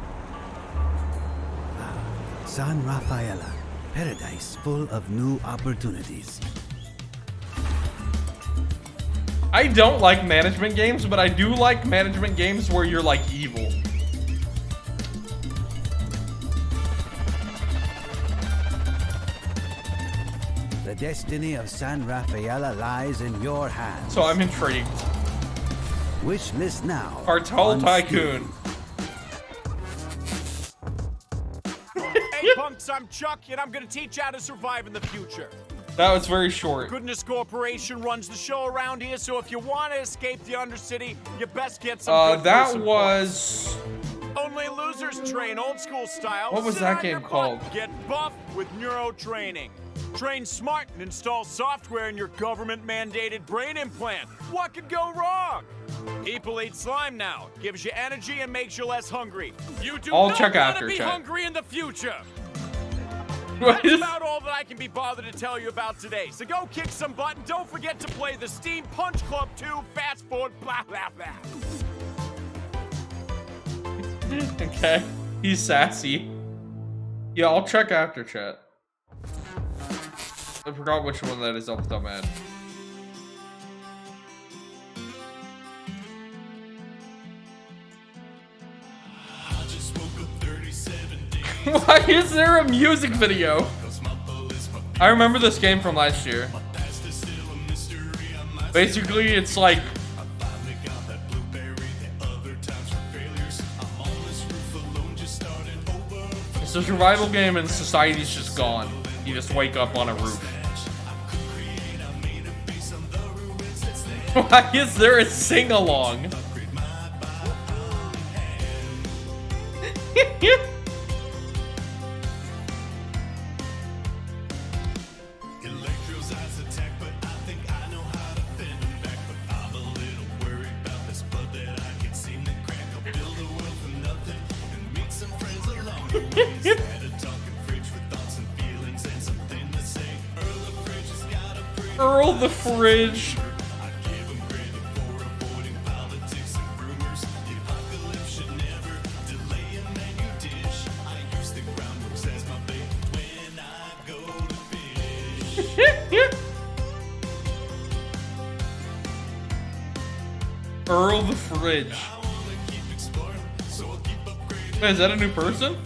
San Rafaela, paradise full of new opportunities. I don't like management games, but I do like management games where you're like evil. The destiny of San Rafaela lies in your hands. So I'm intrigued. Wish list now. Cartel on Tycoon. Hey punks, I'm Chuck, and I'm gonna teach you how to survive in the future. That was very short. Goodness Corporation runs the show around here, so if you want to escape the Undercity, you best get some good That gruesome was... Only losers Lasers train old school style. What was Sit that on game your butt, called? Get buff with neuro training. Train smart and install software in your government-mandated brain implant. What could go wrong? Epilate Slime now. Gives you energy and makes you less hungry. You do I'll not check want after, to be chat. hungry in the future. What That's is- about all that I can be bothered to tell you about today. So go kick some butt and don't forget to play the Steam Punch Club 2 Fast Forward blah blah blah. Okay. He's sassy. Yeah, I'll check after, chat. I forgot which one that is off the top of my head. Why is there a music video? I remember this game from last year. Basically, it's like it's a survival game and society's just gone. You just wake up on a roof. Why is there a sing-along? Earl the Fridge. Earl the Fridge. Wait, is that a new person?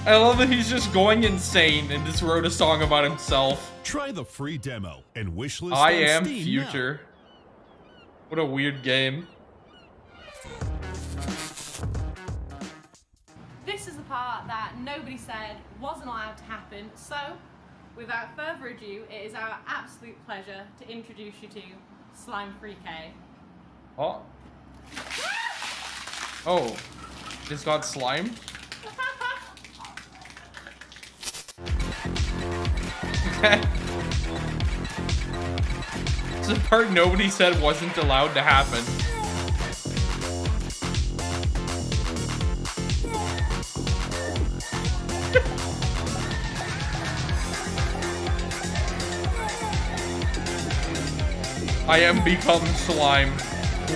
I love that he's just going insane and just wrote a song about himself. Try the free demo and wishlist I on am Steam future. What a weird game. This is the part that nobody said wasn't allowed to happen, so without further ado, it is our absolute pleasure to introduce you to Slime 3K. Oh. Oh. This got slime? It's the part nobody said wasn't allowed to happen. I am become slime.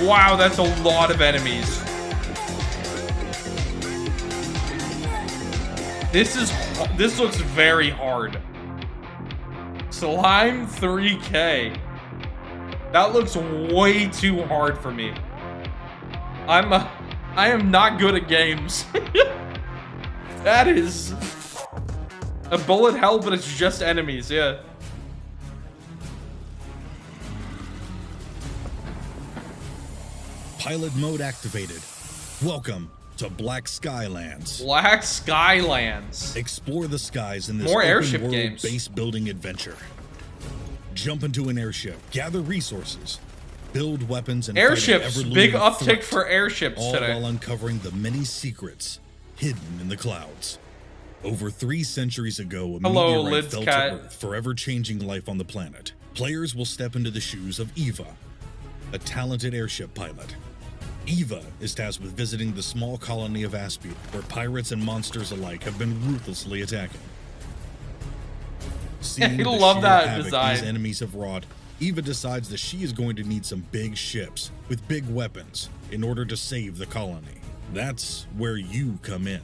Wow, that's a lot of enemies. This looks very hard. Slime 3K. That looks way too hard for me. I am not good at games. That is a bullet hell, but it's just enemies, yeah. Pilot mode activated. Welcome to Black Skylands. Black Skylands. Explore the skies in this More open airship world games. base building adventure. Jump into an airship, gather resources, build weapons, and Airships. fight an Big ever-looming uptick threat, for airships all today. while uncovering the many secrets hidden in the clouds. Over 3 centuries ago, a Hello, meteorite Lids fell Cat. to Earth, forever changing life on the planet. Players will step into the shoes of Eva, a talented airship pilot. Eva is tasked with visiting the small colony of Aspie, where pirates and monsters alike have been ruthlessly attacking. Seeing the love sheer that havoc design. these enemies have wrought, Eva decides that she is going to need some big ships with big weapons in order to save the colony. That's where you come in.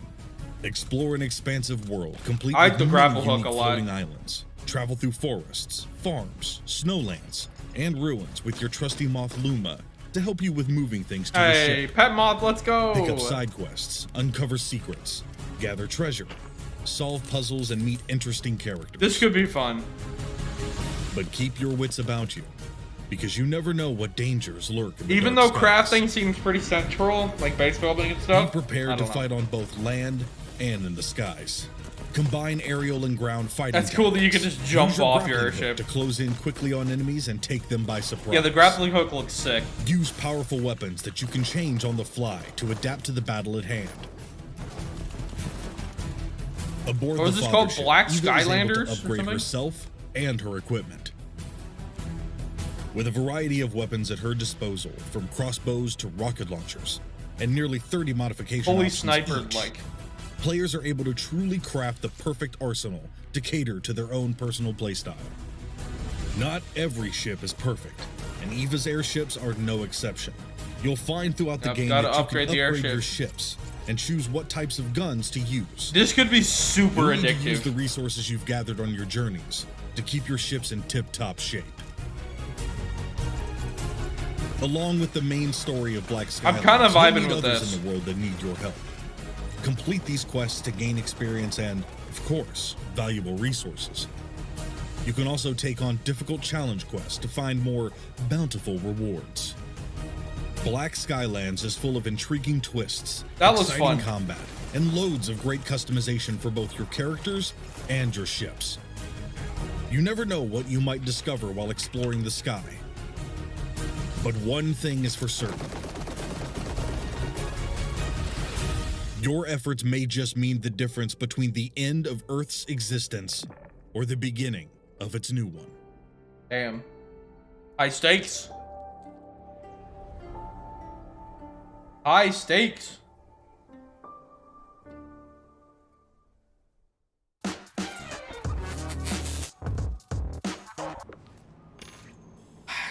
Explore an expansive world, complete I like with the many grapple hook unique a lot. floating islands. Travel through forests, farms, snowlands, and ruins with your trusty moth Luma to help you with moving things to your Hey, ship. Pet Moth, let's go. Pick up side quests, uncover secrets, gather treasure, solve puzzles, and meet interesting characters. This could be fun. But keep your wits about you, because you never know what dangers lurk in the Even though dark skies. crafting seems pretty central, like base building and stuff. Be prepared I to don't know. fight on both land and in the skies. Combine aerial and ground fighting. That's cool that you can just jump off your grappling airship hook to close in quickly on enemies and take them by surprise. Yeah, the grappling hook looks sick. Use powerful weapons that you can change on the fly to adapt to the battle at hand. Aboard What was the this called? father Black ship, Eva is able Skylanders to or upgrade something? herself and her equipment. With a variety of weapons at her disposal, from crossbows to rocket launchers, and nearly 30 modification Fully options sniper each, like. players are able to truly craft the perfect arsenal to cater to their own personal playstyle. Not every ship is perfect, and Eva's airships are no exception. You'll find throughout the I've game gotta that you upgrade can the upgrade airship. your ships and choose what types of guns to use. This could be super You'll need to use addictive. the resources you've gathered on your journeys to keep your ships in tip-top shape. Along with the main story of Black Sky, I'm kinda you'll vibing meet with others this. in the world that need your help. Complete these quests to gain experience and, of course, valuable resources. You can also take on difficult challenge quests to find more bountiful rewards. Black Skylands is full of intriguing twists, That looks exciting fun. combat, and loads of great customization for both your characters and your ships. You never know what you might discover while exploring the sky. But one thing is for certain. Your efforts may just mean the difference between the end of Earth's existence or the beginning of its new one. Damn. High stakes. High stakes.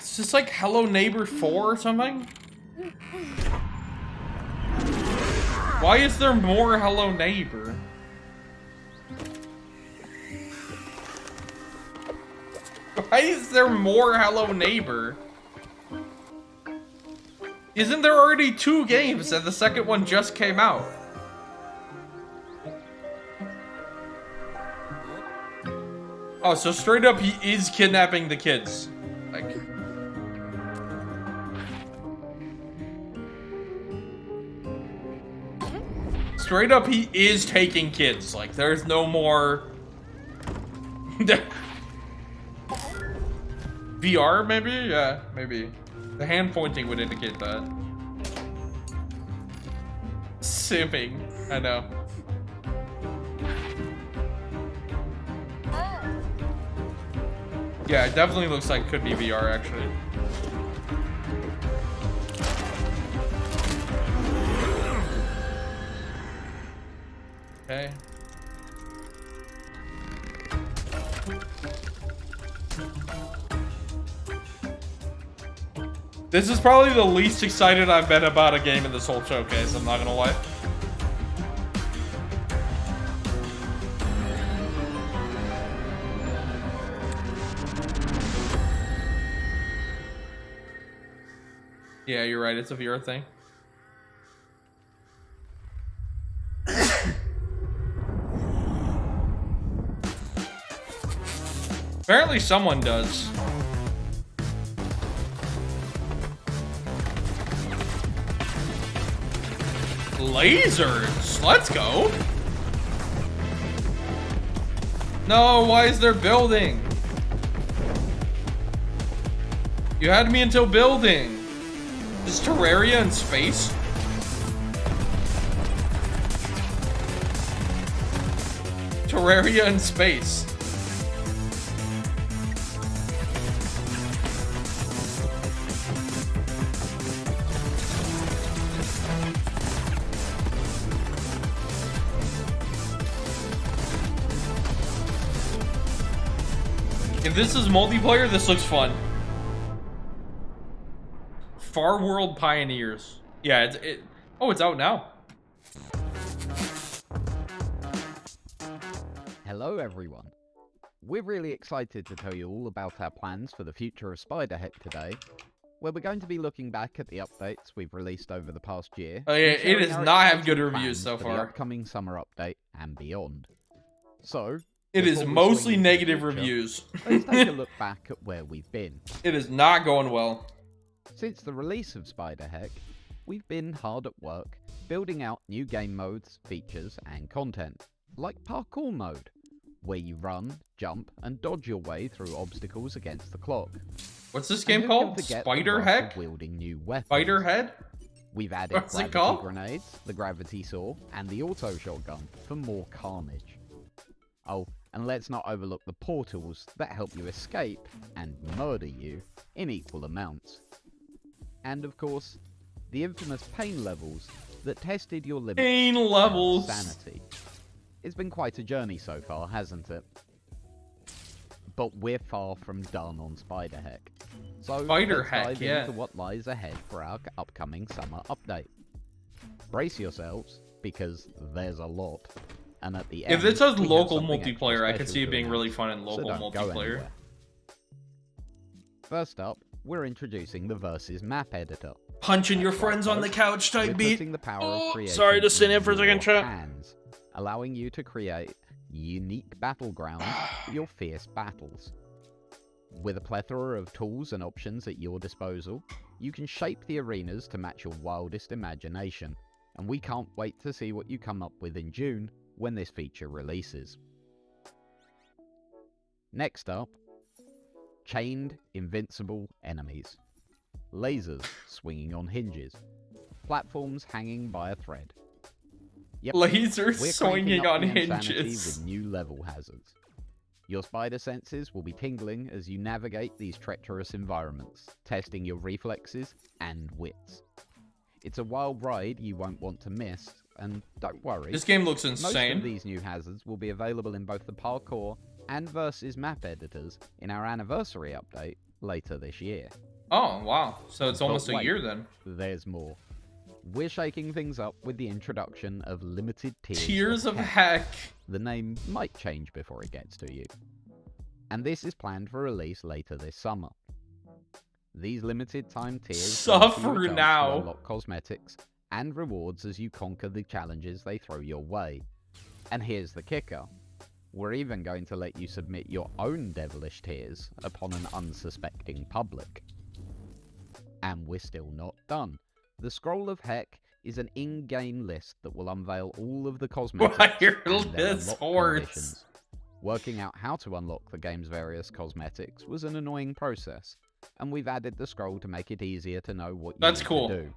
Is this like Hello Neighbor 4 or something? Why is there more Hello Neighbor? Why is there more Hello Neighbor? Isn't there already 2 games and the second one just came out? Oh, so straight up he is kidnapping the kids. Like... Straight up he is taking kids. Like, there's no more... VR, maybe? Yeah, maybe. The hand pointing would indicate that. Simming. I know. Yeah, it definitely looks like could be VR, actually. Okay. This is probably the least excited I've been about a game in this whole showcase, I'm not gonna lie. Yeah, you're right, it's a VR thing. Apparently someone does. Lasers! Let's go! No, why is there building? You had me until building. Is Terraria in space? Terraria in space. If this is multiplayer, this looks fun. Far World Pioneers. Yeah, oh, it's out now. Hello everyone. We're really excited to tell you all about our plans for the future of Spiderhead today, where we're going to be looking back at the updates we've released over the past year. Oh yeah, it does not have good plans reviews so for far. the upcoming summer update and beyond. So, It is before we mostly swing into the negative future, reviews. Let's take a look back at where we've been. It is not going well. Since the release of Spiderhead, we've been hard at work building out new game modes, features, and content, like parkour mode, where you run, jump, and dodge your way through obstacles against the clock. What's this game called? Spiderhead? Wielding new weapons. Spiderhead? We've added What's it gravity called? grenades, the gravity saw, and the auto shotgun for more carnage. Oh, and let's not overlook the portals that help you escape and murder you in equal amounts. And of course, the infamous pain levels that tested your limits. Pain levels. Sanity. It's been quite a journey so far, hasn't it? But we're far from done on Spiderheck. So let's dive into what lies ahead for our upcoming summer update. Brace yourselves, because there's a lot. And at the end, if this has local multiplayer, I could see it being really fun in local multiplayer. First up, we're introducing the Versus map editor. Punching your friends on the couch type beat. The power of creation sorry to sit in for a second, chat. Hands, allowing you to create unique battlegrounds for your fierce battles. With a plethora of tools and options at your disposal, you can shape the arenas to match your wildest imagination, and we can't wait to see what you come up with in June when this feature releases. Next up, chained invincible enemies. Lasers swinging on hinges. Platforms hanging by a thread. Yep, lasers we're swinging on insanity hinges. With new level hazards. Your spider senses will be tingling as you navigate these treacherous environments, testing your reflexes and wits. It's a wild ride you won't want to miss, and don't worry. This game looks insane. Most of these new hazards will be available in both the parkour and Versus map editors in our anniversary update later this year. Oh, wow. So it's almost But a year then. There's more. We're shaking things up with the introduction of limited Tears of Heck. The name might change before it gets to you. And this is planned for release later this summer. These limited time tiers suffer now. Unlock cosmetics and rewards as you conquer the challenges they throw your way. And here's the kicker. We're even going to let you submit your own devilish tiers upon an unsuspecting public. And we're still not done. The Scroll of Heck is an in-game list that will unveil all of the cosmetics and their unlock conditions. Working out how to unlock the game's various cosmetics was an annoying process, and we've added the scroll to make it easier to know what you need to do.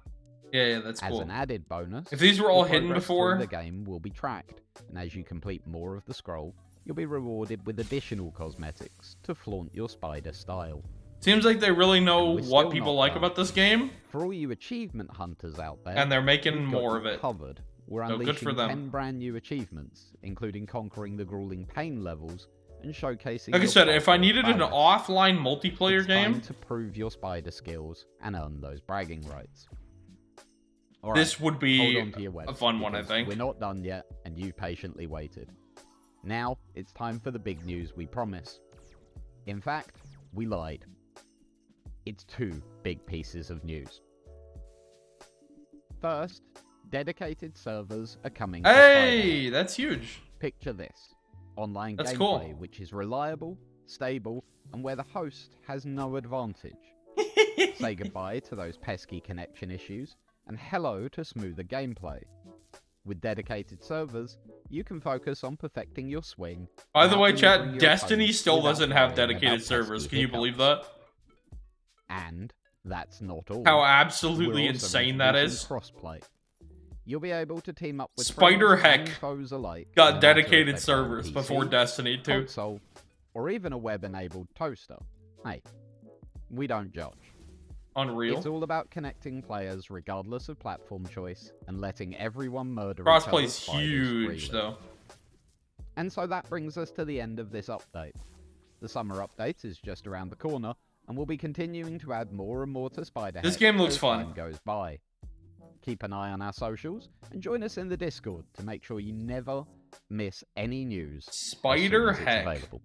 Yeah, that's cool. As an added bonus, if these were all your hidden progress before, through the game will be tracked, and as you complete more of the scroll, you'll be rewarded with additional cosmetics to flaunt your spider style. Seems like they really know what people like about this game. For all you achievement hunters out there, and they're making more of it. Covered. We're So good for unleashing them. 10 brand new achievements, including conquering the grueling pain levels and showcasing. Like I your said, if I needed an prowess. offline multiplayer It's game, time to prove your spider skills and earn those bragging rights. this would be hold on to your a webs, fun one, I because think. We're not done yet, and you patiently waited. Now, it's time for the big news we promised. In fact, we lied. It's two big pieces of news. First, dedicated servers are coming to Hey, that's huge. Picture this. Online That's gameplay cool. which is reliable, stable, and where the host has no advantage. Say goodbye to those pesky connection issues, and hello to smoother gameplay. With dedicated servers, you can focus on perfecting your swing. By the way, without chat, maneuvering your Destiny opponent still without doesn't have worrying dedicated about servers. pesky Can you hiccups. believe that? And that's not all. How absolutely We're also insane that introducing is. Crossplay. You'll be able to team up with Spider friends and Heck foes alike. no got matter if dedicated they've got servers PC, before Destiny 2. console, or even a web-enabled toaster. Hey, we don't judge. Unreal. It's all about connecting players regardless of platform choice and letting everyone murder each Crossplay's other's spiders huge, freely. though. And so that brings us to the end of this update. The summer update is just around the corner, and we'll be continuing to add more and more to Spiderhead This game looks as fun. time goes by. Keep an eye on our socials and join us in the Discord to make sure you never miss any news. Spider as soon as it's Heck. available.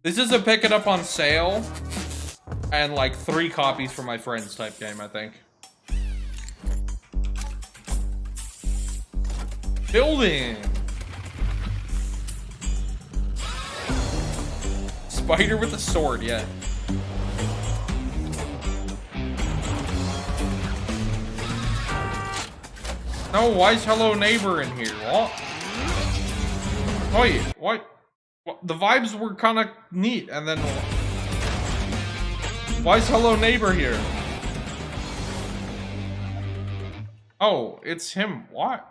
This is a pick it up on sale, and like 3 copies for my friends type game, I think. Building. Spider with a sword, yeah. No, why is Hello Neighbor in here? What? Wait, what? The vibes were kind of neat, and then why is Hello Neighbor here? Oh, it's him. What?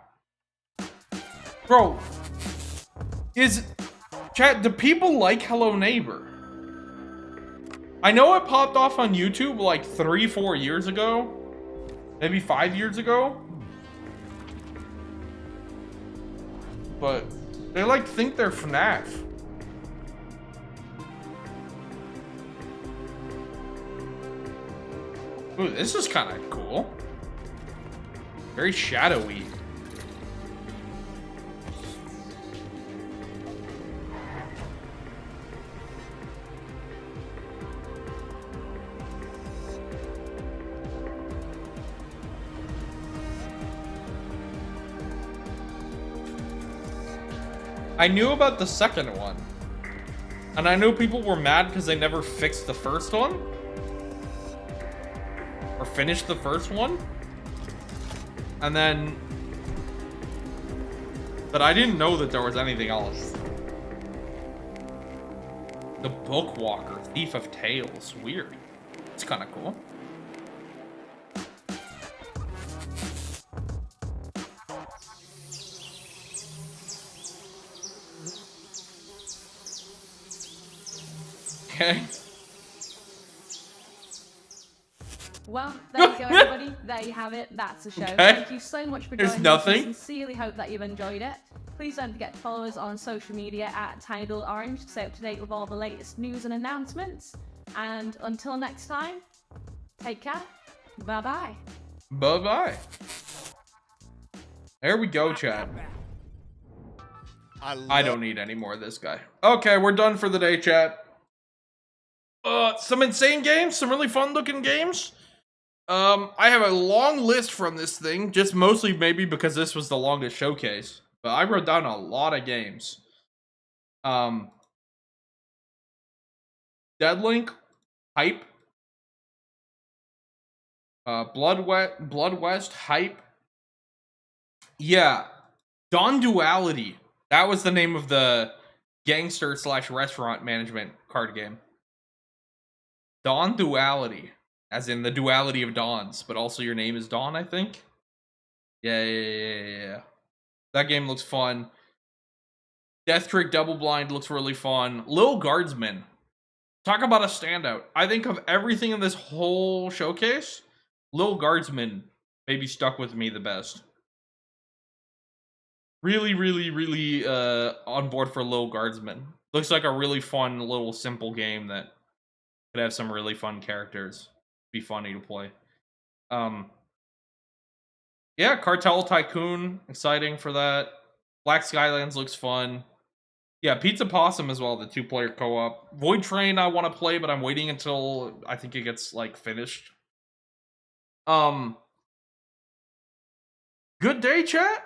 Bro, chat, do people like Hello Neighbor? I know it popped off on YouTube like 3-4 years ago. Maybe 5 years ago. But they like think they're FNAF. Ooh, this is kind of cool. Very shadowy. I knew about the second one. And I know people were mad because they never fixed the first one. Or finished the first one. And then... But I didn't know that there was anything else. The Bookwalker, Thief of Tales. Weird. It's kind of cool. Okay. Well, there you go, everybody. There you have it. That's the show. Okay. Thank you so much for There's joining nothing. us. I sincerely hope that you've enjoyed it. Please don't forget to follow us on social media at TinyDollOrange to stay up to date with all the latest news and announcements. And until next time, take care. Bye-bye. Bye-bye. There we go, chat. I don't need any more of this guy. Okay, we're done for the day, chat. Some insane games, some really fun looking games. I have a long list from this thing, just mostly maybe because this was the longest showcase. But I wrote down a lot of games. Deadlink, hype. Blood West, hype. Yeah, Dawn Duality. That was the name of the gangster / restaurant management card game. Dawn Duality, as in the duality of dawns, but also your name is Dawn, I think. Yeah. That game looks fun. Death Trick Double Blind looks really fun. Lil Guardsman. Talk about a standout. I think of everything in this whole showcase, Lil Guardsman maybe stuck with me the best. Really on board for Lil Guardsman. Looks like a really fun little simple game that could have some really fun characters. Be funny to play. Yeah, Cartel Tycoon, exciting for that. Black Skylands looks fun. Yeah, Pizza Possum as well, the 2-player co-op. Void Train I want to play, but I'm waiting until I think it gets like finished. Good day, chat.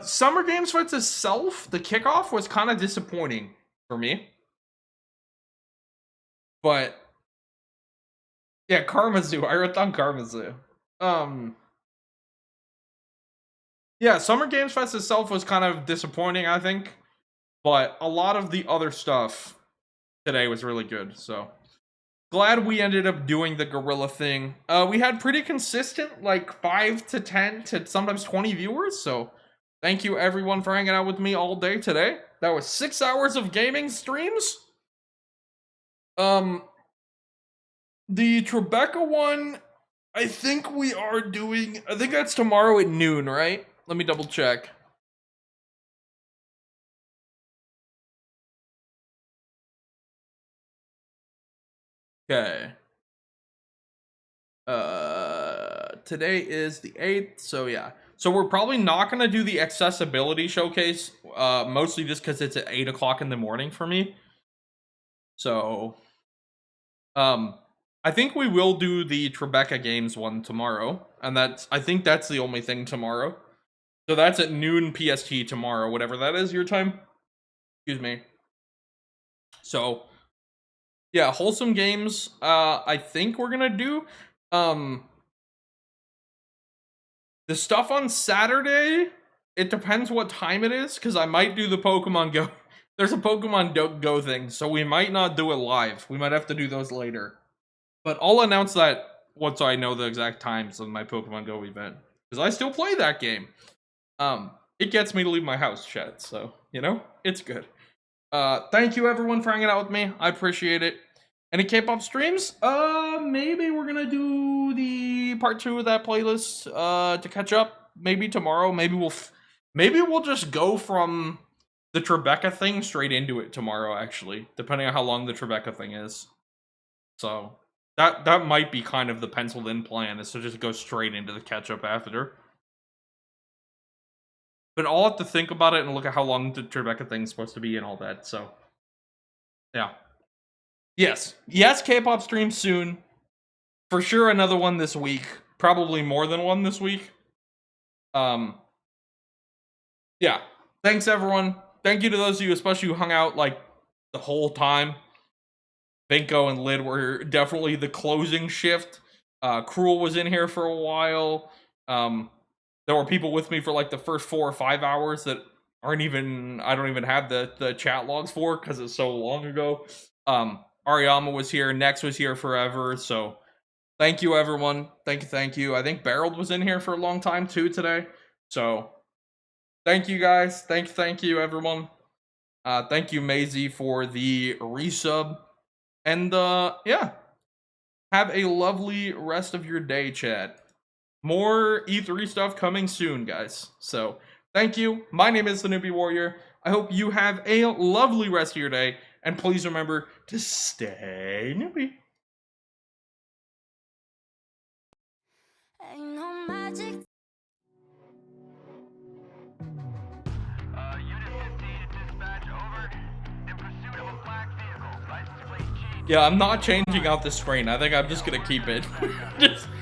Summer Games Fest itself, the kickoff was kind of disappointing for me. But yeah, Karmazoo. I wrote down Karmazoo. Yeah, Summer Games Fest itself was kind of disappointing, I think. But a lot of the other stuff today was really good, so glad we ended up doing the Geurilla thing. We had pretty consistent, like 5 to 10 to sometimes 20 viewers, so thank you everyone for hanging out with me all day today. That was 6 hours of gaming streams. The Tribeca one, I think that's tomorrow at noon, right? Let me double check. Okay. Today is the 8th, so yeah. So we're probably not going to do the accessibility showcase, mostly just because it's at 8 o'clock in the morning for me. So, I think we will do the Tribeca Games one tomorrow, and I think that's the only thing tomorrow. So that's at noon PST tomorrow, whatever that is, your time. Excuse me. So, yeah, wholesome games, I think we're gonna do. The stuff on Saturday, it depends what time it is, because I might do the Pokemon Go. There's a Pokemon Go thing, so we might not do it live. We might have to do those later. But I'll announce that once I know the exact times of my Pokemon Go event. Because I still play that game. It gets me to leave my house, chat, so, you know, it's good. Thank you everyone for hanging out with me. I appreciate it. Any K-pop streams? Maybe we're gonna do the part 2 of that playlist, to catch up. Maybe tomorrow. Maybe we'll just go from the Tribeca thing straight into it tomorrow, actually. Depending on how long the Tribeca thing is. So, that might be kind of the penciled in plan, is to just go straight into the catch-up after. But I'll have to think about it and look at how long the Tribeca thing's supposed to be and all that, so. Yeah. Yes, K-pop stream soon. For sure another one this week. Probably more than one this week. Yeah. Thanks everyone. Thank you to those of you, especially who hung out like the whole time. Vinko and Lid were definitely the closing shift. Cruel was in here for a while. There were people with me for like the first 4 or 5 hours that aren't even, I don't even have the chat logs for because it's so long ago. Ariyama was here, Nex was here forever, so thank you everyone. Thank you. I think Barreled was in here for a long time too today. So thank you guys. Thank you everyone. Thank you Maisie for the resub. And yeah. Have a lovely rest of your day, chat. More E3 stuff coming soon, guys. So, thank you. My name is the Newbie Warrior. I hope you have a lovely rest of your day. And please remember to stay newbie. Ain't no magic. Yeah, I'm not changing out the screen. I think I'm just gonna keep it.